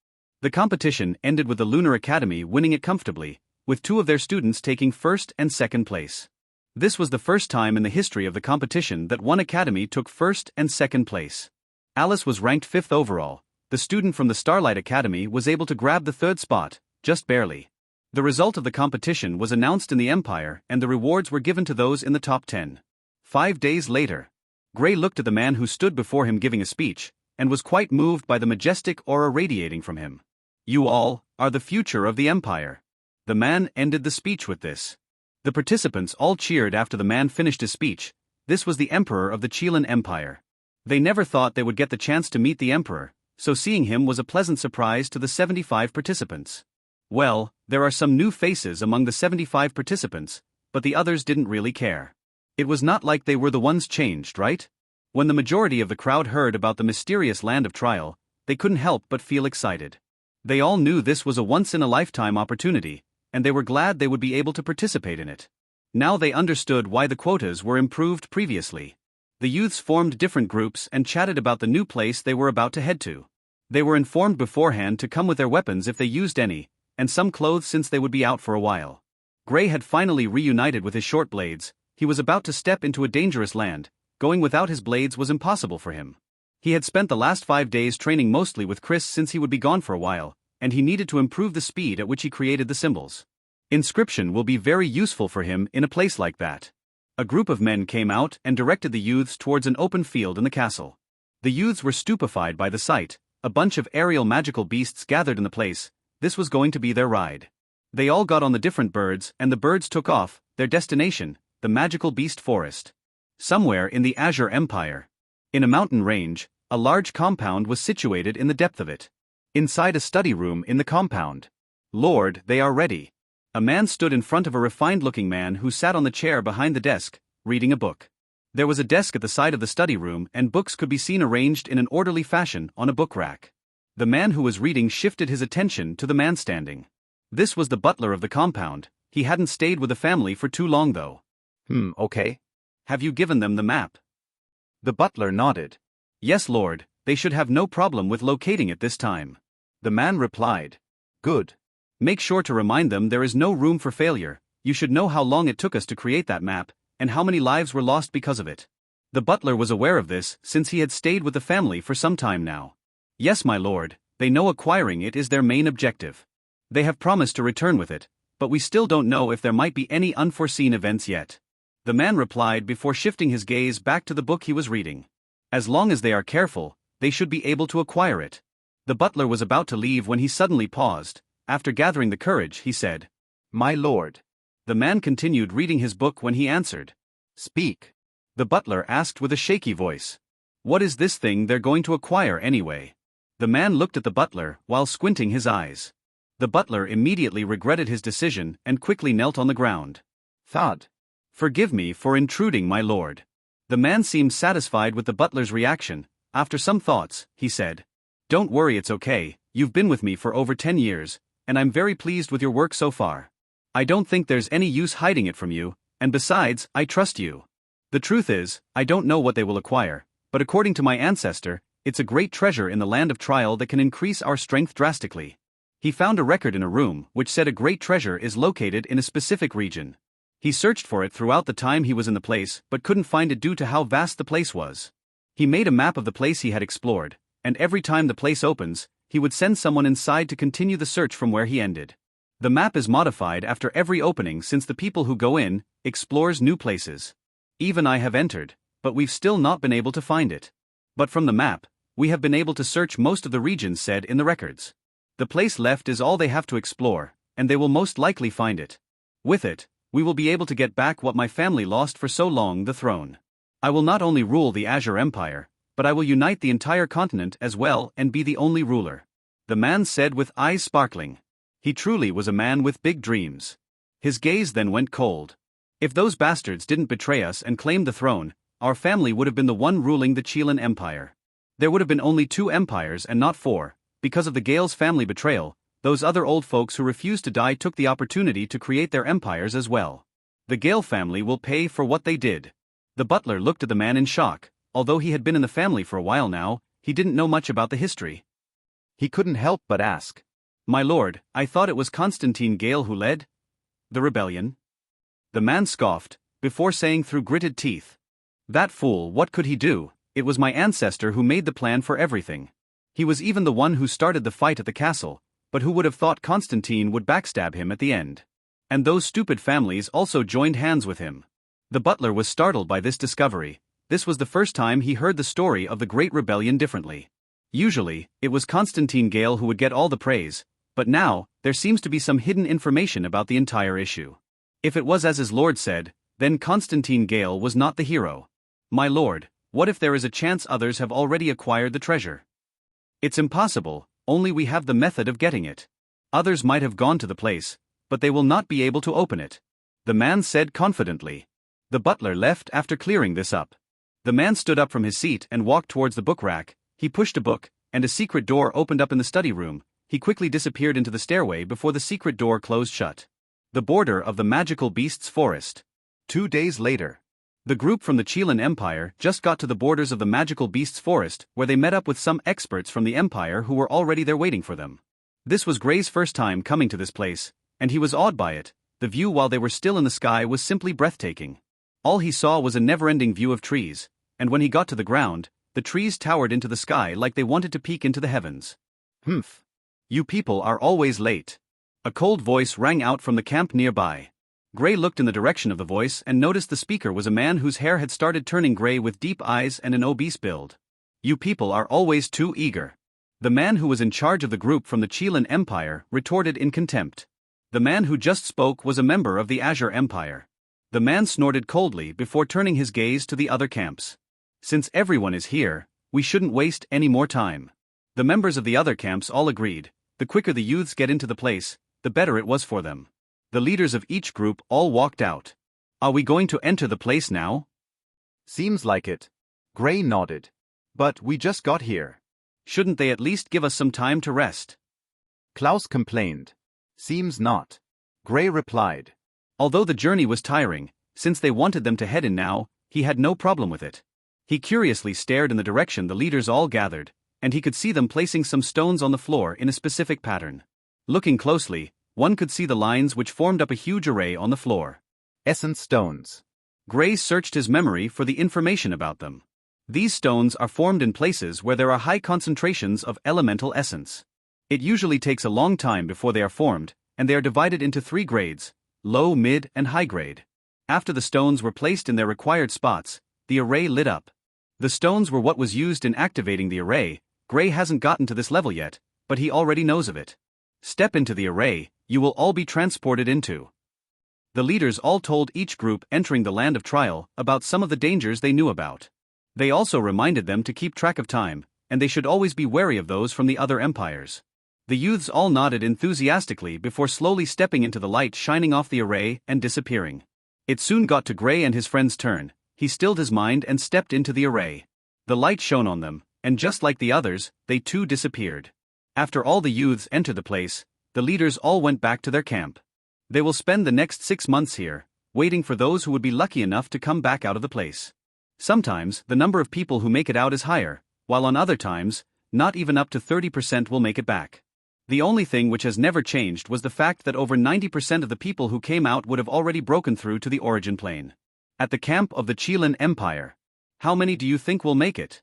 The competition ended with the Lunar Academy winning it comfortably, with 2 of their students taking 1st and 2nd place. This was the first time in the history of the competition that one academy took 1st and 2nd place. Alice was ranked 5th overall. The student from the Starlight Academy was able to grab the 3rd spot, just barely. The result of the competition was announced in the Empire and the rewards were given to those in the top 10. 5 days later, Gray looked at the man who stood before him giving a speech, and was quite moved by the majestic aura radiating from him. "You all are the future of the Empire." The man ended the speech with this. The participants all cheered after the man finished his speech. This was the Emperor of the Chilean Empire. They never thought they would get the chance to meet the Emperor, so seeing him was a pleasant surprise to the 75 participants. Well, there are some new faces among the 75 participants, but the others didn't really care. It was not like they were the ones changed, right? When the majority of the crowd heard about the mysterious land of trial, they couldn't help but feel excited. They all knew this was a once-in-a-lifetime opportunity, and they were glad they would be able to participate in it. Now they understood why the quotas were improved previously. The youths formed different groups and chatted about the new place they were about to head to. They were informed beforehand to come with their weapons if they used any, and some clothes since they would be out for a while. Gray had finally reunited with his short blades. He was about to step into a dangerous land. Going without his blades was impossible for him. He had spent the last 5 days training mostly with Chris since he would be gone for a while, and he needed to improve the speed at which he created the symbols. Inscription will be very useful for him in a place like that. A group of men came out and directed the youths towards an open field in the castle. The youths were stupefied by the sight. A bunch of aerial magical beasts gathered in the place. This was going to be their ride. They all got on the different birds and the birds took off, their destination, the magical beast forest. Somewhere in the Azure Empire. In a mountain range, a large compound was situated in the depth of it. Inside a study room in the compound. "Lord, they are ready." A man stood in front of a refined-looking man who sat on the chair behind the desk, reading a book. There was a desk at the side of the study room and books could be seen arranged in an orderly fashion on a book rack. The man who was reading shifted his attention to the man standing. This was the butler of the compound. He hadn't stayed with the family for too long though. Okay. "Have you given them the map?" The butler nodded. "Yes, Lord, they should have no problem with locating it this time." The man replied. "Good. "Make sure to remind them there is no room for failure. You should know how long it took us to create that map, and how many lives were lost because of it." The butler was aware of this since he had stayed with the family for some time now. "Yes, my lord, they know acquiring it is their main objective. They have promised to return with it, but we still don't know if there might be any unforeseen events yet." The man replied before shifting his gaze back to the book he was reading. "As long as they are careful, they should be able to acquire it." The butler was about to leave when he suddenly paused. After gathering the courage, he said, "My lord." The man continued reading his book when he answered. "Speak." The butler asked with a shaky voice. "What is this thing they're going to acquire anyway?" The man looked at the butler while squinting his eyes. The butler immediately regretted his decision and quickly knelt on the ground. "Thud." "Forgive me for intruding, my lord." The man seemed satisfied with the butler's reaction. After some thoughts, he said, "Don't worry, it's okay. You've been with me for over 10 years, and I'm very pleased with your work so far. I don't think there's any use hiding it from you, and besides, I trust you. The truth is, I don't know what they will acquire, but according to my ancestor, it's a great treasure in the land of trial that can increase our strength drastically." He found a record in a room which said a great treasure is located in a specific region. He searched for it throughout the time he was in the place but couldn't find it due to how vast the place was. He made a map of the place he had explored, and every time the place opens, he would send someone inside to continue the search from where he ended. The map is modified after every opening since the people who go in explores new places. Even I have entered, but we've still not been able to find it. But from the map, we have been able to search most of the regions said in the records. The place left is all they have to explore, and they will most likely find it. With it, we will be able to get back what my family lost for so long, the throne. I will not only rule the Azure Empire, but I will unite the entire continent as well and be the only ruler. The man said with eyes sparkling. He truly was a man with big dreams. His gaze then went cold. If those bastards didn't betray us and claim the throne, our family would have been the one ruling the Chilean Empire. There would have been only 2 empires and not 4, because of the Gale's family betrayal. Those other old folks who refused to die took the opportunity to create their empires as well. The Gale family will pay for what they did. The butler looked at the man in shock. Although he had been in the family for a while now, he didn't know much about the history. He couldn't help but ask. My lord, I thought it was Constantine Gale who led the rebellion. The man scoffed, before saying through gritted teeth. That fool, what could he do? It was my ancestor who made the plan for everything. He was even the one who started the fight at the castle, but who would have thought Constantine would backstab him at the end? And those stupid families also joined hands with him. The butler was startled by this discovery. This was the first time he heard the story of the Great Rebellion differently. Usually, it was Constantine Gale who would get all the praise, but now, there seems to be some hidden information about the entire issue. If it was as his lord said, then Constantine Gale was not the hero. My lord, what if there is a chance others have already acquired the treasure? It's impossible, only we have the method of getting it. Others might have gone to the place, but they will not be able to open it. The man said confidently. The butler left after clearing this up. The man stood up from his seat and walked towards the book rack. He pushed a book, and a secret door opened up in the study room. He quickly disappeared into the stairway before the secret door closed shut. The border of the magical beasts forest. 2 days later. The group from the Chilean Empire just got to the borders of the magical beasts forest, where they met up with some experts from the Empire who were already there waiting for them. This was Gray's first time coming to this place, and he was awed by it. The view while they were still in the sky was simply breathtaking. All he saw was a never-ending view of trees, and when he got to the ground, the trees towered into the sky like they wanted to peek into the heavens. Humph. You people are always late. A cold voice rang out from the camp nearby. Gray looked in the direction of the voice and noticed the speaker was a man whose hair had started turning gray with deep eyes and an obese build. You people are always too eager. The man who was in charge of the group from the Chilean Empire retorted in contempt. The man who just spoke was a member of the Azure Empire. The man snorted coldly before turning his gaze to the other camps. Since everyone is here, we shouldn't waste any more time. The members of the other camps all agreed. The quicker the youths get into the place, the better it was for them. The leaders of each group all walked out. Are we going to enter the place now? Seems like it. Gray nodded. But we just got here. Shouldn't they at least give us some time to rest? Klaus complained. Seems not. Gray replied. Although the journey was tiring, since they wanted them to head in now, he had no problem with it. He curiously stared in the direction the leaders all gathered, and he could see them placing some stones on the floor in a specific pattern. Looking closely, one could see the lines which formed up a huge array on the floor. Essence stones. Gray searched his memory for the information about them. These stones are formed in places where there are high concentrations of elemental essence. It usually takes a long time before they are formed, and they are divided into 3 grades: low, mid, and high grade. After the stones were placed in their required spots, the array lit up. The stones were what was used in activating the array. Gray hasn't gotten to this level yet, but he already knows of it. Step into the array, you will all be transported into. The leaders all told each group entering the land of trial about some of the dangers they knew about. They also reminded them to keep track of time, and they should always be wary of those from the other empires. The youths all nodded enthusiastically before slowly stepping into the light shining off the array and disappearing. It soon got to Gray and his friend's turn. He stilled his mind and stepped into the array. The light shone on them, and just like the others, they too disappeared. After all the youths entered the place, the leaders all went back to their camp. They will spend the next 6 months here, waiting for those who would be lucky enough to come back out of the place. Sometimes, the number of people who make it out is higher, while on other times, not even up to 30% will make it back. The only thing which has never changed was the fact that over 90% of the people who came out would have already broken through to the origin plane. At the camp of the Chilean Empire. How many do you think will make it?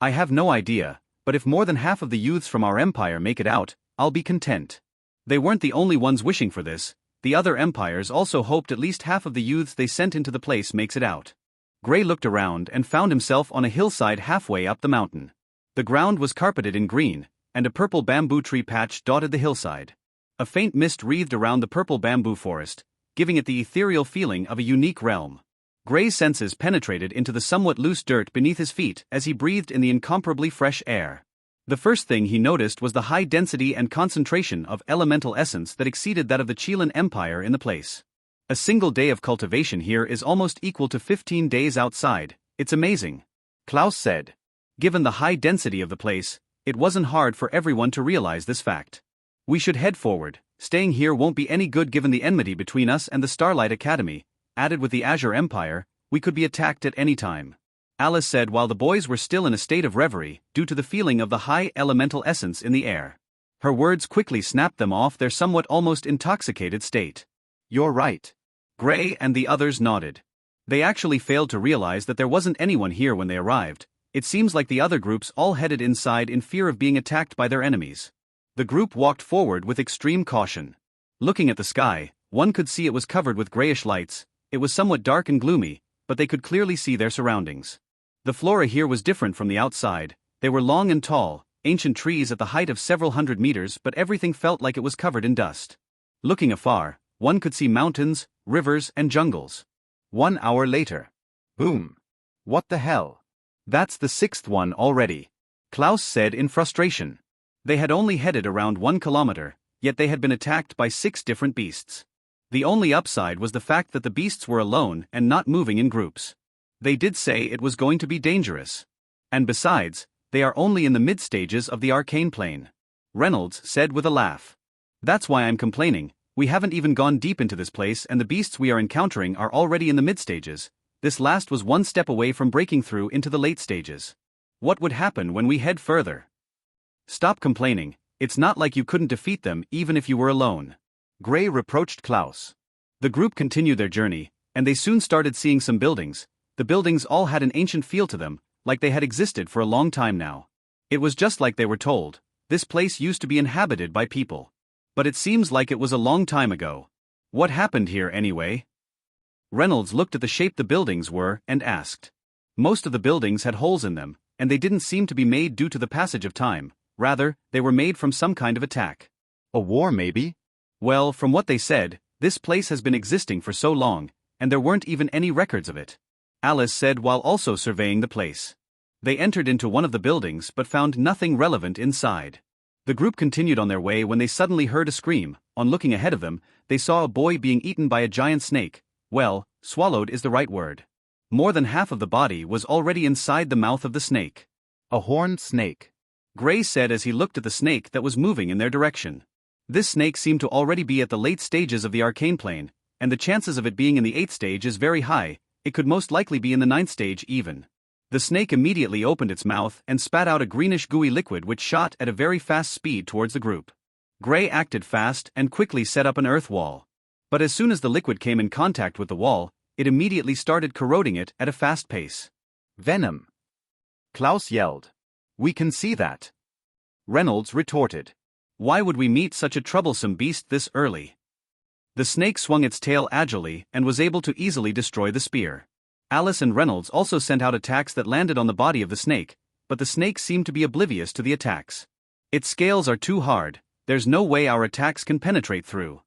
I have no idea, but if more than half of the youths from our empire make it out, I'll be content. They weren't the only ones wishing for this, the other empires also hoped at least half of the youths they sent into the place makes it out. Gray looked around and found himself on a hillside halfway up the mountain. The ground was carpeted in green, and a purple bamboo tree patch dotted the hillside. A faint mist wreathed around the purple bamboo forest, giving it the ethereal feeling of a unique realm. Gray's senses penetrated into the somewhat loose dirt beneath his feet as he breathed in the incomparably fresh air. The first thing he noticed was the high density and concentration of elemental essence that exceeded that of the Chilean Empire in the place. A single day of cultivation here is almost equal to 15 days outside. It's amazing, Klaus said. Given the high density of the place, it wasn't hard for everyone to realize this fact. We should head forward. Staying here won't be any good given the enmity between us and the Starlight Academy. Added with the Azure Empire, we could be attacked at any time. Alice said while the boys were still in a state of reverie due to the feeling of the high elemental essence in the air. Her words quickly snapped them off their somewhat almost intoxicated state. You're right. Gray and the others nodded. They actually failed to realize that there wasn't anyone here when they arrived. It seems like the other groups all headed inside in fear of being attacked by their enemies. The group walked forward with extreme caution. Looking at the sky, one could see it was covered with grayish lights. It was somewhat dark and gloomy, but they could clearly see their surroundings. The flora here was different from the outside. They were long and tall, ancient trees at the height of several hundred meters, but everything felt like it was covered in dust. Looking afar, one could see mountains, rivers, and jungles. 1 hour later. Boom. What the hell? That's the 6th one already, Klaus said in frustration. They had only headed around 1 kilometer, yet they had been attacked by 6 different beasts. The only upside was the fact that the beasts were alone and not moving in groups. They did say it was going to be dangerous. And besides, they are only in the mid-stages of the arcane plane, Reynolds said with a laugh. That's why I'm complaining. We haven't even gone deep into this place and the beasts we are encountering are already in the mid-stages. This last was 1 step away from breaking through into the late stages. What would happen when we head further? Stop complaining, it's not like you couldn't defeat them even if you were alone. Gray reproached Klaus. The group continued their journey, and they soon started seeing some buildings. The buildings all had an ancient feel to them, like they had existed for a long time now. It was just like they were told, this place used to be inhabited by people. But it seems like it was a long time ago. What happened here anyway? Reynolds looked at the shape the buildings were and asked. Most of the buildings had holes in them, and they didn't seem to be made due to the passage of time. Rather, they were made from some kind of attack. A war maybe? Well, from what they said, this place has been existing for so long, and there weren't even any records of it, Alice said while also surveying the place. They entered into one of the buildings but found nothing relevant inside. The group continued on their way when they suddenly heard a scream. On looking ahead of them, they saw a boy being eaten by a giant snake. Well, swallowed is the right word. More than half of the body was already inside the mouth of the snake. A horned snake, Gray said as he looked at the snake that was moving in their direction. This snake seemed to already be at the late stages of the arcane plane, and the chances of it being in the 8th stage is very high. It could most likely be in the 9th stage even. The snake immediately opened its mouth and spat out a greenish gooey liquid which shot at a very fast speed towards the group. Gray acted fast and quickly set up an earth wall. But as soon as the liquid came in contact with the wall, it immediately started corroding it at a fast pace. Venom! Klaus yelled. We can see that. Reynolds retorted. Why would we meet such a troublesome beast this early? The snake swung its tail agilely and was able to easily destroy the spear. Alice and Reynolds also sent out attacks that landed on the body of the snake, but the snake seemed to be oblivious to the attacks. Its scales are too hard, there's no way our attacks can penetrate through,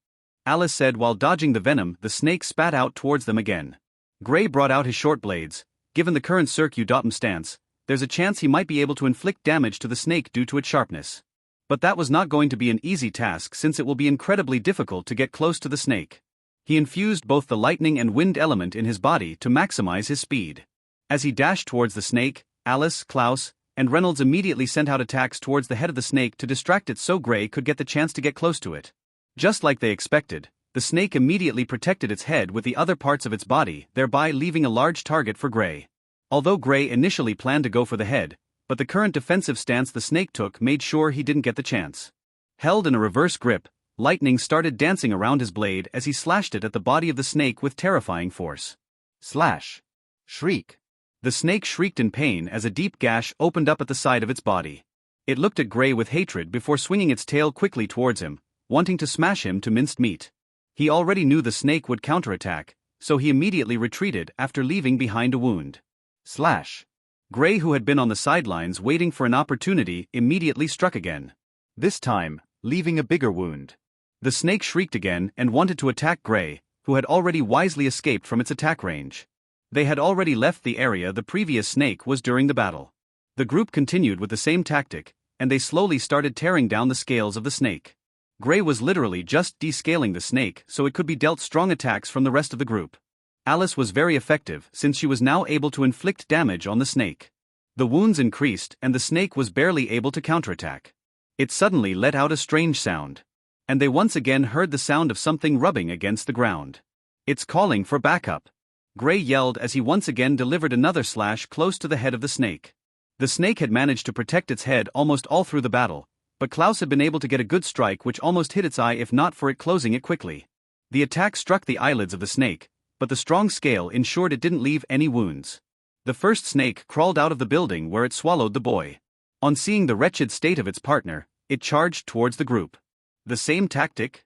Alice said while dodging the venom the snake spat out towards them again. Gray brought out his short blades. Given the current circuitum stance, there's a chance he might be able to inflict damage to the snake due to its sharpness. But that was not going to be an easy task since it will be incredibly difficult to get close to the snake. He infused both the lightning and wind element in his body to maximize his speed. As he dashed towards the snake, Alice, Klaus, and Reynolds immediately sent out attacks towards the head of the snake to distract it so Gray could get the chance to get close to it. Just like they expected, the snake immediately protected its head with the other parts of its body, thereby leaving a large target for Gray. Although Gray initially planned to go for the head, but the current defensive stance the snake took made sure he didn't get the chance. Held in a reverse grip, lightning started dancing around his blade as he slashed it at the body of the snake with terrifying force. Slash. Shriek. The snake shrieked in pain as a deep gash opened up at the side of its body. It looked at Gray with hatred before swinging its tail quickly towards him, wanting to smash him to minced meat. He already knew the snake would counterattack, so he immediately retreated after leaving behind a wound. Slash. Gray, who had been on the sidelines waiting for an opportunity, immediately struck again. This time, leaving a bigger wound. The snake shrieked again and wanted to attack Gray, who had already wisely escaped from its attack range. They had already left the area the previous snake was during the battle. The group continued with the same tactic, and they slowly started tearing down the scales of the snake. Gray was literally just descaling the snake so it could be dealt strong attacks from the rest of the group. Alice was very effective since she was now able to inflict damage on the snake. The wounds increased and the snake was barely able to counterattack. It suddenly let out a strange sound. And they once again heard the sound of something rubbing against the ground. It's calling for backup. Gray yelled as he once again delivered another slash close to the head of the snake. The snake had managed to protect its head almost all through the battle, but Klaus had been able to get a good strike which almost hit its eye if not for it closing it quickly. The attack struck the eyelids of the snake, but the strong scale ensured it didn't leave any wounds. The first snake crawled out of the building where it swallowed the boy. On seeing the wretched state of its partner, it charged towards the group. The same tactic?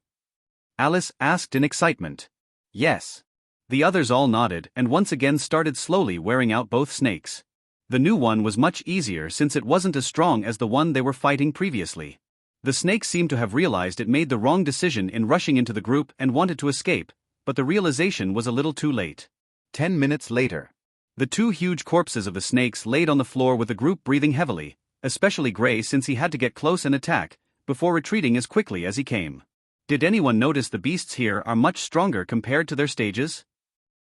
Alice asked in excitement. Yes. The others all nodded and once again started slowly wearing out both snakes. The new one was much easier since it wasn't as strong as the one they were fighting previously. The snake seemed to have realized it made the wrong decision in rushing into the group and wanted to escape, but the realization was a little too late. 10 minutes later. The two huge corpses of the snakes laid on the floor with the group breathing heavily, especially Gray since he had to get close and attack, before retreating as quickly as he came. Did anyone notice the beasts here are much stronger compared to their stages?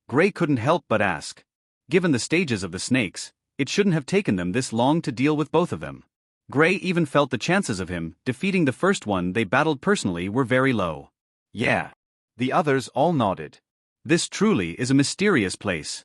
Gray couldn't help but ask. Given the stages of the snakes, it shouldn't have taken them this long to deal with both of them. Gray even felt the chances of him defeating the first one they battled personally were very low. Yeah. The others all nodded. This truly is a mysterious place.